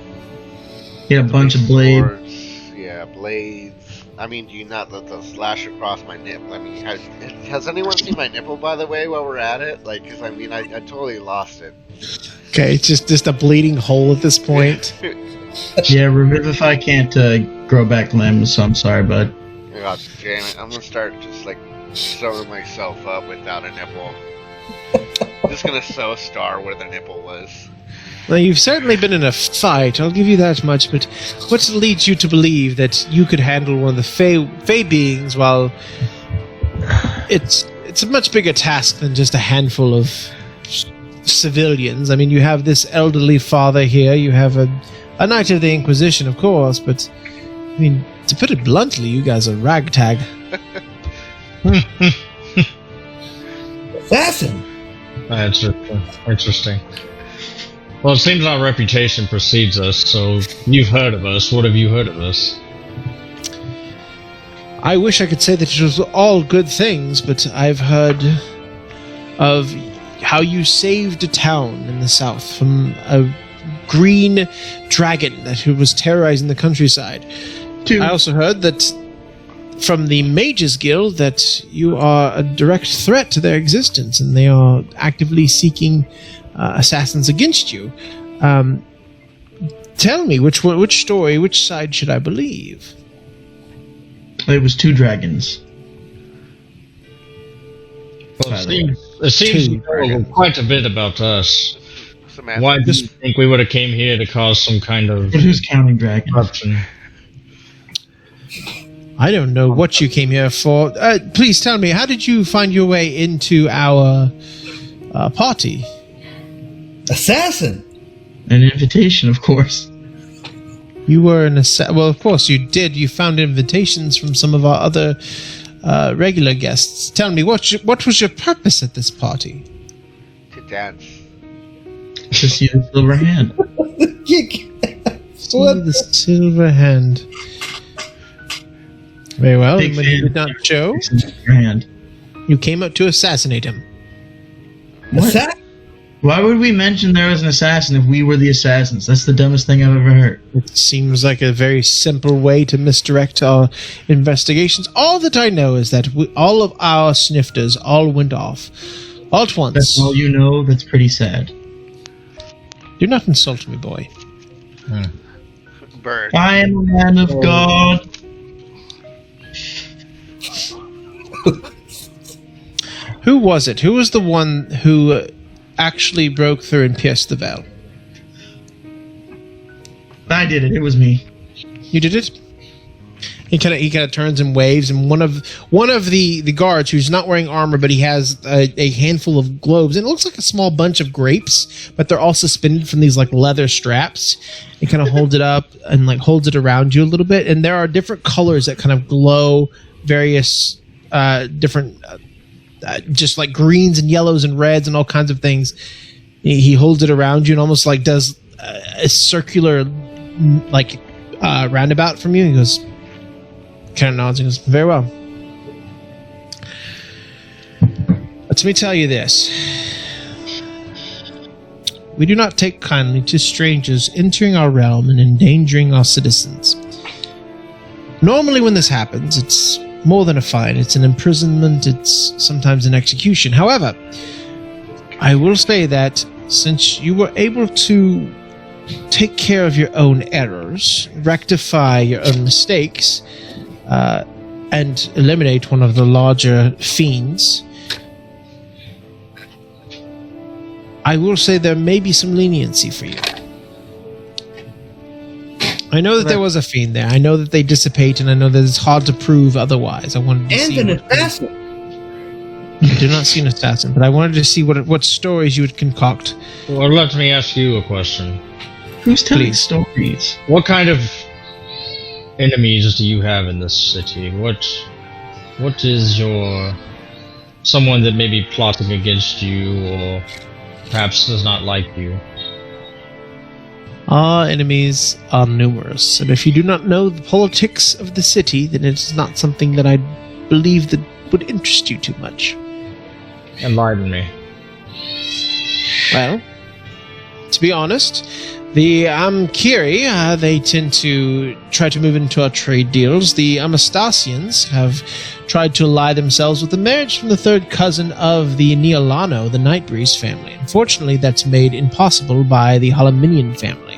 He had a bunch of blades. swords. Yeah, blades. I mean, do you not let those slash across my nipple? I mean, has anyone seen my nipple, by the way, while we're at it? Like, because I mean, I totally lost it. Okay, it's just a bleeding hole at this point. Yeah, Revivify can't grow back limbs, so I'm sorry, bud. God damn it! I'm gonna start just like sewing myself up without a nipple. I'm just gonna sew a star where the nipple was. Now, you've certainly been in a fight, I'll give you that much, but what leads you to believe that you could handle one of the Fey beings while it's a much bigger task than just a handful of civilians? I mean, you have this elderly father here, you have a Knight of the Inquisition, of course, but, I mean, to put it bluntly, you guys are ragtag. Assassin. That's interesting. Well, it seems our reputation precedes us, so you've heard of us. What have you heard of us? I wish I could say that it was all good things, but I've heard of how you saved a town in the south from a green dragon that was terrorizing the countryside. I also heard that from the Mages Guild that you are a direct threat to their existence, and they are actively seeking assassins against you. Tell me, which story, which side should I believe? It was 2 dragons. Well, it seems you know quite a bit about us. Samantha. Why do you think we would have came here to cause some kind of But who's counting dragons? corruption? I don't know what you came here for. Please tell me, how did you find your way into our party? Assassin. An invitation, of course. You were an well, of course you did. You found invitations from some of our other regular guests. Tell me, what was your purpose at this party? To dance. To see the silver hand. See the silver hand. Very well. Big And when he fan. did not show, Silver hand. you came up to assassinate him. Assassin. Why would we mention there was an assassin if we were the assassins? That's the dumbest thing I've ever heard. It seems like a very simple way to misdirect our investigations. All that I know is that all of our snifters all went off. All at once. That's all you know? That's pretty sad. Do not insult me, boy. Bird. I am a man of God. Who was it? Who was the one who actually broke through and pierced the veil? I did it. It was me. You did it? He kind of turns and waves, and one of the guards who's not wearing armor, but he has a handful of globes, and it looks like a small bunch of grapes, but they're all suspended from these like leather straps. He kind of holds it up and like holds it around you a little bit, and there are different colors that kind of glow, various different, just like greens and yellows and reds and all kinds of things. He holds it around you and almost like does a circular like roundabout from you. He goes. Kind of nods and goes, very well. Let me tell you this. We do not take kindly to strangers entering our realm and endangering our citizens. Normally when this happens, it's more than a fine. It's an imprisonment. It's sometimes an execution. However, I will say that since you were able to take care of your own errors, rectify your own mistakes, and eliminate one of the larger fiends, I will say there may be some leniency for you. I know that there was a fiend there. I know that they dissipate, and I know that it's hard to prove otherwise. I wanted to see And an assassin. I do not see an assassin, but I wanted to see what stories you would concoct. Well, let me ask you a question. Who's telling Please. stories? What kind of enemies do you have in this city? What is your someone that may be plotting against you, or perhaps does not like you? Our enemies are numerous, and if you do not know the politics of the city, then it is not something that I believe that would interest you too much. Enlighten me. Well, to be honest, the Amkiri, they tend to try to move into our trade deals. The Amastasians have tried to ally themselves with the marriage from the third cousin of the Neolano, the Nightbreeze family. Unfortunately, that's made impossible by the Holominian family.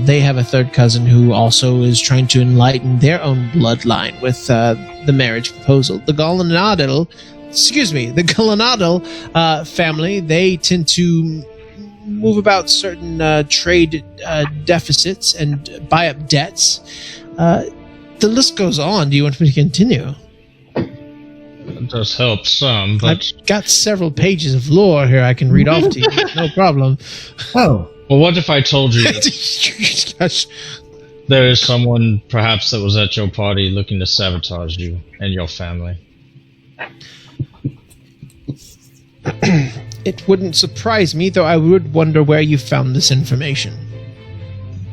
They have a third cousin who also is trying to enlighten their own bloodline with the marriage proposal. The Galanadal family, they tend to move about certain trade deficits and buy up debts. The list goes on. Do you want me to continue? It does help some, but I've got several pages of lore here I can read off to you. No problem. Oh, well, what if I told you that Gosh. there is someone perhaps that was at your party looking to sabotage you and your family? It wouldn't surprise me, though I would wonder where you found this information.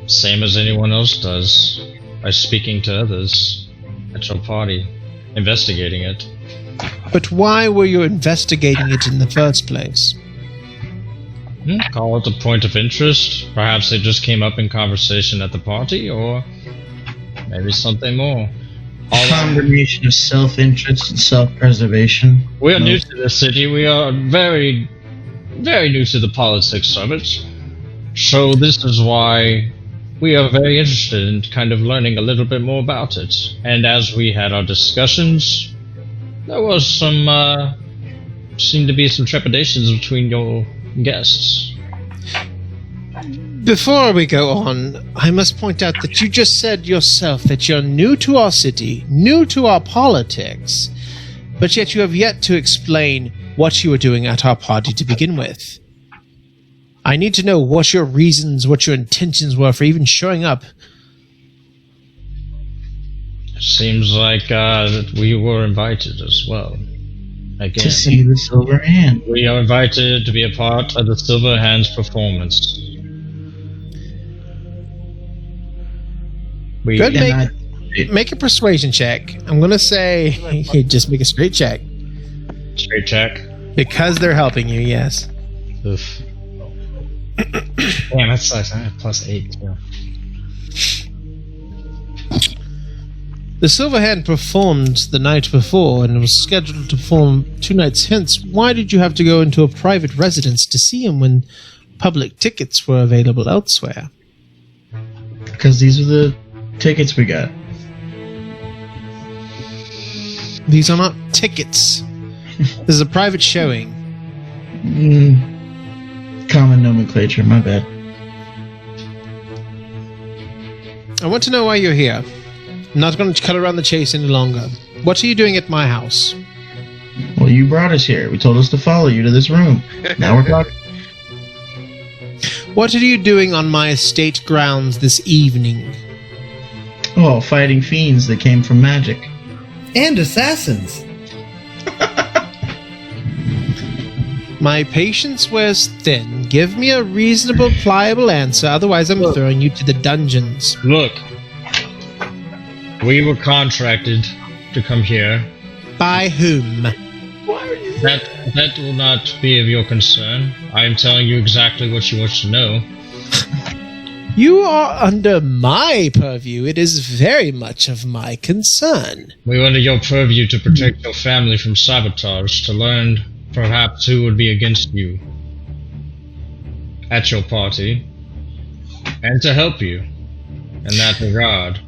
Same as anyone else does, by speaking to others at your party, investigating it. But why were you investigating it in the first place? Call it a point of interest. Perhaps it just came up in conversation at the party, or maybe something more. A combination of self-interest and self-preservation. We are new to the city. We are very, very new to the politics of it. So this is why we are very interested in kind of learning a little bit more about it. And as we had our discussions, there was seemed to be some trepidations between your guests. Before we go on, I must point out that you just said yourself that you're new to our city, new to our politics, but yet you have yet to explain what you were doing at our party to begin with. I need to know what your reasons, what your intentions were for even showing up. It seems like that we were invited as well. Again, To see the silver hand. we are invited to be a part of the Silver Hands performance. We, Good. And Make a persuasion check. I'm going to say just make a straight check. straight check. Because they're helping you, yes. Oof. Damn, that sucks. I have +8 too. The Silver Hand performed the night before and was scheduled to perform 2 nights hence. Why did you have to go into a private residence to see him when public tickets were available elsewhere? because these are the tickets we got. These are not tickets. This is a private showing. Common nomenclature, my bad. I want to know why you're here. I'm not going to cut around the chase any longer. What are you doing at my house? Well, you brought us here. We told us to follow you to this room. Now we're talking. What are you doing on my estate grounds this evening? Oh, fighting fiends that came from magic. And assassins. My patience wears thin. Give me a reasonable, pliable answer, otherwise I'm throwing you to the dungeons. Look, we were contracted to come here. By whom? That will not be of your concern. I am telling you exactly what you wish to know. You are under my purview. It is very much of my concern. We were under your purview to protect your family from sabotage, to learn perhaps who would be against you. at your party and to help you in that regard.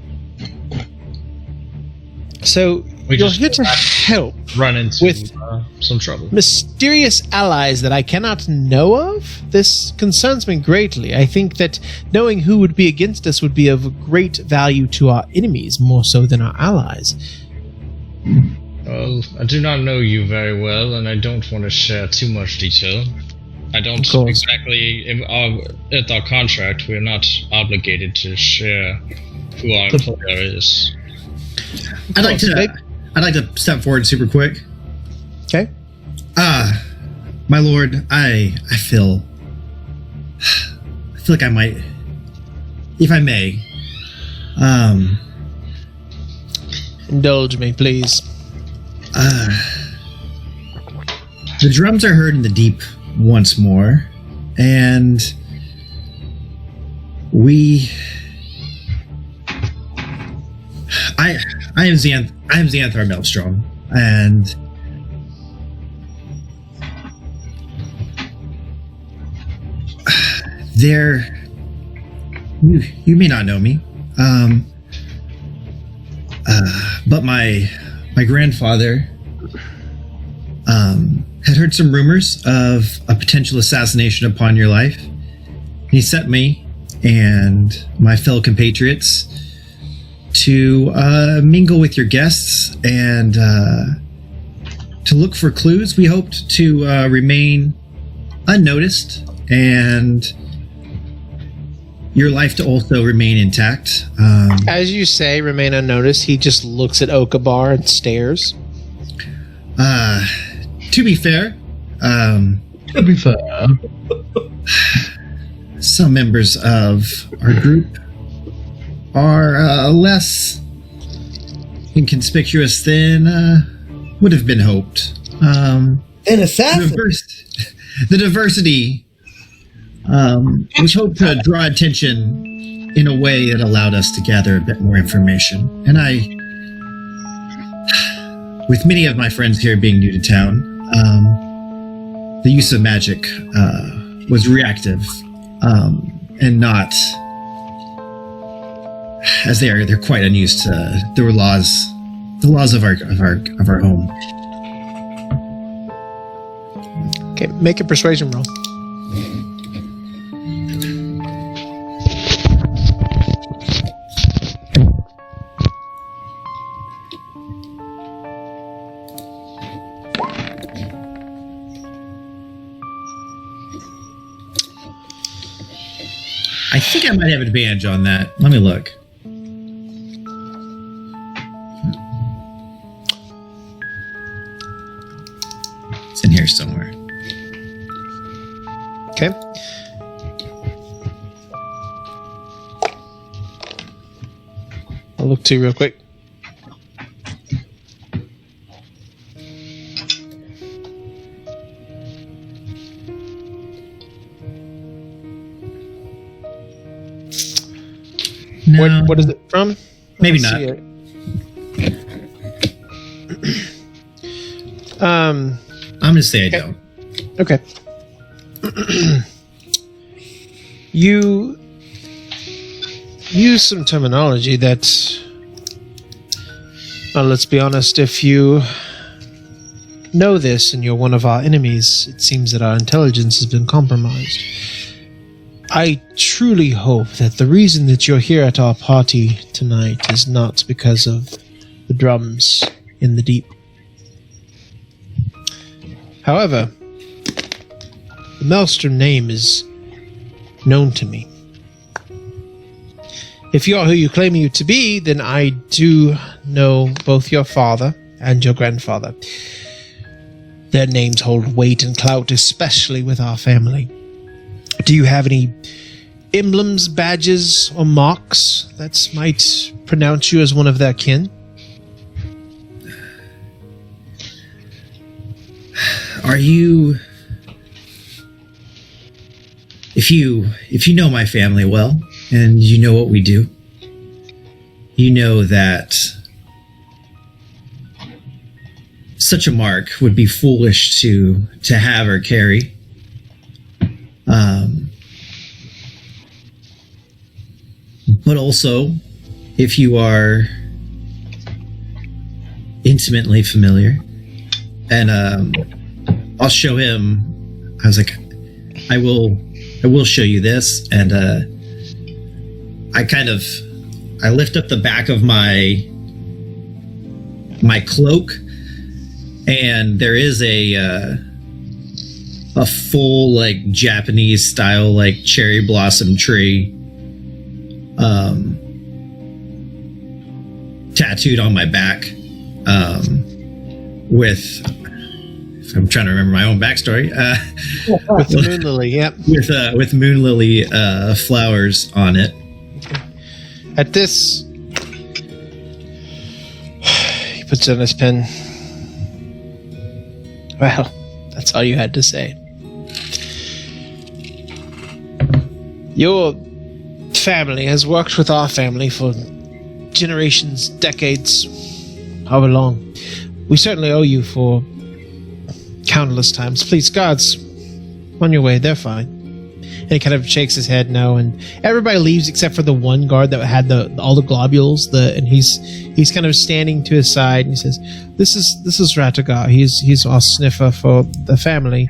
So We you're just here to help run into with some trouble. mysterious allies that I cannot know of? This concerns me greatly. I think that knowing who would be against us would be of great value to our enemies, more so than our allies. Well, I do not know you very well, and I don't want to share too much detail. I don't Of course. exactly. At our contract, we are not obligated to share who our employer is. I'd like They- to step forward super quick. Okay. My lord, I feel like I might, if I may, Indulge me, please. the drums are heard in the deep once more, and I am Xanthar Maelstrom, and you may not know me, but my grandfather had heard some rumors of a potential assassination upon your life. He sent me and my fellow compatriots to mingle with your guests and to look for clues. We hoped to remain unnoticed and your life to also remain intact. As you say, remain unnoticed. He just looks at Okabar and stares. To be fair, To be fair. some members of our group are less inconspicuous than would have been hoped. An assassin. The diversity, which hoped to draw attention in a way that allowed us to gather a bit more information. And with many of my friends here being new to town, the use of magic was reactive and not, as they're quite unused to the laws of our home. Okay, make a persuasion roll. I think I might have advantage on that. Let me look. It's in here somewhere. Okay. I'll look too real quick. No, What is it from? Maybe Let's not. see it. I'm gonna say I Okay. don't. Okay. You use some terminology that, well, let's be honest, if you know this and you're one of our enemies, it seems that our intelligence has been compromised. I truly hope that the reason that you're here at our party tonight is not because of the drums in the deep. However, the Maelstrom name is known to me. If you are who you claim you to be, then I do know both your father and your grandfather. Their names hold weight and clout, especially with our family. Do you have any emblems, badges, or marks that might pronounce you as one of their kin? Are you? If you know my family well, and you know what we do, you know that such a mark would be foolish to have or carry. But also, if you are intimately familiar, and I'll show him. I was like, I will show you this, and I lift up the back of my cloak, and there is a full like Japanese style like cherry blossom tree tattooed on my back with, if I'm trying to remember my own backstory, With the moon lily, yep. with moon lily flowers on it. At this, he puts down his pen. Well, that's all you had to say. Your family has worked with our family for generations, decades, however long. We certainly owe you for countless times. Please, guards, on your way. They're fine. And he kind of shakes his head no, and everybody leaves except for the one guard that had all the globules. And he's kind of standing to his side, and he says, "This is Ratagar. He's our sniffer for the family.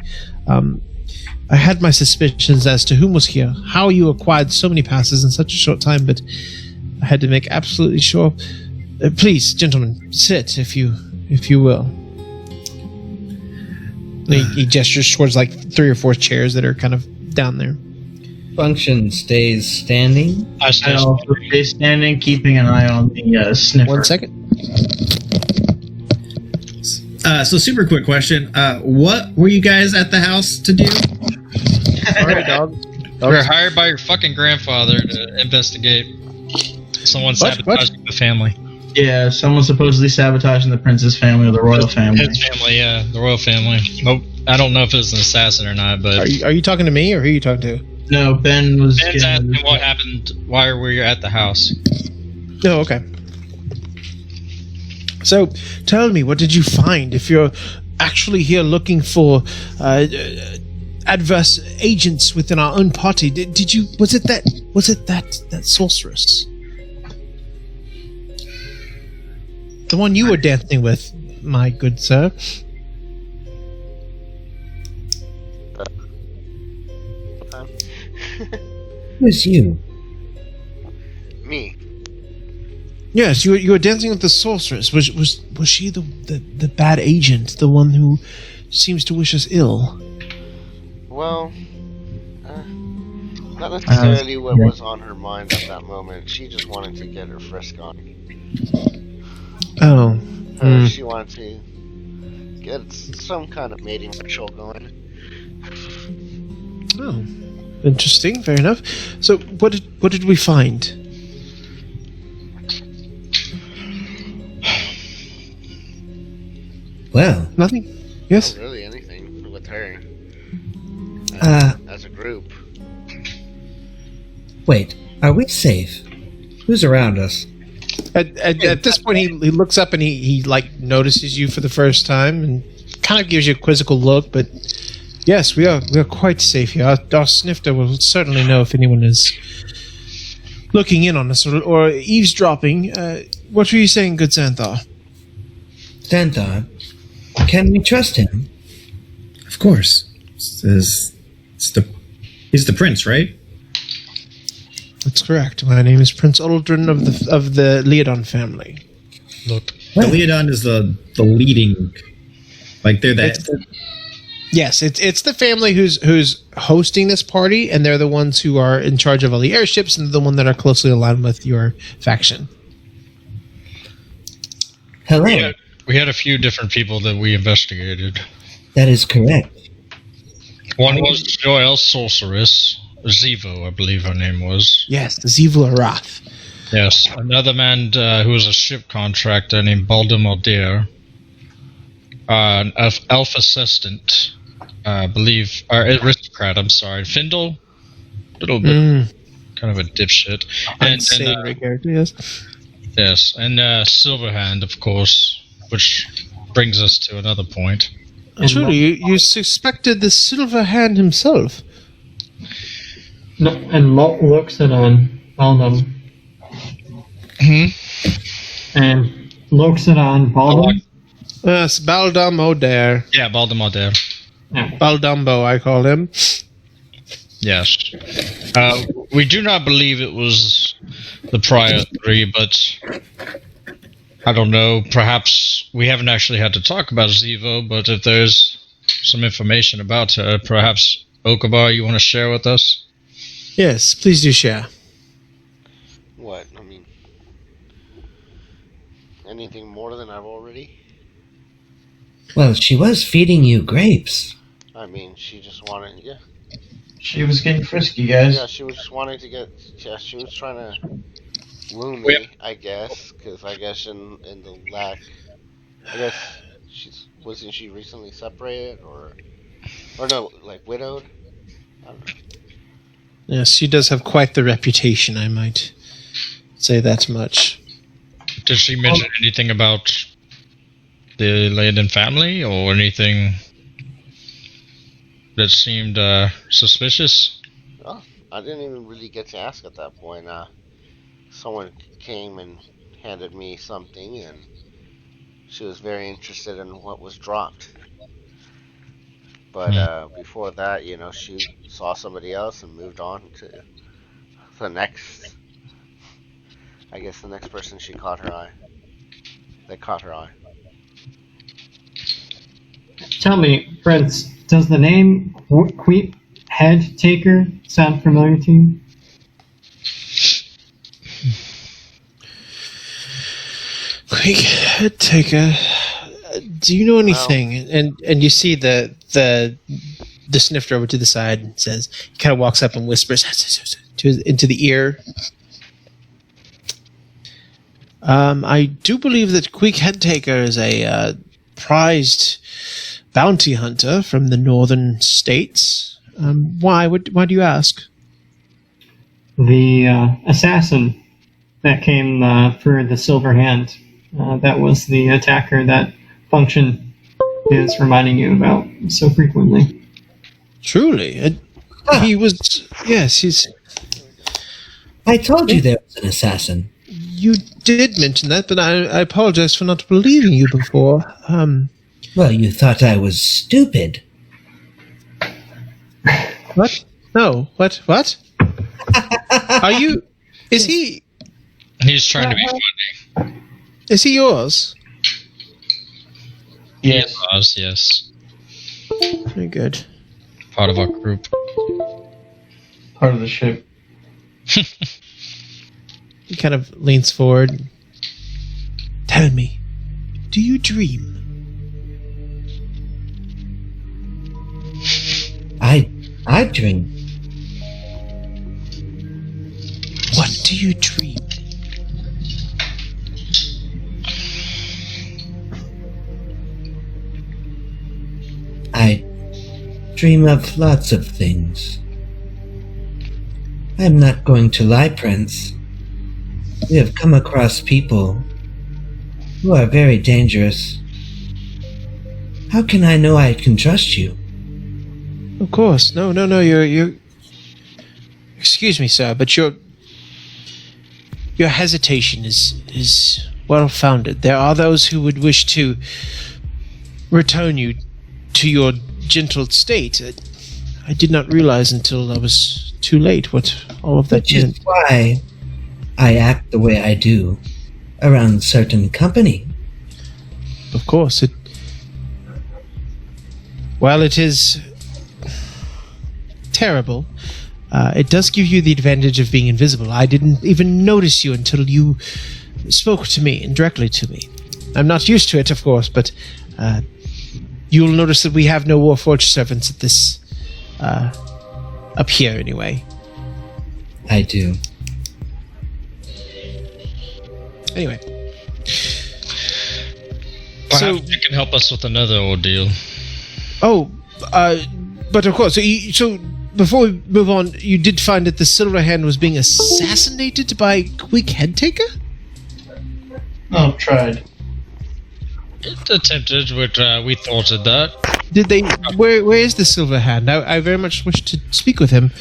I had my suspicions as to whom was here, how you acquired so many passes in such a short time, but I had to make absolutely sure. Please, gentlemen, sit if you will." He gestures towards like 3 or 4 chairs that are kind of down there. Function stays standing. I I also stay standing, keeping an eye on the sniffer. 1 second. So super quick question. What were you guys at the house to do? Sorry, dog. We were hired by your fucking grandfather to investigate someone sabotaging the family. Yeah, someone supposedly sabotaging the prince's family or the royal family. His family, yeah, the royal family. Nope, I don't know if it was an assassin or not, but Are you talking to me, or who are you talking to? No, Ben was. Ben's asking what happened. Why were you at the house? Oh, okay. So, tell me, what did you find? If you're actually here looking for adverse agents within our own party, did you? Was it that sorceress? The one you were dancing with, my good sir. Who's you? Me. Yes, you were dancing with the sorceress. Was she the bad agent, the one who seems to wish us ill? Well, not necessarily what was on her mind at that moment. She just wanted to get her frisk on. Oh. She wanted to get some kind of mating ritual going. Oh. Interesting. Fair enough. So, what did we find? Well, Nothing. Yes. Not really anything with her. As a group. wait. Are we safe? Who's around us? At this point, he looks up and he like notices you for the first time and kind of gives you a quizzical look. But yes, we are quite safe here. Our snifter will certainly know if anyone is looking in on us or eavesdropping. What were you saying, good Xanthar? Xanthar, can we trust him? Of course. He's the prince, right? That's correct. My name is Prince Uldren of the Leodon family. Look, The Leodon is the leading, like they're that. Yes, it's the family who's hosting this party, and they're the ones who are in charge of all the airships, and the one that are closely aligned with your faction. Hello. we had a few different people that we investigated. That is correct. One was Joelle Sorceress, Zivo, I believe her name was. Yes, the Zevul Arath. Yes, another man who was a ship contractor named Baldemar Deer. An elf assistant, I believe, or aristocrat, I'm sorry, Findle, little bit, kind of a dipshit. Insane right character, yes. Yes, and Silverhand, of course, which brings us to another point. Truly, you suspected the Silver Hand himself. No, and Malt looks at Baldum. And Loxodon Baldum. Yes, Baldum O'Dare. Yeah, Baldemar there. Baldumbo, I call him. Yes. We do not believe it was the prior three, but I don't know. Perhaps we haven't actually had to talk about Zevo, but if there's some information about her, perhaps Okabar, you want to share with us? Yes, please do share. What? I mean, anything more than I've already? Well, she was feeding you grapes. I mean, she just wanted, yeah. She was getting frisky, guys. Yeah, she was just wanting to get, yeah, she was trying to wound me, I guess, because I guess in the lack, I guess wasn't she recently separated, or no, like widowed? I don't know. Yes, she does have quite the reputation, I might say that much. Did she mention anything about the Layden family or anything that seemed suspicious? Oh, I didn't even really get to ask at that point. Someone came and handed me something, and she was very interested in what was dropped. But before that, you know, she saw somebody else and moved on to the next. I guess the next person she caught her eye. They caught her eye. Tell me, Prince, does the name Queep Head Taker sound familiar to you? Quick head taker. Do you know anything? And you see the snifter over to the side and says, he kind of walks up and whispers into the ear. I do believe that Quick Head Taker is a prized bounty hunter from the northern states. Why do you ask? The assassin that came for the Silver Hand. That was the attacker that Function is reminding you about so frequently. Truly? He was... Yes, he's... I told you there was an assassin. You did mention that, but I apologize for not believing you before. Well, you thought I was stupid. What? No. What? Are you... Is he... He's trying to be funny. Is he yours? Yes. Yes. Very good. Part of our group. Part of the ship. He kind of leans forward. Tell me, do you dream? I dream. What do you dream? I dream of lots of things. I'm not going to lie, Prince. We have come across people who are very dangerous. How can I know I can trust you? Of course. No, you're... Excuse me, sir, but your hesitation is well-founded. There are those who would wish to return you to your gentle state. I did not realize until I was too late what all of that Which is meant. why I act the way I do around certain company. Of course, while it is terrible, it does give you the advantage of being invisible. I didn't even notice you until you spoke to me and directly to me. I'm not used to it, of course, but you'll notice that we have no Warforged servants at this up here anyway. I do. Anyway. Perhaps you can help us with another ordeal. But of course, so before we move on, you did find that the Silver Hand was being assassinated by Quick Head Taker? Oh, tried. It attempted, but we thwarted that. Did they? Where is the Silver Hand? I very much wish to speak with him.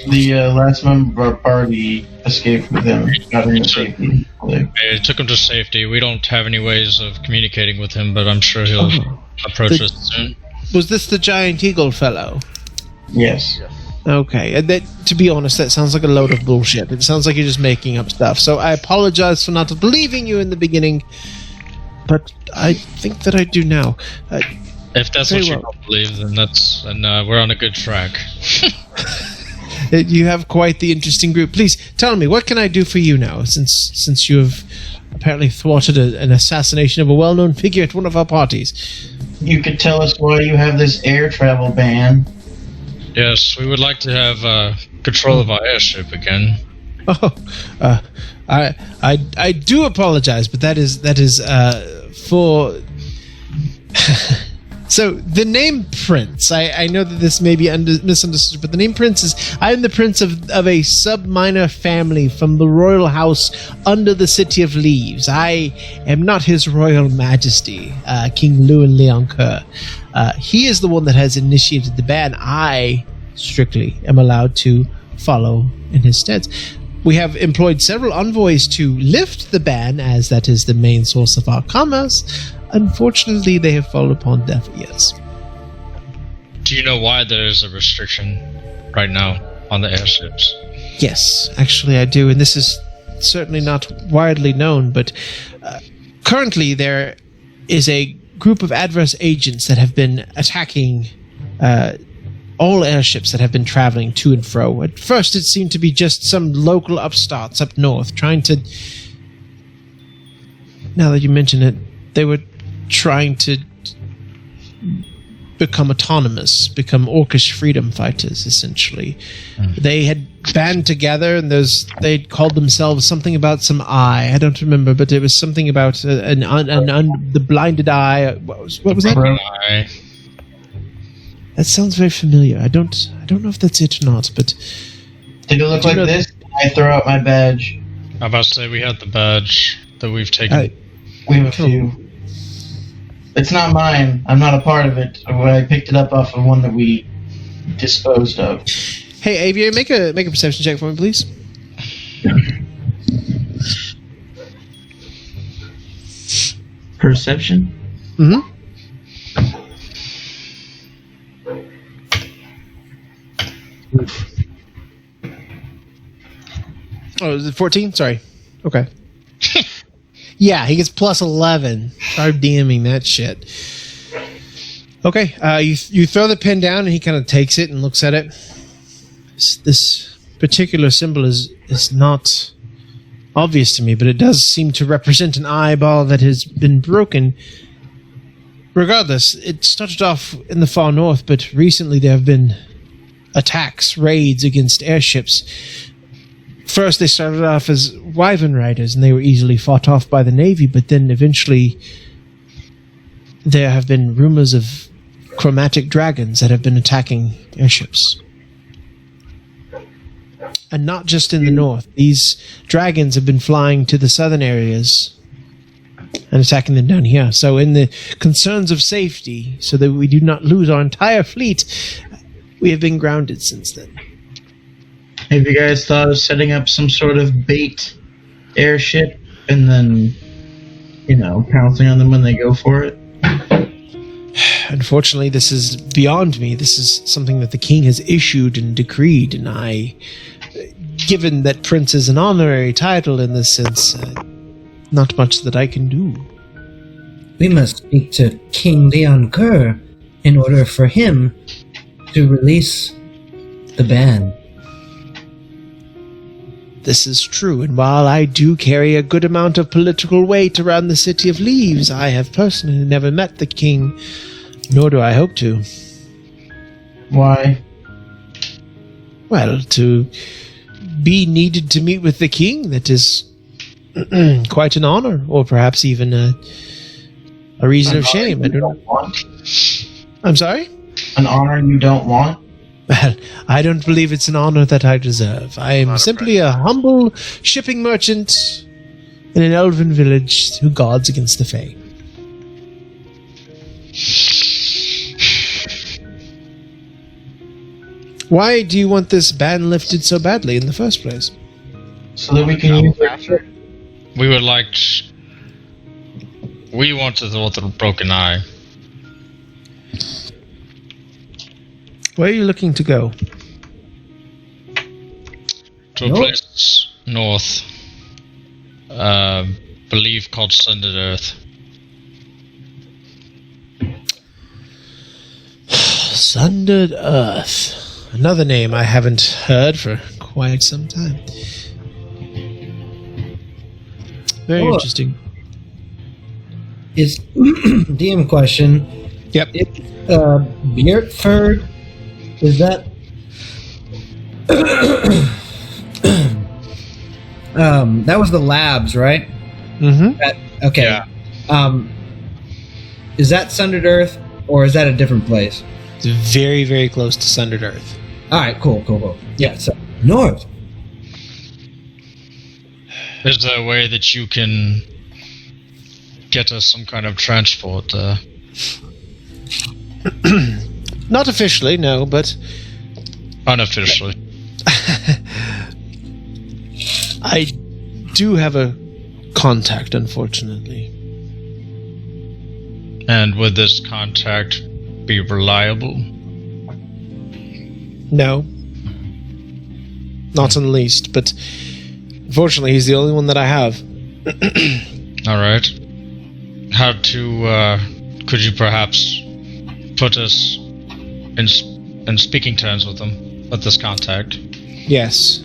The last member of our party escaped with him. Got him to safety. It took him to safety. We don't have any ways of communicating with him, but I'm sure he'll approach us soon. Was this the giant eagle fellow? Yes. Okay, and that, to be honest, that sounds like a load of bullshit. It sounds like you're just making up stuff. So I apologize for not believing you in the beginning, but I think that I do now. If that's Very what you well. don't believe, then we're on a good track. You have quite the interesting group. Please tell me, what can I do for you now? Since you have apparently thwarted an assassination of a well-known figure at one of our parties. You could tell us why you have this air travel ban. Yes, we would like to have control of our airship again. Oh, I do apologize, but that is for. So the name Prince, I know that this may be misunderstood, but the name Prince is, I am the prince of a sub-minor family from the royal house under the City of Leaves. I am not His Royal Majesty, King Lewin Leoncoeur. He is the one that has initiated the ban. I strictly am allowed to follow in his stead. We have employed several envoys to lift the ban, as that is the main source of our commerce. Unfortunately, they have fallen upon deaf ears. Do you know why there's a restriction right now on the airships? Yes, actually I do, and this is certainly not widely known, but currently there is a group of adverse agents that have been attacking all airships that have been traveling to and fro. At first it seemed to be just some local upstarts up north trying to... Now that you mention it, they were trying to become autonomous, become orcish freedom fighters, essentially. They had band together, and they called themselves something about some eye. I don't remember, but it was something about the blinded eye. What was that? Eye. That sounds very familiar. I don't know if that's it or not, but Did it look Do you like know this? I throw out my badge. I'm about to say we had the badge that we've taken. We have a few. It's not mine. I'm not a part of it. I picked it up off of one that we disposed of. hey, Aviator, make a perception check for me, please. Perception? Mm-hmm. Oh, is it 14? Sorry. Okay. Yeah, he gets plus 11. Start DMing that shit. Okay, you throw the pin down, and he kind of takes it and looks at it. This particular symbol is not obvious to me, but it does seem to represent an eyeball that has been broken. Regardless, it started off in the far north, but recently there have been attacks, raids against airships. First, they started off as Wyvern Riders, and they were easily fought off by the Navy, but then eventually there have been rumors of chromatic dragons that have been attacking airships. And not just in the north. These dragons have been flying to the southern areas and attacking them down here. So in the concerns of safety, so that we do not lose our entire fleet, we have been grounded since then. Have you guys thought of setting up some sort of bait airship and then, pouncing on them when they go for it? Unfortunately, this is beyond me. This is something that the king has issued and decreed, and given that Prince is an honorary title in this sense, not much that I can do. We must speak to King Leoncoeur in order for him to release the ban. This is true, and while I do carry a good amount of political weight around the City of Leaves, I have personally never met the king, nor do I hope to. Why? Well, to be needed to meet with the king, that is quite an honor, or perhaps even a reason of shame. I don't want. I'm sorry? An honor you don't want? Well, I don't believe it's an honor that I deserve. I am simply a humble shipping merchant in an elven village who guards against the Fae. Why do you want this ban lifted so badly in the first place? So that we can Travel use it. faster. We would like. We want to throw the broken eye. Where are you looking to go? To a place north. Believe called Sundered Earth. Sundered Earth. Another name I haven't heard for quite some time. Very Oh. interesting. Is DM question? Yep. Bjertford, is that? That was the labs, right? Mm-hmm. Okay. Yeah. Is that Sundered Earth, or is that a different place? It's very, very close to Sundered Earth. All right, cool. Yeah, so north. Is there a way that you can get us some kind of transport? Not officially, no, but Unofficially. I do have a contact, unfortunately. And would this contact be reliable? No. Not in the least, but unfortunately he's the only one that I have. Alright. How to, could you perhaps put us in speaking terms with them, with this contact? Yes.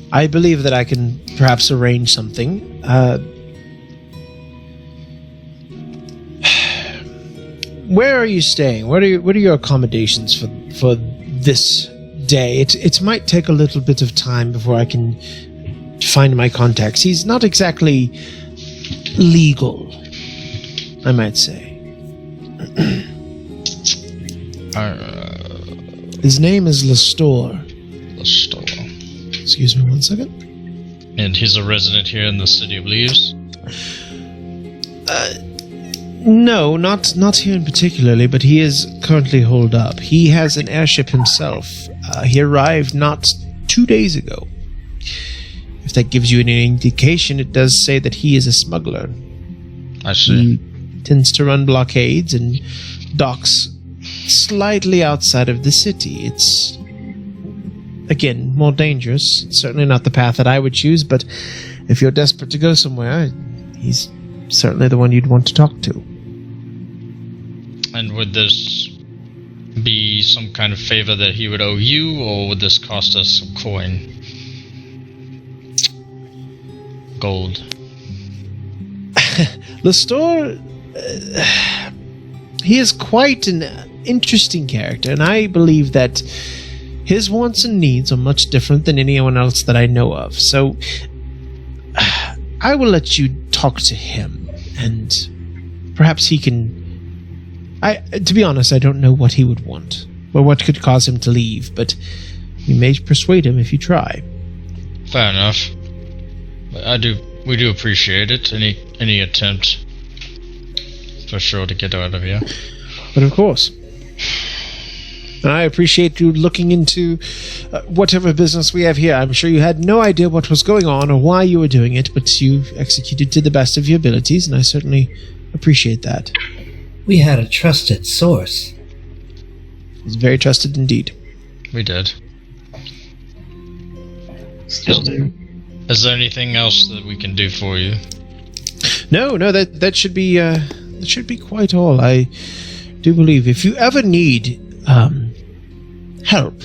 I believe that I can perhaps arrange something. Where are you staying? What are your accommodations for this day? It might take a little bit of time before I can find my contacts. He's not exactly legal, I might say. His name is Lestor. Lestor. Excuse me one second. And he's a resident here in the City of Leaves? No, not here in particularly, but he is currently holed up. He has an airship himself. He arrived not 2 days ago. If that gives you any indication, it does say that he is a smuggler. I see. He tends to run blockades and docks slightly outside of the city. It's, again, more dangerous. Certainly not the path that I would choose, but if you're desperate to go somewhere, he's certainly the one you'd want to talk to. And would this be some kind of favor that he would owe you, or would this cost us some coin? Gold. Lestor, he is quite an interesting character, and I believe that his wants and needs are much different than anyone else that I know of. So I will let you talk to him, and perhaps he can... to be honest, I don't know what he would want, or what could cause him to leave, but you may persuade him if you try. Fair enough. We do appreciate it. Any attempt, for sure, to get out of here. But of course. And I appreciate you looking into whatever business we have here. I'm sure you had no idea what was going on or why you were doing it, but you executed to the best of your abilities, and I certainly appreciate that. We had a trusted source. It's very trusted indeed. We did. Still do. Is there anything else that we can do for you? No, that should be quite all. I do believe if you ever need help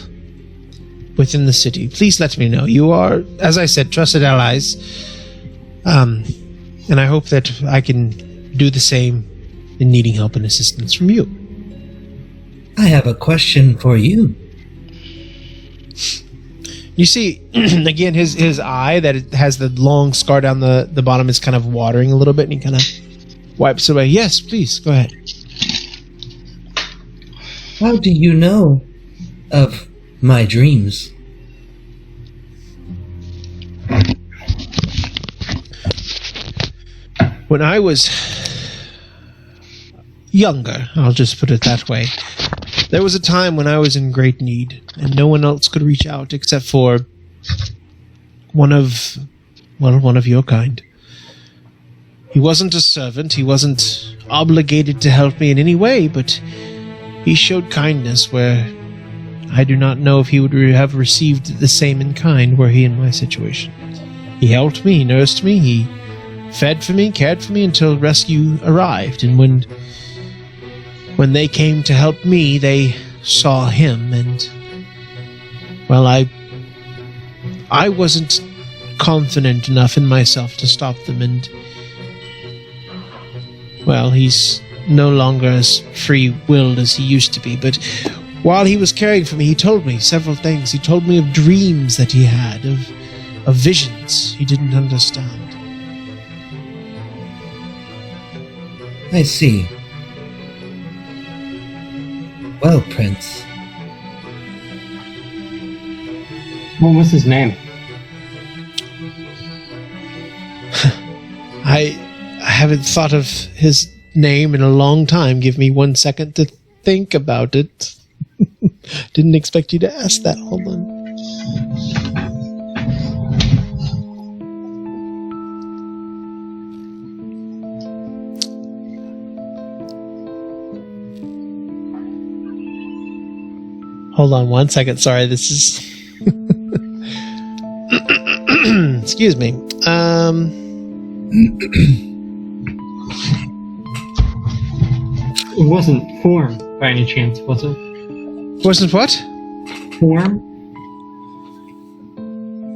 within the city, please let me know. You are, as I said, trusted allies, and I hope that I can do the same in needing help and assistance from you. I have a question for you. You see, again, his eye that it has the long scar down the bottom is kind of watering a little bit, and he kind of wipes it away. Yes, please, go ahead. How do you know of my dreams? When I was younger, I'll just put it that way, There was a time when I was in great need, and no one else could reach out except for one of your kind. He wasn't a servant, he wasn't obligated to help me in any way, but he showed kindness where I do not know if he would have received the same in kind were he in my situation. He helped me, he nursed me, he fed for me, cared for me until rescue arrived, and when they came to help me, they saw him, and well, I wasn't confident enough in myself to stop them, and well, he's no longer as free-willed as he used to be, but while he was caring for me, he told me several things. He told me of dreams that he had, of visions he didn't understand. I see. Well, Prince, What was his name? I haven't thought of his name in a long time. Give me 1 second to think about it. Didn't expect you to ask that. Hold on. Hold on 1 second. Sorry, this is... Excuse me. It wasn't Form by any chance, was it? Wasn't what? Form?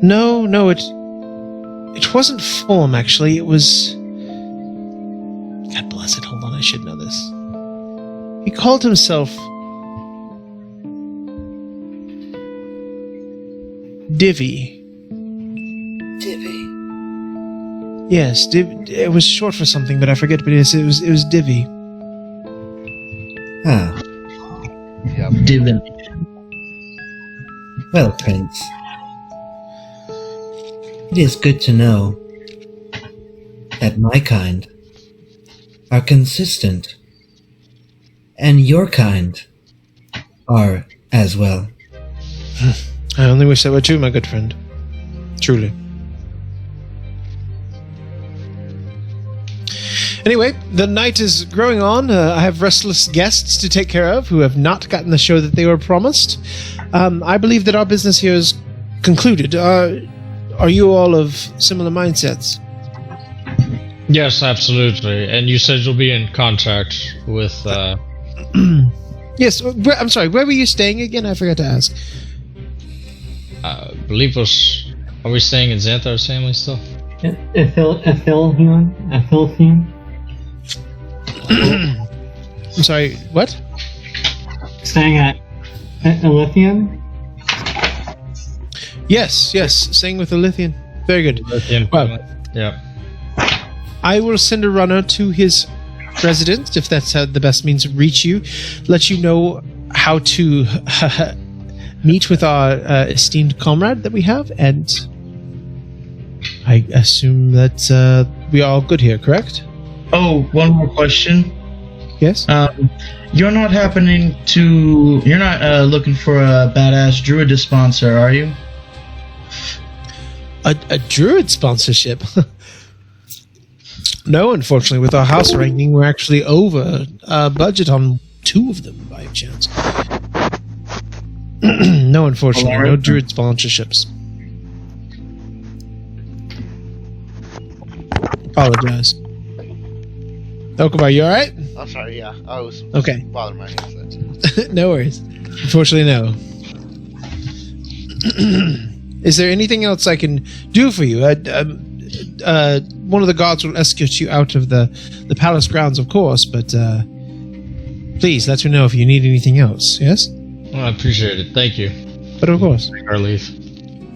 No, it wasn't Form, actually. It was... God bless it. Hold on, I should know this. He called himself... Divvy. Divvy. Yes, it was short for something, but I forget. But yes, it was Divvy. Ah, Yep. Divination. well, Prince. It is good to know that my kind are consistent, and your kind are as well. I only wish that were true, my good friend. Truly. Anyway, the night is growing on. I have restless guests to take care of who have not gotten the show that they were promised. I believe that our business here is concluded. Are you all of similar mindsets? Yes, absolutely. And you said you'll be in contact with. Yes. I'm sorry. Where were you staying again? I forgot to ask. I believe was. Are we staying in Xanthar's family still? Ethilthian? I'm sorry. What? Staying at Elythian? Yes. Staying with the Lithian. Very good. Well, Yeah. I will send a runner to his residence, if that's the best means to reach you. Let you know how to meet with our esteemed comrade that we have, and I assume that we are all good here, correct? Oh, one more question. Yes? You're not looking for a badass druid to sponsor, are you? A druid sponsorship? No, unfortunately. With our house ranking, we're actually over budget on 2 of them, by chance. No, unfortunately. No druid sponsorships. Apologize. Okamar, you alright? I'm sorry, yeah. I was Okay. bothering my headset. No worries. Unfortunately, no. Is there anything else I can do for you? One of the guards will escort you out of the palace grounds, of course, but please let me know if you need anything else, yes? Well, I appreciate it. Thank you. But of course. Take our leave.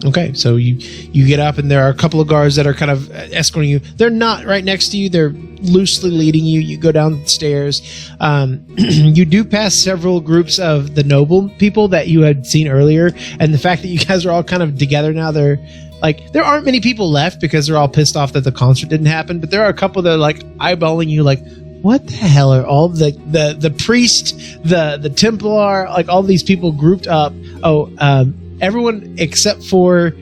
Okay, so you get up, and there are a couple of guards that are kind of escorting you. They're not right next to you. They're loosely leading you. You go down the stairs. You do pass several groups of the noble people that you had seen earlier, and the fact that you guys are all kind of together now, there aren't many people left because they're all pissed off that the concert didn't happen, but there are a couple that are like eyeballing you like, what the hell are all the priest, the Templar, like all these people grouped up? Everyone except for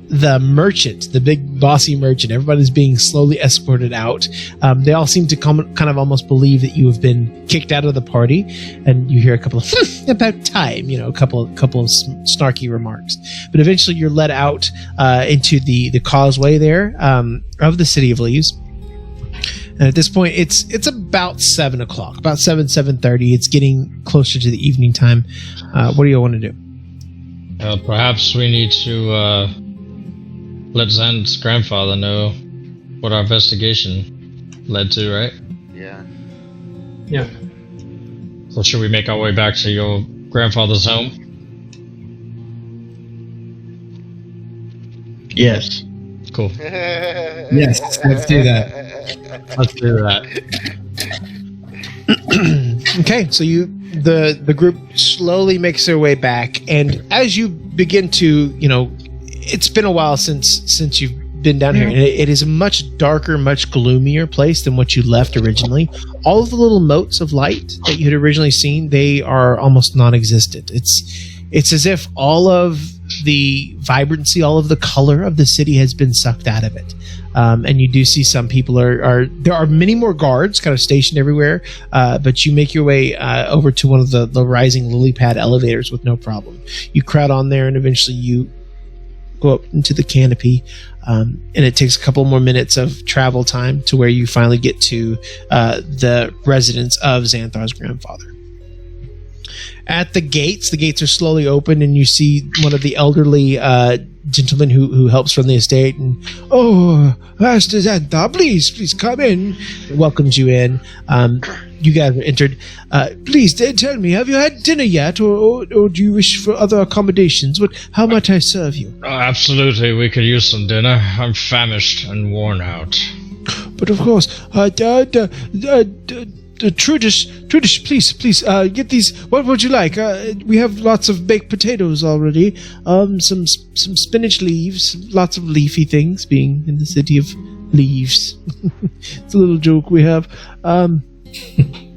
the merchant, the big bossy merchant. Everybody's being slowly escorted out. They all seem to kind of almost believe that you have been kicked out of the party, and you hear a couple of about time, a couple of snarky remarks. But eventually, you're led out into the causeway there of the City of Leaves. And at this point, it's about 7 o'clock, about 7:30. It's getting closer to the evening time. What do you want to do? Perhaps we need to let Zan's grandfather know what our investigation led to, right? Yeah. Yeah. So should we make our way back to your grandfather's home? Yes. Cool. Yes, let's do that. Let's do that. Okay, so the group slowly makes their way back, and as you begin to, it's been a while since you've been down here, and it is a much darker, much gloomier place than what you left originally. All of the little motes of light that you had originally seen, they are almost non-existent. It's as if all of the vibrancy, all of the color of the city has been sucked out of it. And you do see some people there are many more guards kind of stationed everywhere, but you make your way over to one of the rising lily pad elevators with no problem. You crowd on there, and eventually you go up into the canopy, and it takes a couple more minutes of travel time to where you finally get to the residence of Xanthar's grandfather. At the gates are slowly open, and you see one of the elderly gentlemen who helps from the estate, and Master Xanthar, please come in. Welcomes you in. You guys are entered. Please tell me, have you had dinner yet, or do you wish for other accommodations? How might I serve you? Absolutely, we could use some dinner. I'm famished and worn out. But of course, Trudish, please, get these. What would you like? We have lots of baked potatoes already. Some spinach leaves, lots of leafy things. Being in the City of Leaves, it's a little joke we have.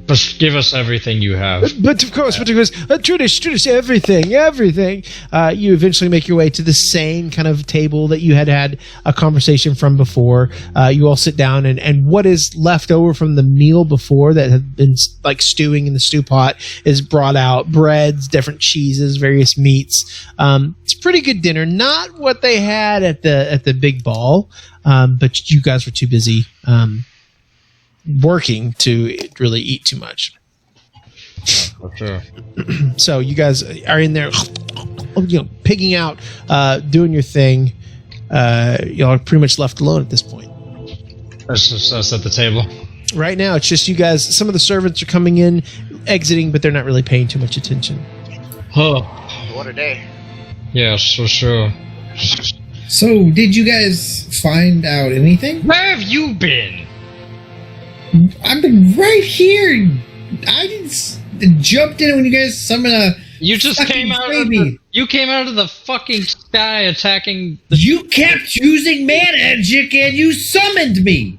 Just give us everything you have. But of course, Trudish, everything. You eventually make your way to the same kind of table that you had a conversation from before. You all sit down, and what is left over from the meal before that had been like stewing in the stew pot is brought out. Breads, different cheeses, various meats. It's a pretty good dinner. Not what they had at the big ball, but you guys were too busy working to really eat too much. For sure. So you guys are in there, pigging out, doing your thing. Y'all are pretty much left alone at this point. That's just us at the table. Right now, it's just you guys. Some of the servants are coming in, exiting, but they're not really paying too much attention. Oh, What a day. yes, for sure. So, did you guys find out anything? Where have you been? I've been right here. I just jumped in when you guys summoned a. You just came out baby. you came out of the fucking sky attacking the. You kept using magic and you summoned me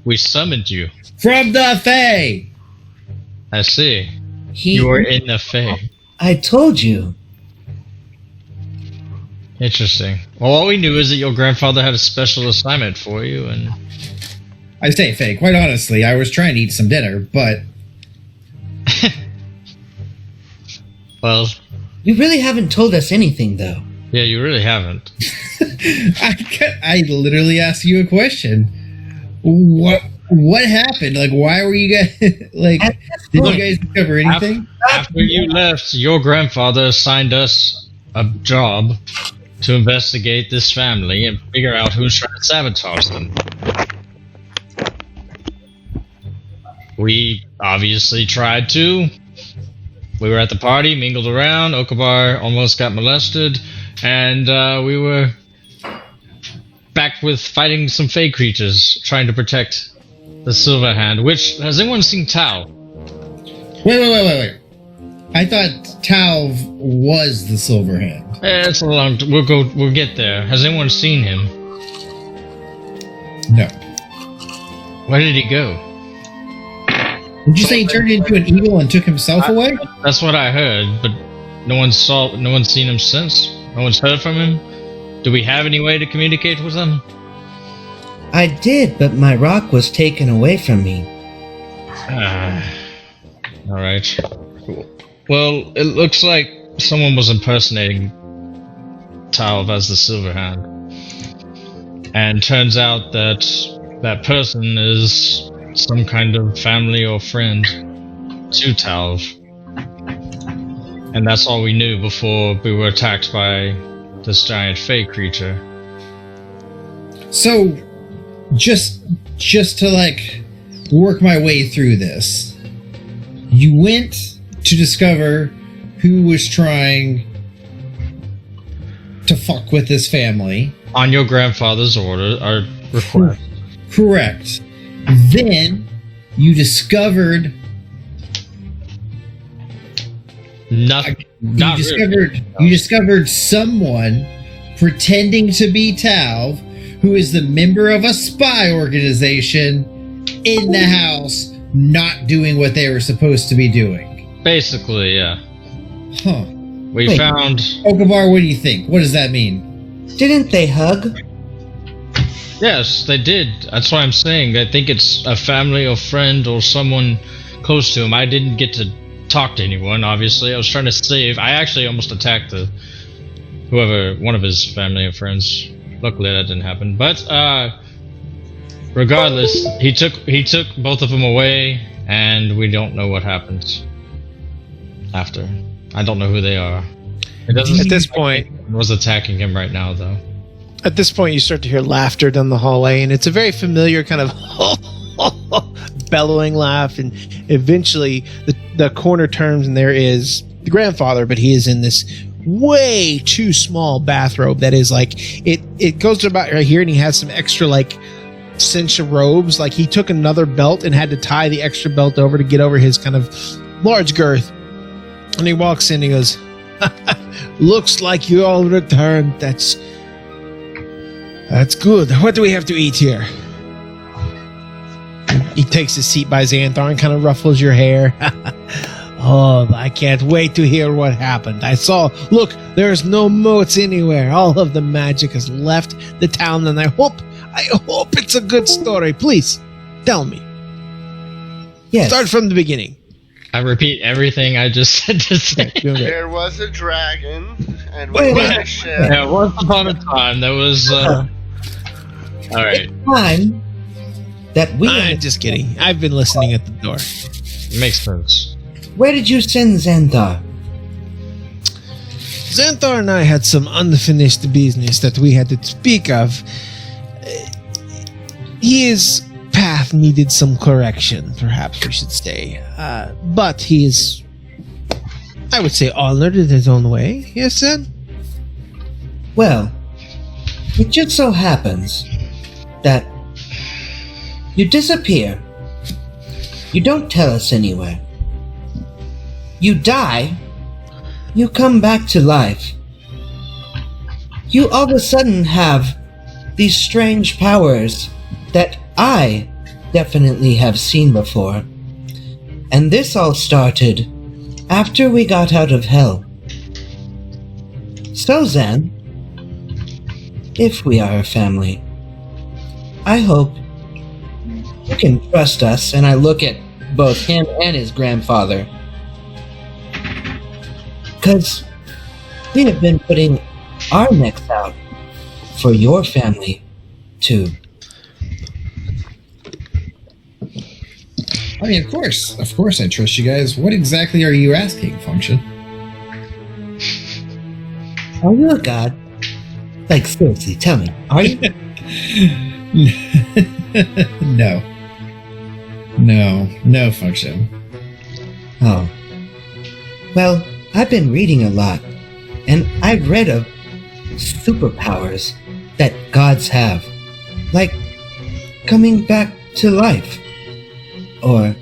We summoned you. from the Fae. I see. He, You were in the Fae. I told you. Interesting. Well, all we knew is that your grandfather had a special assignment for you, and I say Fae. Quite honestly, I was trying to eat some dinner, but well, You really haven't told us anything, though. yeah, you really haven't. I literally asked you a question. What happened? Like, why were you guys like? Did you guys discover anything? After you left, your grandfather assigned us a job to investigate this family and figure out who's trying to sabotage them. We obviously tried to. We were at the party, mingled around. Okabar almost got molested, and we were back with fighting some Fae creatures, trying to protect the Silver Hand. Which, has anyone seen Tau? Wait. I thought Tau was the Silver Hand. It's a long. We'll get there. Has anyone seen him? No. Where did he go? Did you say he turned into an eagle and took himself away? That's what I heard, but no one's seen him since. No one's heard from him. Do we have any way to communicate with him? I did, but my rock was taken away from me. All right. Well, it looks like someone was impersonating Talv as the Silver Hand, and turns out that that person is some kind of family or friend to Talv. And that's all we knew before we were attacked by this giant fey creature. So, just to like work my way through this, you went to discover who was trying to fuck with this family. On your grandfather's order, our request. Correct. Then you discovered Nothing. Not really. you discovered someone pretending to be Talv, who is the member of a spy organization in the house, not doing what they were supposed to be doing. Basically, yeah. Huh. We found. Okabar, what do you think? What does that mean? Didn't they hug? Yes, they did. That's why I'm saying. I think it's a family or friend or someone close to him. I didn't get to talk to anyone, obviously. I was trying to save. I actually almost attacked one of his family or friends. Luckily, that didn't happen. But regardless, he took both of them away, and we don't know what happened after. I don't know who they are. It doesn't At this seem like point, anyone was attacking him right now, though. At this point, you start to hear laughter down the hallway, and it's a very familiar kind of bellowing laugh. And eventually, the corner turns, and there is the grandfather, but he is in this way too small bathrobe that is like it goes to about right here, and he has some extra like cinch robes. Like he took another belt and had to tie the extra belt over to get over his kind of large girth. And he walks in, and he goes, "Looks like you all returned. That's good. What do we have to eat here?" He takes his seat by Xanthar and kind of ruffles your hair. "Oh, I can't wait to hear what happened. Look, there's no moats anywhere. All of the magic has left the town, and I hope it's a good story. Please, tell me. Yes. Start from the beginning." I repeat everything I just said to say. There was a dragon, and we were a ship. Yeah, once upon a time, there was. Alright. Time that we. I'm just kidding. I've been listening at the door. Makes sense. Where did you send Xanthar? Xanthar and I had some unfinished business that we had to speak of. His path needed some correction, perhaps we should say. But he is, I would say, honored in his own way. Yes, son? Well, it just so happens that you disappear. You don't tell us anywhere. You die. You come back to life. You all of a sudden have these strange powers that I definitely have seen before. And this all started after we got out of hell. So Zan, if we are a family, I hope you can trust us. And I look at both him and his grandfather. Because we have been putting our necks out for your family, too. I mean, of course I trust you guys. What exactly are you asking, Function? Are you a god? Like, seriously, tell me, are you? No, Function. Oh. Well, I've been reading a lot, and I've read of superpowers that gods have. Like, coming back to life. Or,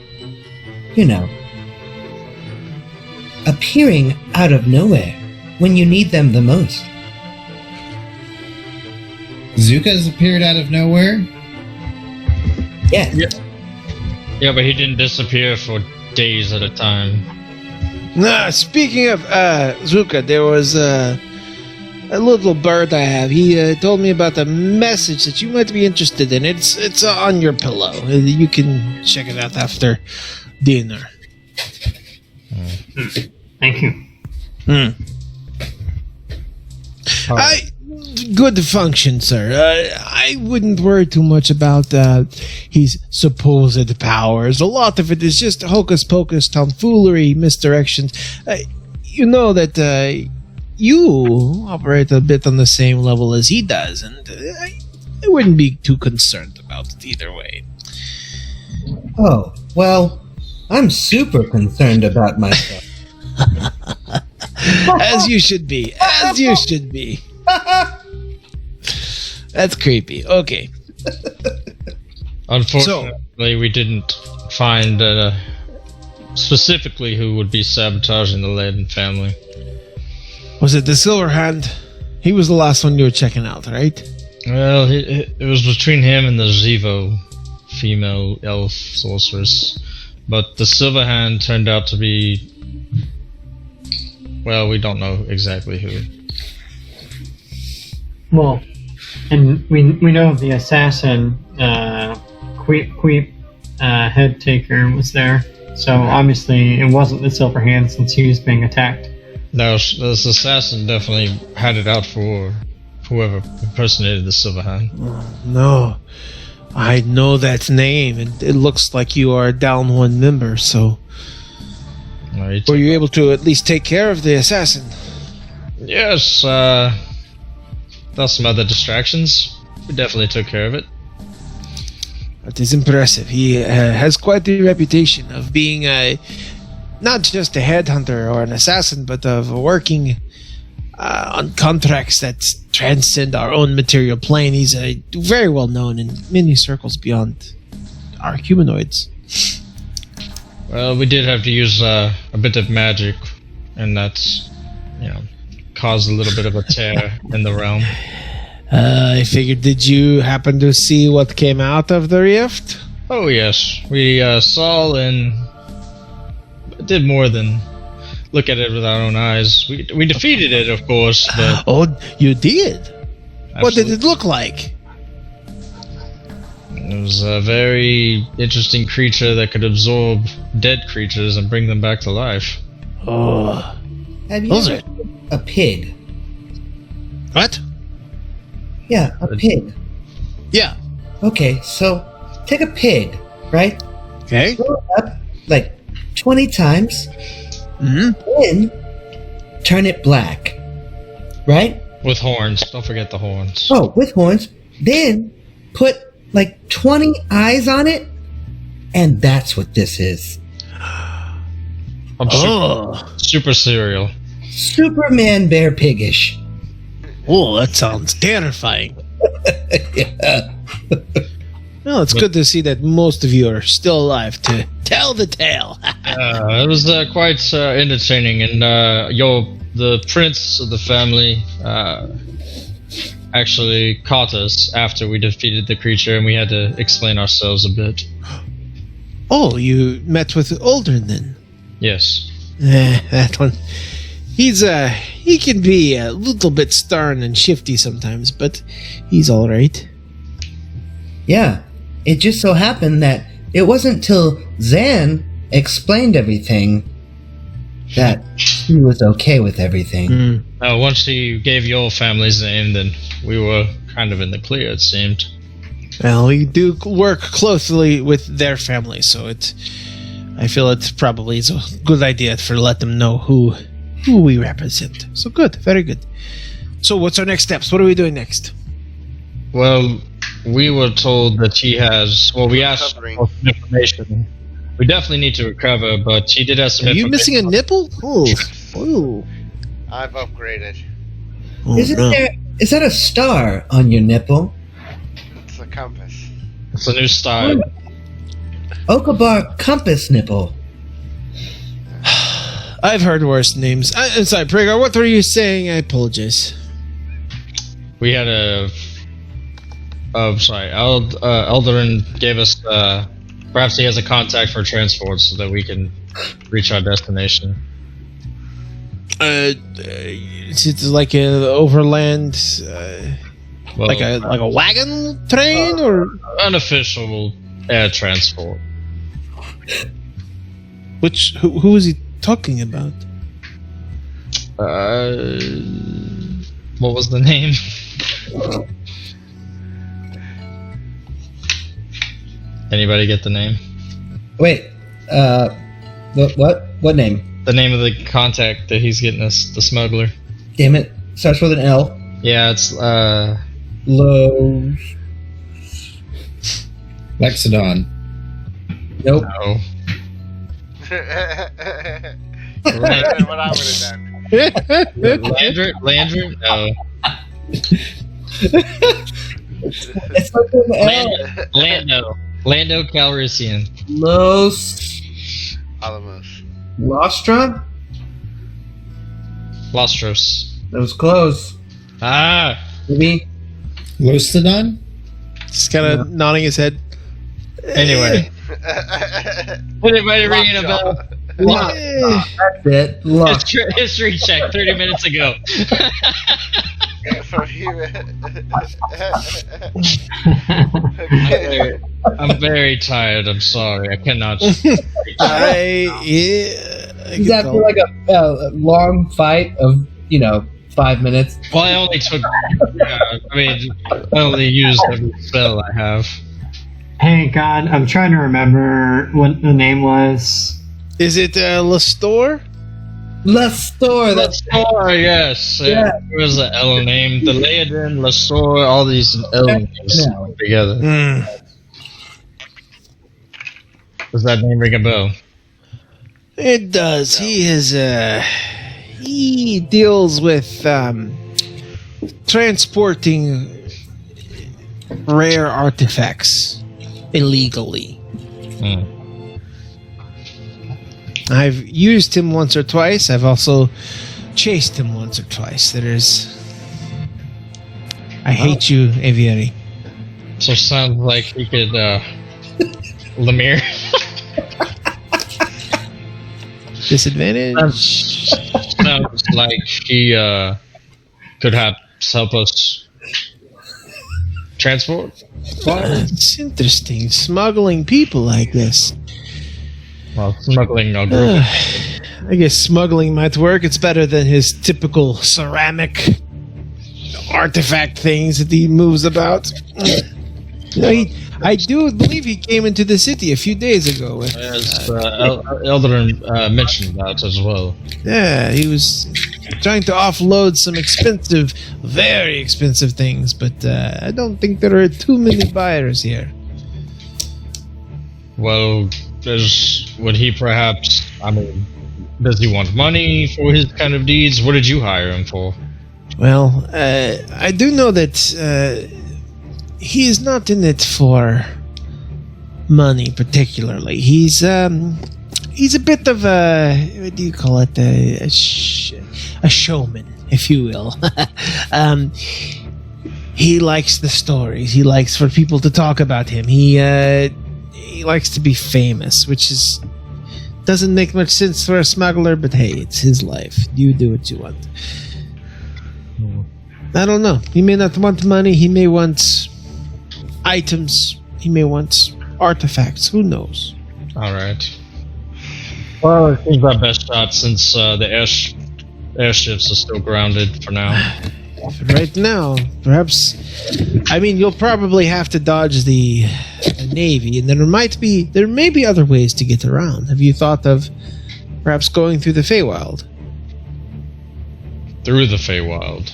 appearing out of nowhere when you need them the most. Zuka has appeared out of nowhere? Yes. Yeah, but he didn't disappear for days at a time. Speaking of Zuka, there was a little bird I have. He told me about a message that you might be interested in. It's on your pillow. You can check it out after dinner. Thank you. Good function, sir. I wouldn't worry too much about his supposed powers. A lot of it is just hocus pocus, tomfoolery, misdirections. You know that you operate a bit on the same level as he does, and I wouldn't be too concerned about it either way. Oh, well, I'm super concerned about myself. As you should be. As you should be. That's creepy. Okay. Unfortunately, we didn't find specifically who would be sabotaging the Layden family. Was it the Silver Hand? He was the last one you were checking out, right? Well, it was between him and the Zevo, female elf sorceress. But the Silver Hand turned out to be... Well, we don't know exactly who. Well, and we know of the assassin, Queep Head Taker was there. So obviously it wasn't the Silver Hand since he was being attacked. No, this assassin definitely had it out for whoever impersonated the Silver Hand. No. I know that name, and it looks like you are down one member, so... Right. Were you able to at least take care of the assassin? Yes, some other distractions. We definitely took care of it. That is impressive. He has quite the reputation of being not just a headhunter or an assassin, but of working on contracts that transcend our own material plane. He's very well known in many circles beyond our humanoids. Well, we did have to use a bit of magic, and that's, caused a little bit of a tear in the realm. I figured, did you happen to see what came out of the rift? Oh yes, we saw and did more than look at it with our own eyes. We defeated it, of course, but... Oh, you did? Absolutely. What did it look like? It was a very interesting creature that could absorb dead creatures and bring them back to life. Oh. Have you Those ever a pig? What? Yeah, a pig. Yeah. Okay, so take a pig, right? Okay. Blow it up like 20 times, Mm-hmm. then turn it black, right? With horns. Don't forget the horns. Oh, with horns. Then put like 20 eyes on it, and that's what this is. Super cereal. Superman bear piggish. Oh, that sounds terrifying. Yeah. Well, it's good to see that most of you are still alive to tell the tale. It was quite entertaining, and the prince of the family actually caught us after we defeated the creature, and we had to explain ourselves a bit. Oh, you met with Aldrin then? Yes. That one. He can be a little bit stern and shifty sometimes, but he's all right. Yeah. It just so happened that it wasn't till Zan explained everything that he was okay with everything. Once he gave your family's name, then we were kind of in the clear, it seemed. Well, we do work closely with their family, so I feel it probably is a good idea to let them know who we represent. So good, very good. So what's our next steps? What are we doing next? Well, we were told that he has... Well, we asked for some information. We definitely need to recover, but he did have some Are you information. missing a nipple? Ooh. I've upgraded. Oh, Is that a star on your nipple? It's a compass. It's a new style. Okabar compass nipple. I've heard worse names. I'm sorry, Pragar, what were you saying? I apologize. We had a... Oh, sorry. Eldarin gave us Perhaps he has a contact for transport so that we can reach our destination. Is it like an overland, Well, like a wagon train, or unofficial air transport. who is he talking about? What was the name? Anybody get the name? Wait, what name? The name of the contact that he's getting us, the smuggler. Damn it, starts with an L. Yeah, it's Low. Lexodon. Nope. no. What I would have done. Landry? No. It starts with an L. Lando Calrissian. Los Alamos. Lostra? Lostros. That was close. Ah! Maybe. Lostodon? Just kind of nodding his head. Anyway. Anybody ringing a bell? That's it. Lost. History check 30 minutes ago. From you. I'm very tired. I'm sorry. I cannot. He's after like a long fight of 5 minutes. Well, I only took. I only used every spell I have. Hey, God, I'm trying to remember what the name was. Is it Lestor? Lestor. That's Lastor, yes. Yeah. There was an L name. The Leodin, Lastor, all these L names together. Does that name ring a bell? It does. He is. He deals with transporting rare artifacts illegally. I've used him once or twice. I've also chased him once or twice. I hate you, Aviary. So sounds like he could, Lemire. Disadvantage? Sounds like he, could help us transport. It's interesting. Smuggling people like this. Well, smuggling a group. I guess smuggling might work. It's better than his typical ceramic artifact things that he moves about. I do believe he came into the city a few days ago. As Eldrin mentioned that as well. Yeah, he was trying to offload some expensive, very expensive things, but I don't think there are too many buyers here. Well, would he perhaps, does he want money for his kind of deeds? What did you hire him for? Well, I do know that he is not in it for money particularly. He's a bit of a, what do you call it, a showman, if you will. He likes the stories. He likes for people to talk about him. He likes to be famous, which doesn't make much sense for a smuggler, but hey, it's his life. You do what you want. I don't know. He may not want money. He may want items. He may want artifacts. Who knows? Alright. Well, I think our best shot since the airships are still grounded for now. Right now, perhaps. You'll probably have to dodge the Navy, and there may be other ways to get around. Have you thought of perhaps going through the Feywild? Through the Feywild.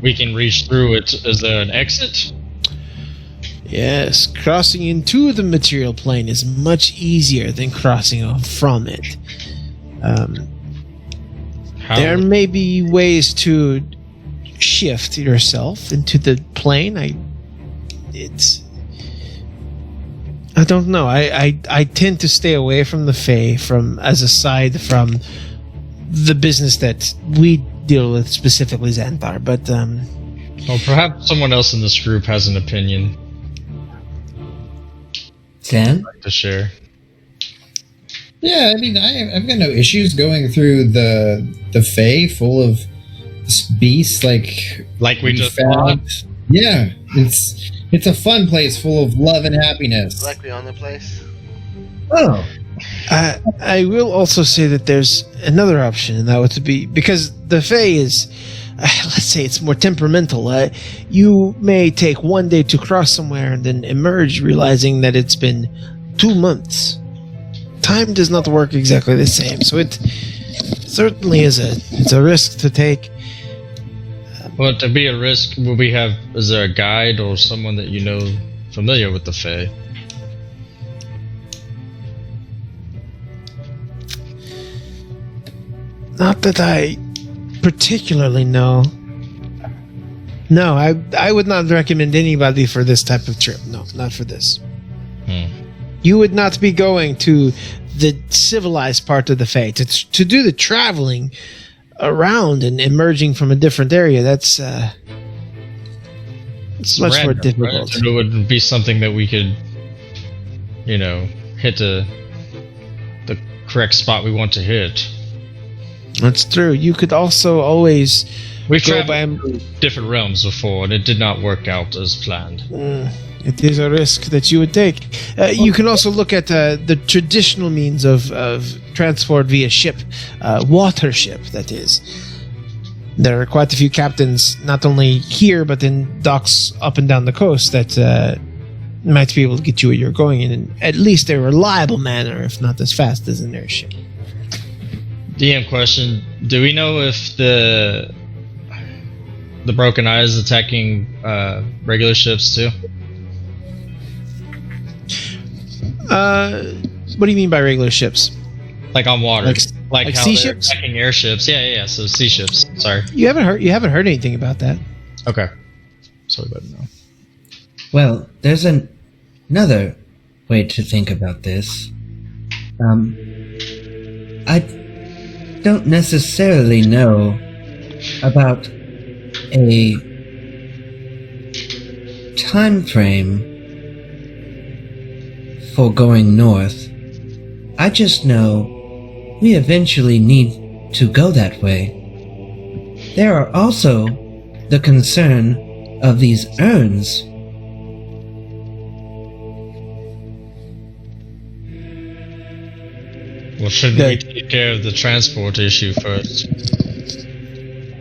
We can reach through it. Is there an exit? Yes, crossing into the material plane is much easier than crossing from it. There may be ways to shift yourself into the plane. I don't know. I tend to stay away from the Fae aside from the business that we deal with, specifically Xanthar. But well, perhaps someone else in this group has an opinion. Then? To share. Yeah, I mean, I've got no issues going through the Fae full of beasts like We just found. Yeah, it's a fun place full of love and happiness. Like we own the place. Oh. I will also say that there's another option, and that would be because the Fae is, let's say, it's more temperamental. You may take one day to cross somewhere and then emerge realizing that it's been 2 months. Time does not work exactly the same, so it certainly is a risk to take. Well, to be a risk, is there a guide or someone that you know familiar with the Fae? Not that I particularly know. No, I would not recommend anybody for this type of trip. No, not for this. You would not be going to the civilized part of the Fae. To do the traveling around and emerging from a different area, that's it's much more difficult. Right? It would be something that we could, hit the correct spot we want to hit. That's true. You could also always We've go traveled through different realms before, and it did not work out as planned. It is a risk that you would take. You can also look at the traditional means of transport via ship, water ship, that is. There are quite a few captains, not only here, but in docks up and down the coast that might be able to get you where you're going in at least a reliable manner, if not as fast as an airship. DM question: do we know if the Broken Eye is attacking regular ships too? What do you mean by regular ships? Like on water, like how sea they're ships? attacking airships? Yeah. So sea ships. Sorry. You haven't heard anything about that. Okay. Sorry about that. Well, there's another way to think about this. I don't necessarily know about a time frame for going north. I just know we eventually need to go that way. There are also the concern of these urns. Well, shouldn't we take care of the transport issue first?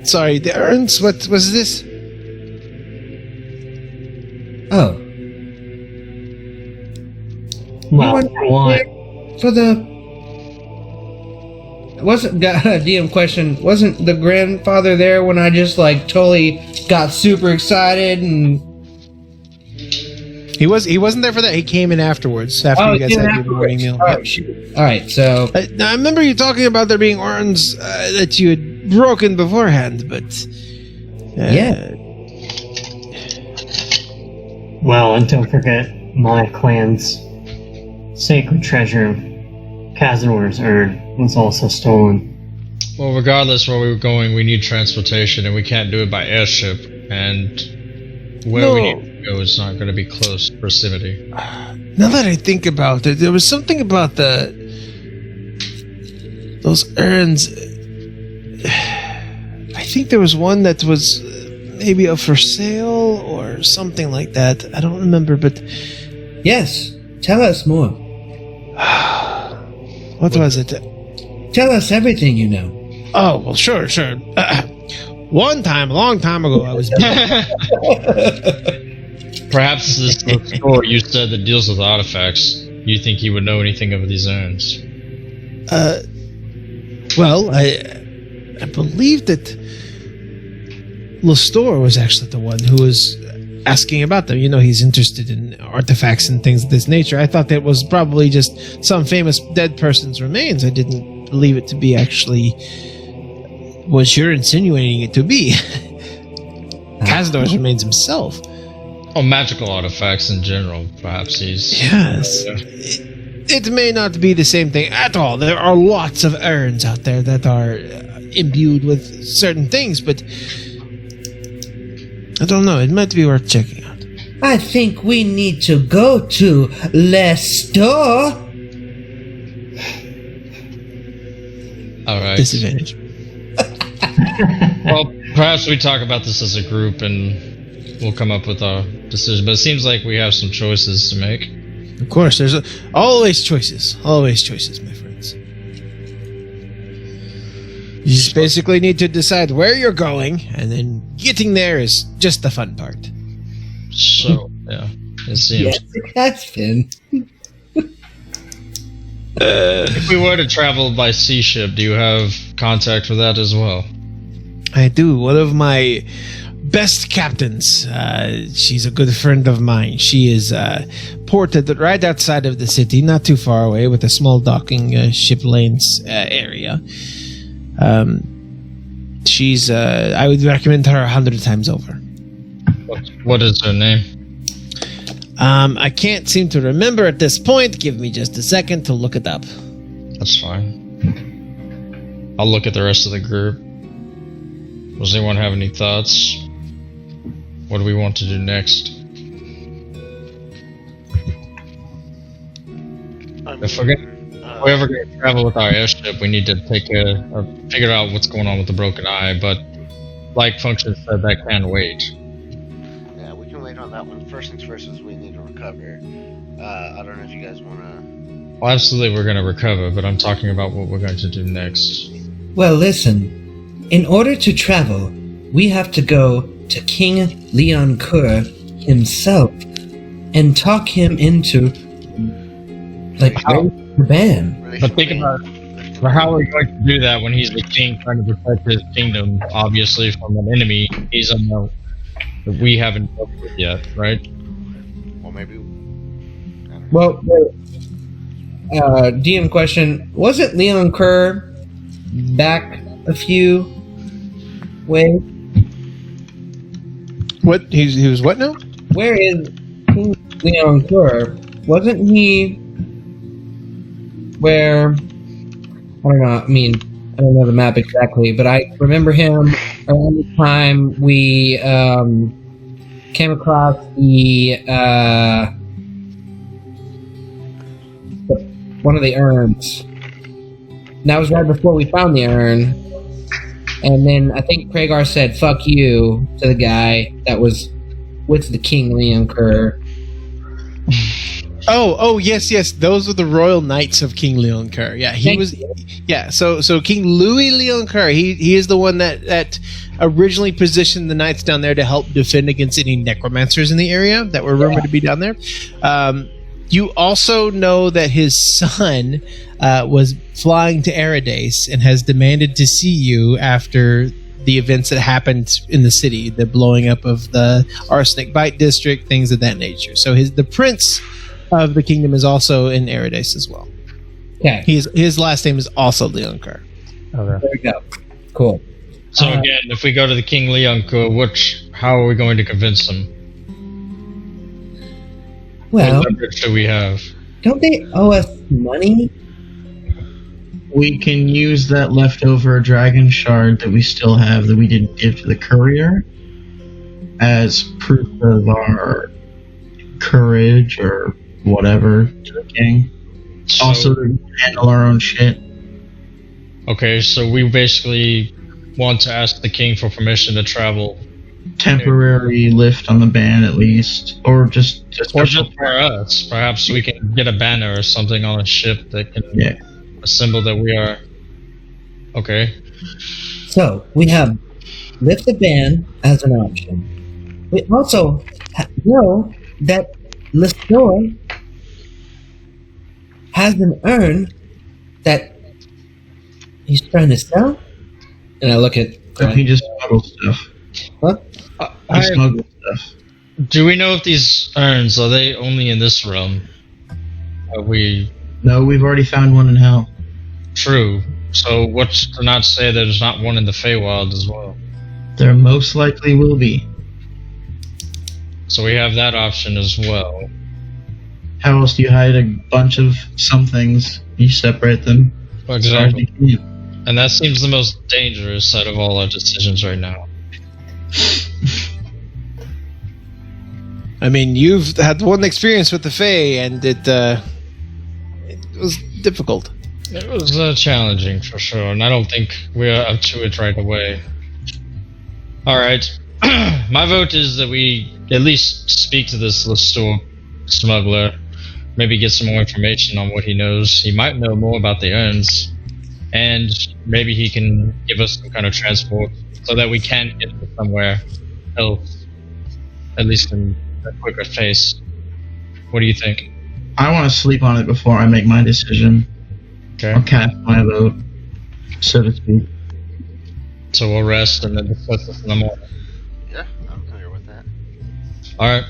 Sorry, the urns? What was this? Oh. Well, for what? For the... Wasn't DM question? Wasn't the grandfather there when I just totally got super excited and? He wasn't there for that. He came in afterwards after you guys had your morning meal. Oh, shoot. All right, so Now, I remember you talking about there being urns that you had broken beforehand, but yeah. Well, and don't forget my clan's sacred treasure, Kazanor's urn, was also stolen. Well, regardless where we were going, we need transportation, and we can't do it by airship. And where we need to go is not going to be close proximity. Now that I think about it, there was something about those urns. I think there was one that was maybe up for sale or something like that. I don't remember, but yes, tell us more. what was it? Tell us everything you know. Oh, well, sure. One time, a long time ago, I was... Perhaps this is the store you said that deals with artifacts. You think he would know anything of these urns? Well, I believe that Lestor was actually the one who was asking about them. He's interested in artifacts and things of this nature. I thought that was probably just some famous dead person's remains. I didn't believe it to be actually what you're insinuating it to be. Kazdor's remains himself. Oh, magical artifacts in general. Perhaps he's... Yes. It may not be the same thing at all. There are lots of urns out there that are imbued with certain things, but I don't know. It might be worth checking out. I think we need to go to Leicester. All right. Disadvantage. Well, perhaps we talk about this as a group and we'll come up with our decision. But it seems like we have some choices to make. Of course, there's always choices. Always choices, my friends. You just basically need to decide where you're going, and then getting there is just the fun part. So, yeah, it seems. Yes, it has been. If we were to travel by sea ship, do you have contact for that as well? I do. One of my best captains. She's a good friend of mine. She is ported right outside of the city, not too far away, with a small docking ship lanes area. She's. I would recommend her 100 times over. What is her name? I can't seem to remember at this point. Give me just a second to look it up. That's fine. I'll look at the rest of the group. Does anyone have any thoughts? What do we want to do next? If we're ever going to travel with our airship, we need to figure out what's going on with the broken eye. But like Function said, that can wait. Yeah, we can wait on that one. First things first is we need to recover. I don't know if you guys want to... Well, absolutely, we're going to recover, but I'm talking about what we're going to do next. Well, listen. In order to travel, we have to go to King Leon Kur himself and talk him into, like, the ban. But think about how are we going to do that when he's the king trying to protect his kingdom, obviously, from an enemy he's unknown that we haven't dealt with yet, right? Or maybe... Well, DM question: wasn't Leon Kur back a few ways? What? He was what now? Where is King Leon Kur? Wasn't he where? I don't know. I mean, I don't know the map exactly, but I remember him around the time we came across the one of the urns. And that was right before we found the urn. And then I think Kragar said "fuck you" to the guy that was with the King Leon Kur. Oh, yes. Those were the Royal Knights of King Leon Kur. Yeah, he was. Yeah, so King Louis Leon Kur, he is the one that originally positioned the knights down there to help defend against any necromancers in the area that were rumored to be down there. You also know that his son was flying to Eridace and has demanded to see you after the events that happened in the city, the blowing up of the Arsenic Bite District, things of that nature. So the prince of the kingdom is also in Eridace as well. Okay. His last name is also Leon Kur. There we go. Cool. So again, if we go to the King Leon Kur, how are we going to convince him? Well, What leverage do we have? don't they owe us money? We can use that leftover dragon shard that we still have that we didn't give to the courier as proof of our courage or whatever to the king. So, Also, to handle our own shit. okay, so we basically want to ask the king for permission to travel, Temporary lift on the ban at least, or just or just for us. Perhaps we can get a banner or something on a ship that can a symbol that we are. Okay. So, we have lift the ban as an option. We also know that Lestor has an urn that he's trying to sell. And I look at He just smuggles stuff. What? He smuggles stuff. Do we know if these urns are they only in this realm? Are we No, we've already found one in hell. true? So what's to not say there's not one in the Feywild as well? There most likely will be. So we have that option as well. How else do you hide a bunch of some things? You separate them. As far as Exactly. you can. And that seems the most dangerous out of all our decisions right now. I mean, you've had one experience with the Fae, and it was difficult. It was challenging for sure, and I don't think we're up to it right away. Alright. My vote is that we at least speak to this Lestor smuggler. Maybe get some more information on what he knows. He might know more about the urns. And maybe he can give us some kind of transport so that we can get to somewhere else. At least in a quicker pace. What do you think? I want to sleep on it before I make my decision. Okay. I'll cast my vote, so to speak. So we'll rest and then discuss this in the morning. Yeah, I'm familiar with that. Alright.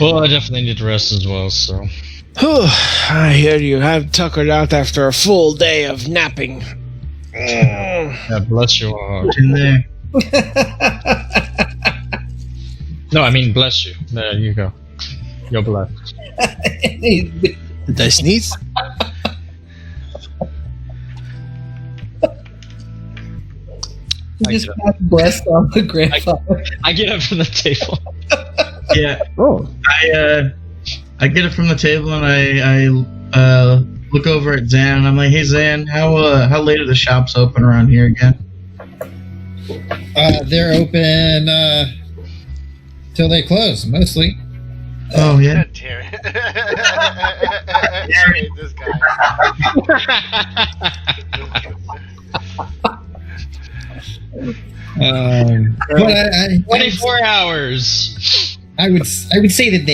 Well, I definitely need to rest as well, so. I hear you have tuckered out after a full day of napping. Yeah, bless your heart. In there. No, I mean bless you. There you go. You're blessed. Did I sneeze? You just got blessed on the grandfather. I get up from the table. Yeah. Oh. I get it from the table and I look over at Zan and I'm like, hey Zan, how late are the shops open around here again? They're open till they close, mostly. Oh yeah. God damn it. I hate this guy. But I 24 hours. I would say that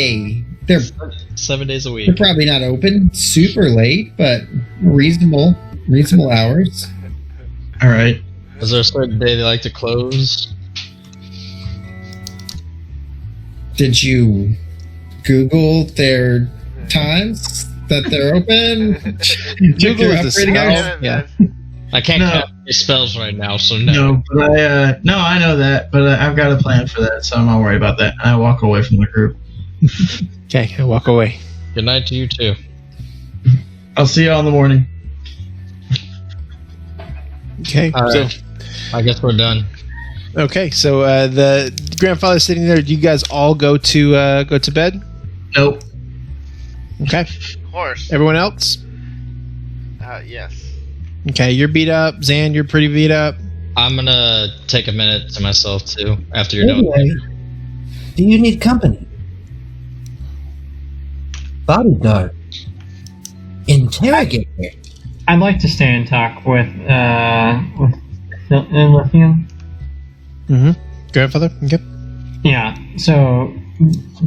they're 7 days a week. they're probably not open super late, but reasonable hours. All right. Is there a certain day they like to close? Did you Google their times that they're open? Check Google their is the operating hours? spell. Yeah. I can't No. cast any spells right now, so no. No, but I know that, but I've got a plan for that, so I'm not worried about that. I walk away from the group. Okay, I walk away. Good night to you too. I'll see y'all in the morning. Okay, All so right. I guess we're done. okay, so the grandfather's sitting there. Do you guys all go to bed? Nope. Okay. Of course. Everyone else? Yes. Okay, you're beat up. Zan, you're pretty beat up. I'm gonna take a minute to myself too after you're done. Anyway, do you need company? Bodyguard. Interrogator. I'd like to stay and talk with Lithium. Mm-hmm. Grandfather? Okay. Yeah. So,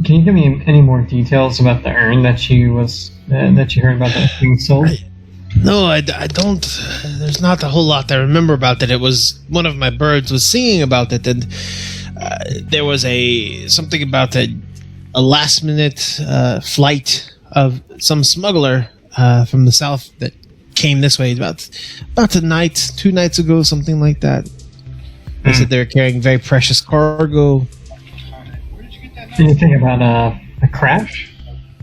can you give me any more details about the urn that you heard about that being sold? No, I don't. There's not a whole lot I remember about it. It was one of my birds was singing about it, and there was something about a last minute flight of some smuggler from the south that came this way about a night, 2 nights ago, something like that. They said they were carrying very precious cargo. Anything about a crash?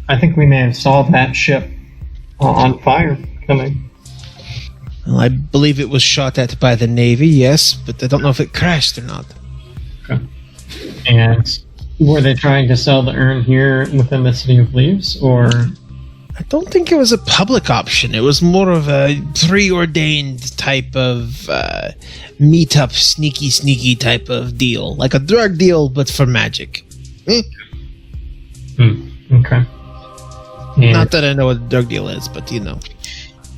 I think we may have saw that ship on fire coming. Well, I believe it was shot at by the Navy, yes, but I don't know if it crashed or not. And were they trying to sell the urn here within the City of Leaves, or? I don't think it was a public option. It was more of a preordained type of meet-up, sneaky type of deal. Like a drug deal, but for magic. Okay. And Not that I know what a drug deal is, but you know.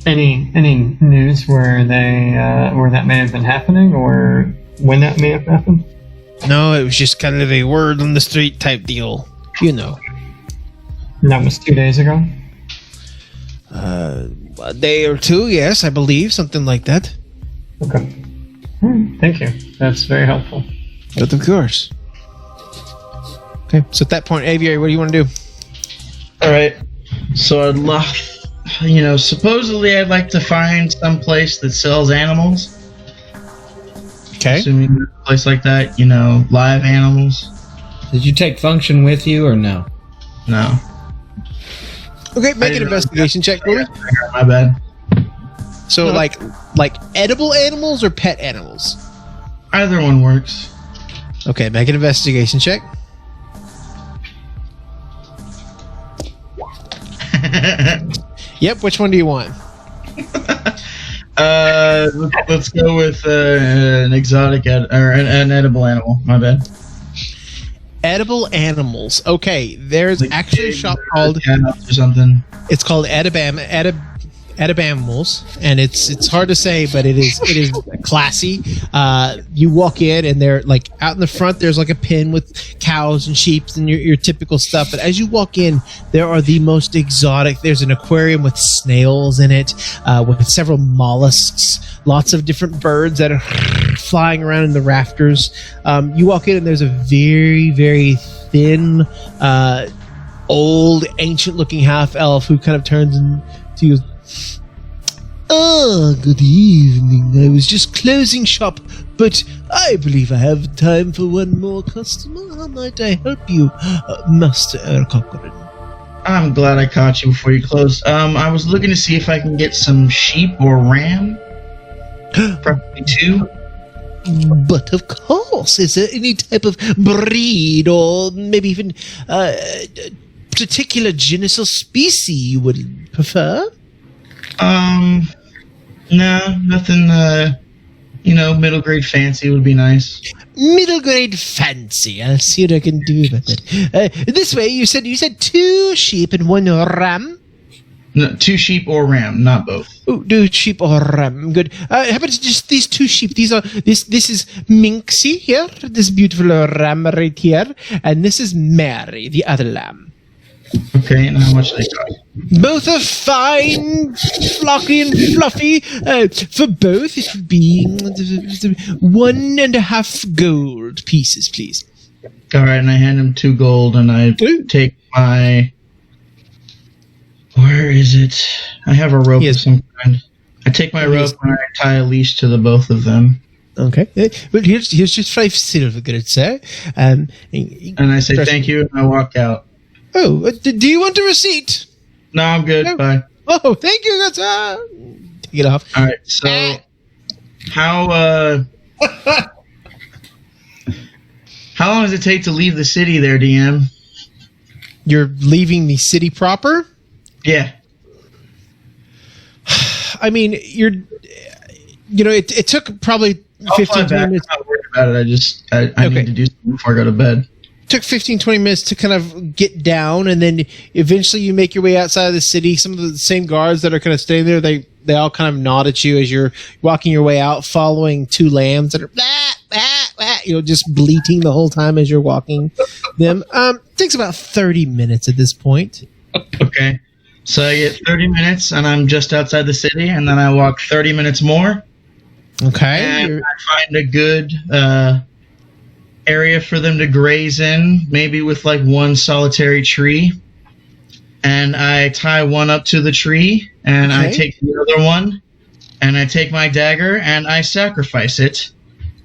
any news where that may have been happening, or when that may have happened? No, it was just kind of a word on the street type deal. You know. And that was 2 days ago. A day or two, yes, I believe. Something like that. Okay. Thank you. That's very helpful. But of course. Okay, so at that point, Aviary, what do you want to do? All right. So I'd love, supposedly I'd like to find some place that sells animals. Okay. Assuming there's a place like that, live animals. Did you take function with you or no? No. Okay, make an didn't investigation check for me. My bad. So, No. like edible animals or pet animals? Either one works. Okay, make an investigation check. Yep. Which one do you want? Let's go with an exotic or an edible animal. My bad. Edible animals. Okay, there's Like actually a shop called. or something. It's called Edibamals, and it's hard to say, but it is classy. You walk in, and they're like out in the front. There's like a pen with cows and sheep and your typical stuff. But as you walk in, there are the most exotic. There's an aquarium with snails in it, with several mollusks, lots of different birds that are flying around in the rafters. You walk in, and there's a very, very thin, old, ancient-looking half-elf who kind of turns to you. Ah, good evening. I was just closing shop, but I believe I have time for one more customer. How might I help you, Master Ercochran? I'm glad I caught you before you closed. I was looking to see if I can get some sheep or ram. Probably 2. But of course, is there any type of breed or maybe even particular genus or species you would prefer? No, nothing, middle grade fancy would be nice. Middle grade fancy. I'll see what I can do with it. This way, you said 2 sheep and 1 ram. No, 2 sheep or ram, not both. Oh, 2 sheep or ram. Good. How about just these 2 sheep? This is Minxie here, this beautiful ram right here, and this is Mary, the other lamb. Okay, and how much they cost? Both are fine, flocky and fluffy. For both, it would be 1.5 gold pieces, please. All right, and I hand him 2 gold, and I Ooh. take my. Where is it? I have a rope of some kind. I take my rope and I tie a leash to the both of them. Okay. Well, here's just 5 silver, good sir. And I say thank you, and I walk out. Oh, do you want a receipt? No, I'm good. No. Bye. Oh, thank you, good sir. Take it off. All right. So, how long does it take to leave the city there, DM? You're leaving the city proper? Yeah. I mean, it took probably I'll fly 15 back. minutes. I'm not worried about it. I Okay. need to do something before I go to bed. Took 15-20 minutes to kind of get down, and then eventually you make your way outside of the city. Some of the same guards that are kind of staying there, they all kind of nod at you as you're walking your way out, following 2 lambs that are blah, blah, blah, just bleating the whole time as you're walking them. Takes about 30 minutes at this point. Okay. So I get 30 minutes, and I'm just outside the city, and then I walk 30 minutes more, Okay. and I find a good area for them to graze in, maybe with like 1 solitary tree. And I tie one up to the tree, and I Okay. take the other one, and I take my dagger, and I sacrifice it,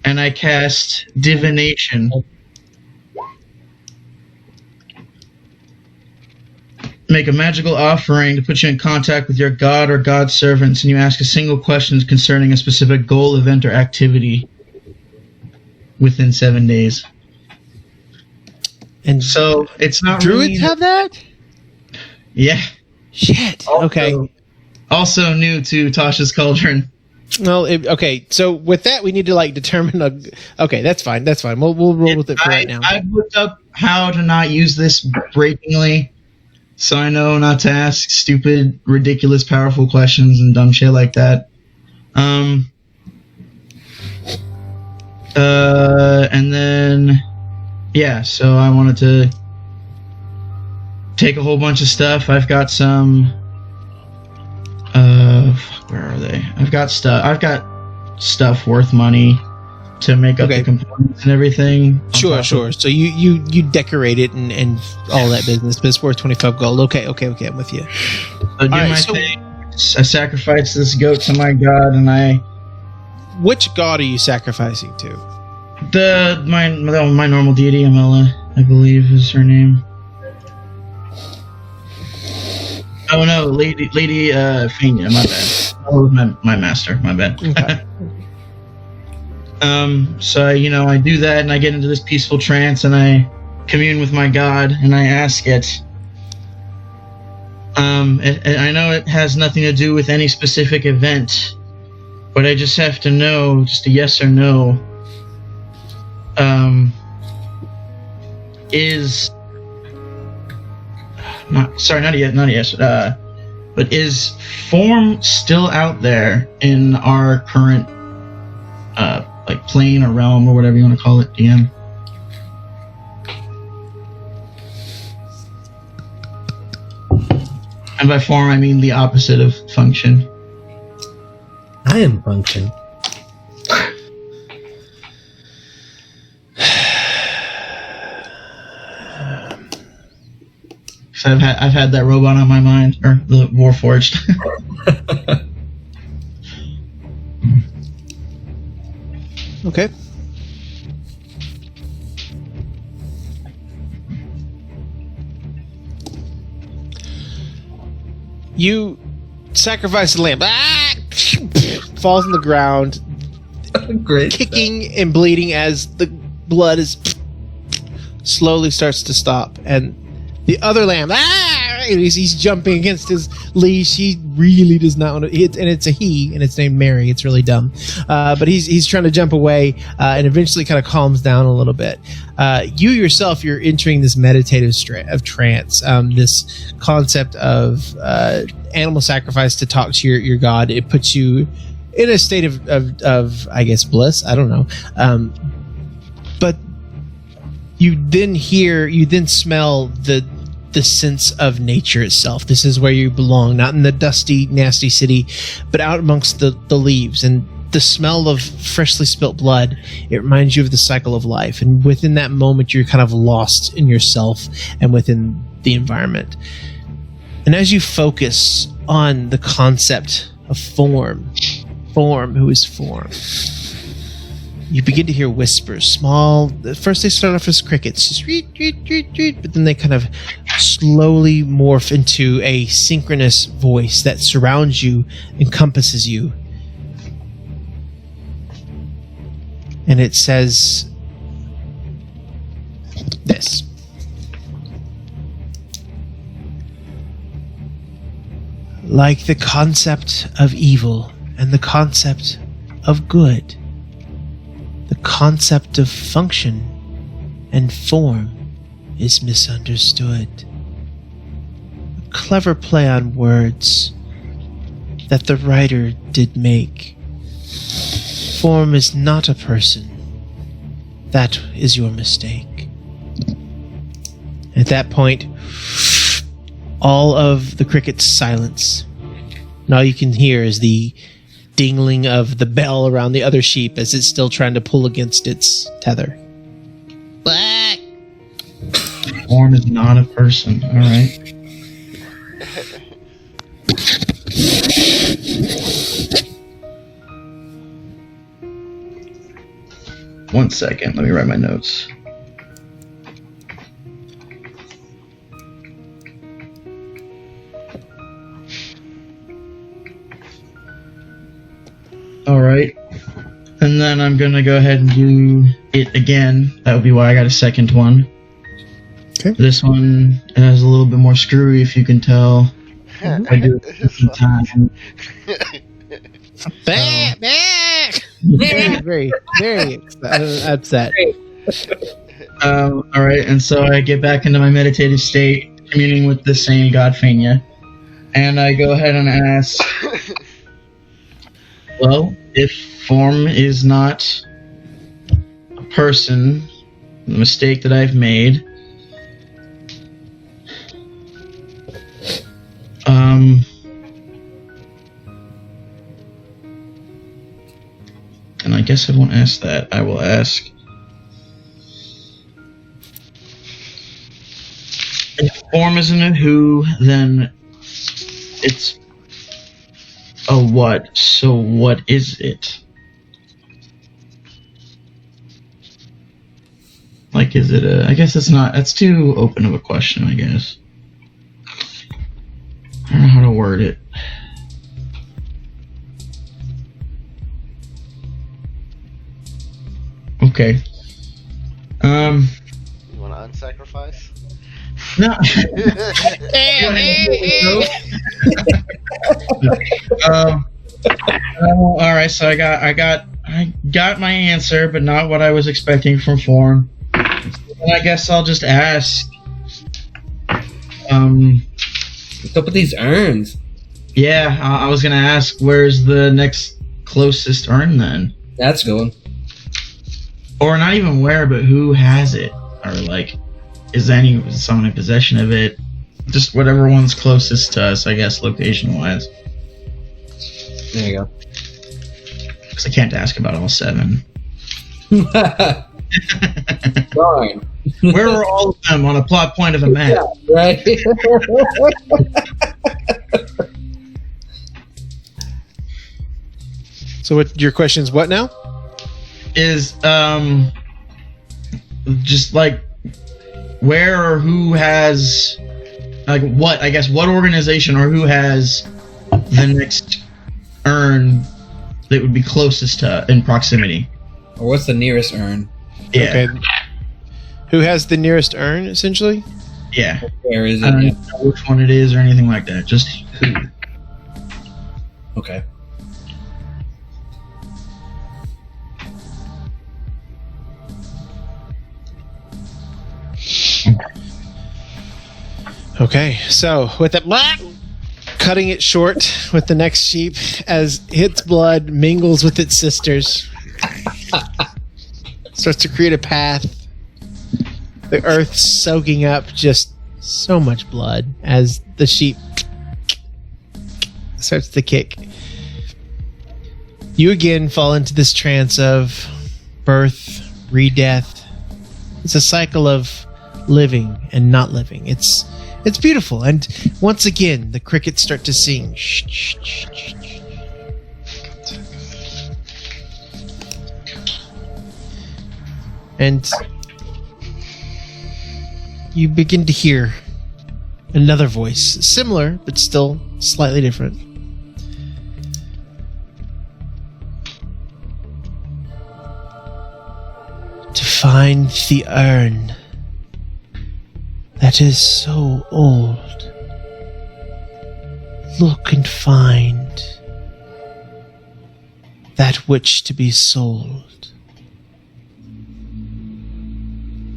and I cast divination. Make a magical offering to put you in contact with your god or god servants, and you ask a single question concerning a specific goal, event, or activity within 7 days. And So it's not druids really, have that? yeah. Shit. Okay. Also new to Tasha's Cauldron. Well, okay. So with that, we need to determine. Okay, that's fine. That's fine. We'll roll with it for right now. I've looked up how to not use this breakingly, so I know not to ask stupid, ridiculous, powerful questions and dumb shit like that. And then, yeah, so I wanted to take a whole bunch of stuff. I've got some, where are they? I've got stuff worth money to make up Okay. the components and everything. Sure. So you decorate it and all that business, but it's worth 25 gold. Okay, I'm with you. So do Alright, my so- thing. I sacrifice this goat to my god, and Which god are you sacrificing to? my normal deity, Amela, I believe is her name. Oh no, Lady Fania, my bad. Oh, my master, my bad. Okay. So I do that, and I get into this peaceful trance, and I commune with my god, and I ask it, I know it has nothing to do with any specific event, but I just have to know, just a yes or no. But is Form still out there in our current, like plane or realm or whatever you want to call it, DM? And by form, I mean the opposite of function. I am function. So I've had that robot on my mind, or the Warforged. Okay. You sacrifice the lamb. Ah! Falls on the ground, Great. kicking and bleeding as the blood is slowly starts to stop. And the other lamb, he's jumping against his leash. He really does not want to. And it's a he, and it's named Mary. It's really dumb. But he's trying to jump away, and eventually kind of calms down a little bit. You yourself, you're entering this meditative of trance. This concept of animal sacrifice to talk to your god. It puts you in a state of I guess bliss. I don't know. But you then smell the sense of nature itself. This is where you belong, not in the dusty, nasty city, but out amongst the leaves. And the smell of freshly spilt blood, it reminds you of the cycle of life. And within that moment, you're kind of lost in yourself and within the environment. And as you focus on the concept of form, who is form, you begin to hear whispers, small. First they start off as crickets, just reet, reet, reet, reet, but then they kind of slowly morph into a synchronous voice that surrounds you, encompasses you. And it says this. Like the concept of evil and the concept of good, the concept of function and form is misunderstood. A clever play on words that the writer did make. Form is not a person. That is your mistake. At that point, all of the crickets silence. And all you can hear is the dingling of the bell around the other sheep as it's still trying to pull against its tether. Black. Form is not a person. All right. One second. Let me write my notes. Alright. And then I'm gonna go ahead and do it again. That would be why I got a second one. Okay. This one has a little bit more screwy, if you can tell. I do it at the time. Back, back. Very, very upset. Alright, and so I get back into my meditative state, communing with the same God Fania. And I go ahead and ask, well, if form is not a person, the mistake that I've made, and I guess I won't ask that. I will ask, if form isn't a who, then it's a what. So what is it? Like, is it a... I guess it's not... That's too open of a question, I guess. I don't know how to word it. Okay. You want to unsacrifice? No. All right, so I got my answer, but not what I was expecting from Form. And I guess I'll just ask. What's up with these urns? Yeah, I was gonna ask, where's the next closest urn then? That's a good one. Or not even where, but who has it? Or like, is someone in possession of it? Just whatever one's closest to us, I guess, location-wise. There you go. Because I can't ask about all 7. Darn. Where were all of them on a plot point of a map? Yeah, right? So what your question is what now? Is just like where or who has like what organization or who has the next urn that would be closest to in proximity? Or what's the nearest urn? Yeah. Okay. Who has the nearest urn, essentially? Yeah. Where is I it? don't know which one it is or anything like that. Just who. Okay. Okay, so with that, cutting it short with the next sheep as its blood mingles with its sisters, starts to create a path. The earth soaking up just so much blood as the sheep starts to kick. You again fall into this trance of birth, re-death. It's a cycle of living and not living. It's beautiful, and once again the crickets start to sing. And you begin to hear another voice, similar but still slightly different. To find the urn that is so old, look and find that which to be sold.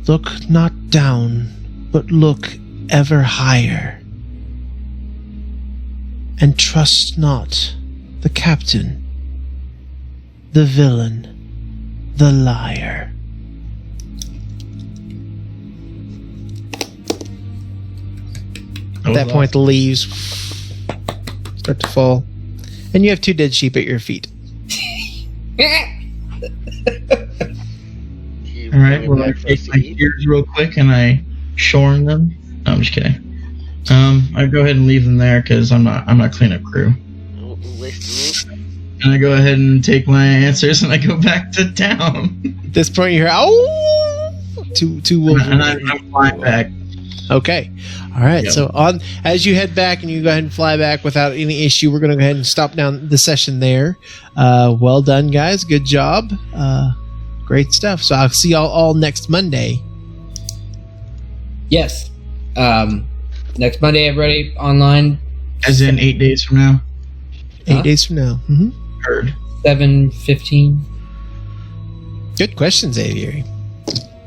Look not down, but look ever higher, and trust not the captain, the villain, the liar. At that point, the leaves start to fall, and you have 2 dead sheep at your feet. All right, well, I take my shears real quick and I shorn them. No, I'm just kidding. I go ahead and leave them there because I'm not cleanup crew. And I go ahead and take my answers and I go back to town. At this point, you hear "ow!" Two wolves. And I'm flying back. Okay. All right. Yep. So as you head back and you go ahead and fly back without any issue, we're going to go ahead and stop down the session there. Well done, guys. Good job. Great stuff. So I'll see y'all all next Monday. Yes. Next Monday, everybody online. As in 8 days from now. 8 days from now. Mm-hmm. Heard. 7:15. Good questions, Aviary.